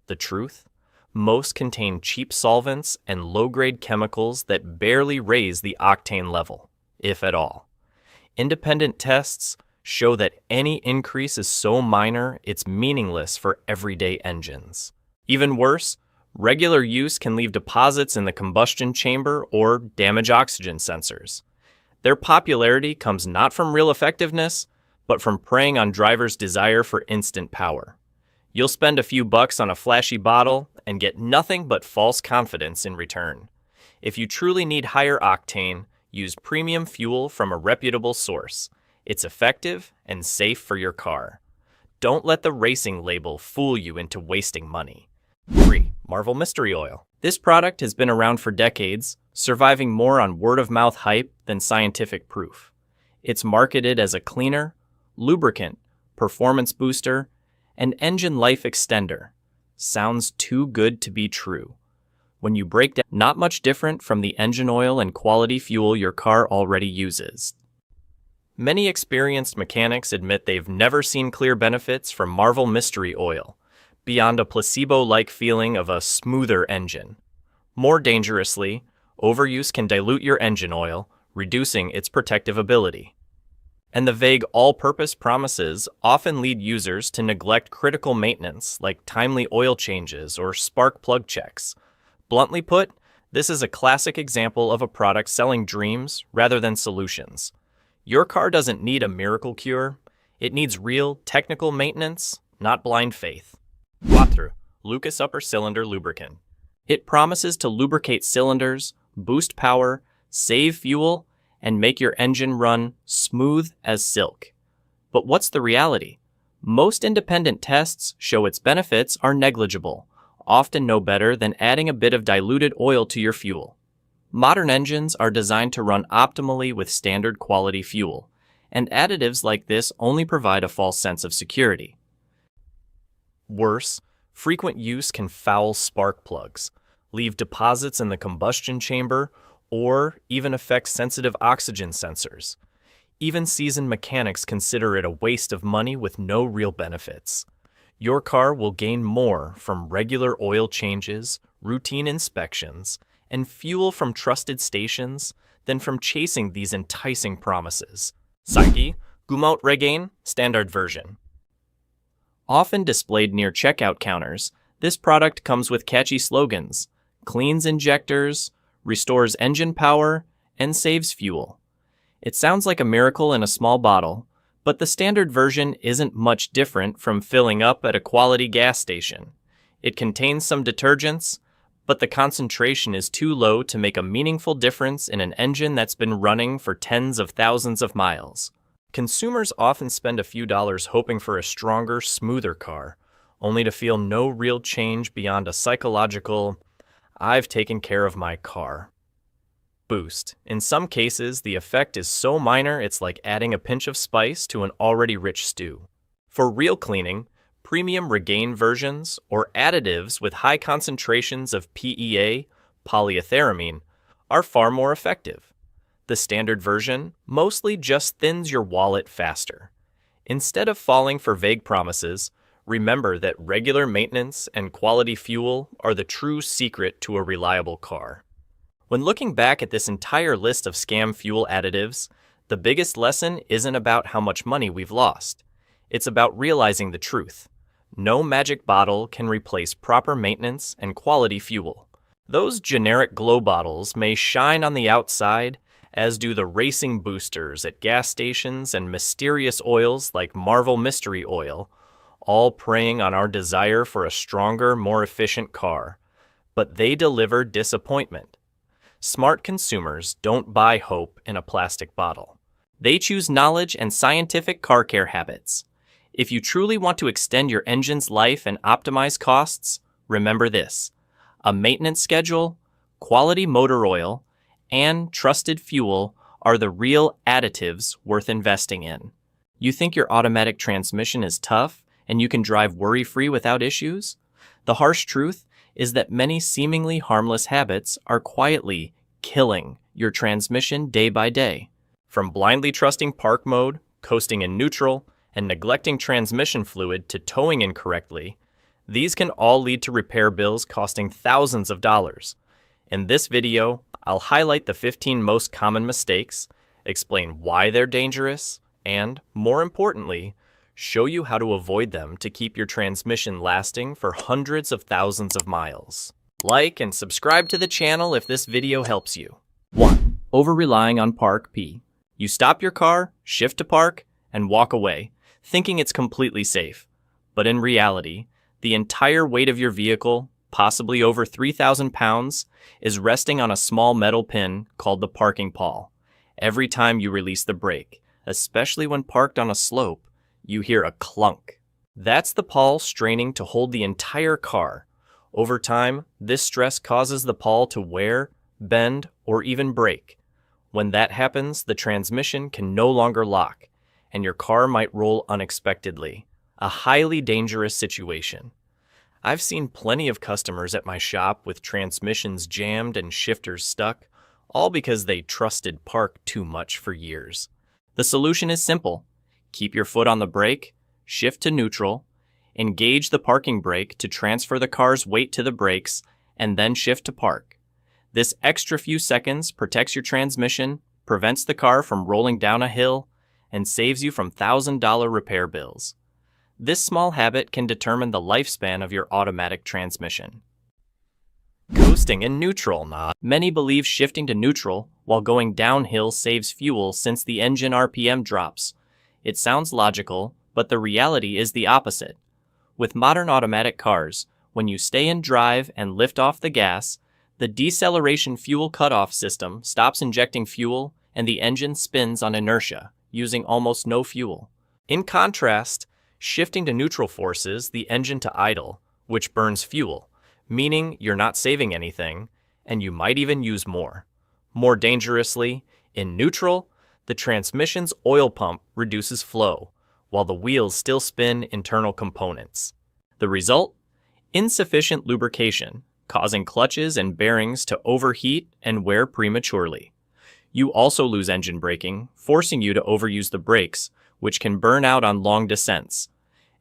The truth? Most contain cheap solvents and low-grade chemicals that barely raise the octane level, if at all. Independent tests show that any increase is so minor it's meaningless for everyday engines. Even worse, regular use can leave deposits in the combustion chamber or damage oxygen sensors. Their popularity comes not from real effectiveness, but from preying on drivers' desire for instant power. You'll spend a few bucks on a flashy bottle and get nothing but false confidence in return. If you truly need higher octane, use premium fuel from a reputable source. It's effective and safe for your car. Don't let the racing label fool you into wasting money. 3. Marvel Mystery Oil. This product has been around for decades, surviving more on word-of-mouth hype than scientific proof. It's marketed as a cleaner, lubricant, performance booster, and engine life extender. Sounds too good to be true. When you break down, not much different from the engine oil and quality fuel your car already uses. Many experienced mechanics admit they've never seen clear benefits from Marvel Mystery Oil, beyond a placebo-like feeling of a smoother engine. More dangerously, overuse can dilute your engine oil, reducing its protective ability. And the vague all-purpose promises often lead users to neglect critical maintenance like timely oil changes or spark plug checks. Bluntly put, this is a classic example of a product selling dreams rather than solutions. Your car doesn't need a miracle cure. It needs real, technical maintenance, not blind faith. 4. Lucas Upper Cylinder Lubricant. It promises to lubricate cylinders, boost power, save fuel, and make your engine run smooth as silk. But what's the reality? Most independent tests show its benefits are negligible, often no better than adding a bit of diluted oil to your fuel. Modern engines are designed to run optimally with standard quality fuel, and additives like this only provide a false sense of security. Worse, frequent use can foul spark plugs, leave deposits in the combustion chamber, or even affect sensitive oxygen sensors. Even seasoned mechanics consider it a waste of money with no real benefits. Your car will gain more from regular oil changes, routine inspections, and fuel from trusted stations than from chasing these enticing promises. Psyche, Gumaut Regain, Standard Version. Often displayed near checkout counters, this product comes with catchy slogans: cleans injectors, restores engine power, and saves fuel. It sounds like a miracle in a small bottle, but the standard version isn't much different from filling up at a quality gas station. It contains some detergents, but the concentration is too low to make a meaningful difference in an engine that's been running for tens of thousands of miles. Consumers often spend a few dollars hoping for a stronger, smoother car, only to feel no real change beyond a psychological, "I've taken care of my car" boost. In some cases, the effect is so minor it's like adding a pinch of spice to an already rich stew. For real cleaning, premium Regain versions or additives with high concentrations of PEA, polyethyramine, are far more effective. The standard version mostly just thins your wallet faster. Instead of falling for vague promises, remember that regular maintenance and quality fuel are the true secret to a reliable car. When looking back at this entire list of scam fuel additives, the biggest lesson isn't about how much money we've lost. It's about realizing the truth. No magic bottle can replace proper maintenance and quality fuel. Those generic glow bottles may shine on the outside, as do the racing boosters at gas stations and mysterious oils like Marvel Mystery Oil, all preying on our desire for a stronger, more efficient car. But they deliver disappointment. Smart consumers don't buy hope in a plastic bottle. They choose knowledge and scientific car care habits. If you truly want to extend your engine's life and optimize costs, remember this: a maintenance schedule, quality motor oil, and trusted fuel are the real additives worth investing in. You think your automatic transmission is tough and you can drive worry-free without issues? The harsh truth is that many seemingly harmless habits are quietly killing your transmission day by day. From blindly trusting park mode, coasting in neutral, and neglecting transmission fluid to towing incorrectly, these can all lead to repair bills costing thousands of dollars. In this video, I'll highlight the 15 most common mistakes, explain why they're dangerous, and, more importantly, show you how to avoid them to keep your transmission lasting for hundreds of thousands of miles. Like and subscribe to the channel if this video helps you. 1. Over-relying on Park P. You stop your car, shift to park, and walk away, thinking it's completely safe. But in reality, the entire weight of your vehicle, possibly over 3,000 pounds, is resting on a small metal pin called the parking pawl. Every time you release the brake, especially when parked on a slope, you hear a clunk. That's the pawl straining to hold the entire car. Over time, this stress causes the pawl to wear, bend, or even break. When that happens, the transmission can no longer lock, and your car might roll unexpectedly. A highly dangerous situation. I've seen plenty of customers at my shop with transmissions jammed and shifters stuck, all because they trusted Park too much for years. The solution is simple. Keep your foot on the brake, shift to neutral, engage the parking brake to transfer the car's weight to the brakes, and then shift to park. This extra few seconds protects your transmission, prevents the car from rolling down a hill, and saves you from $1,000 repair bills. This small habit can determine the lifespan of your automatic transmission. Coasting in neutral. Many believe shifting to neutral while going downhill saves fuel since the engine RPM drops. It sounds logical, but the reality is the opposite. With modern automatic cars, when you stay in drive and lift off the gas, the deceleration fuel cutoff system stops injecting fuel and the engine spins on inertia, using almost no fuel. In contrast, shifting to neutral forces the engine to idle, which burns fuel, meaning you're not saving anything, and you might even use more. More dangerously, in neutral, the transmission's oil pump reduces flow, while the wheels still spin internal components. The result? Insufficient lubrication, causing clutches and bearings to overheat and wear prematurely. You also lose engine braking, forcing you to overuse the brakes, which can burn out on long descents.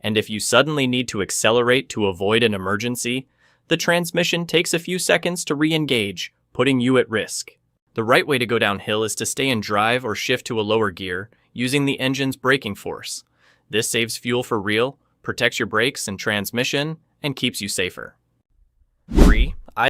And if you suddenly need to accelerate to avoid an emergency, the transmission takes a few seconds to re-engage, putting you at risk. The right way to go downhill is to stay in drive or shift to a lower gear, using the engine's braking force. This saves fuel for real, protects your brakes and transmission, and keeps you safer. 3.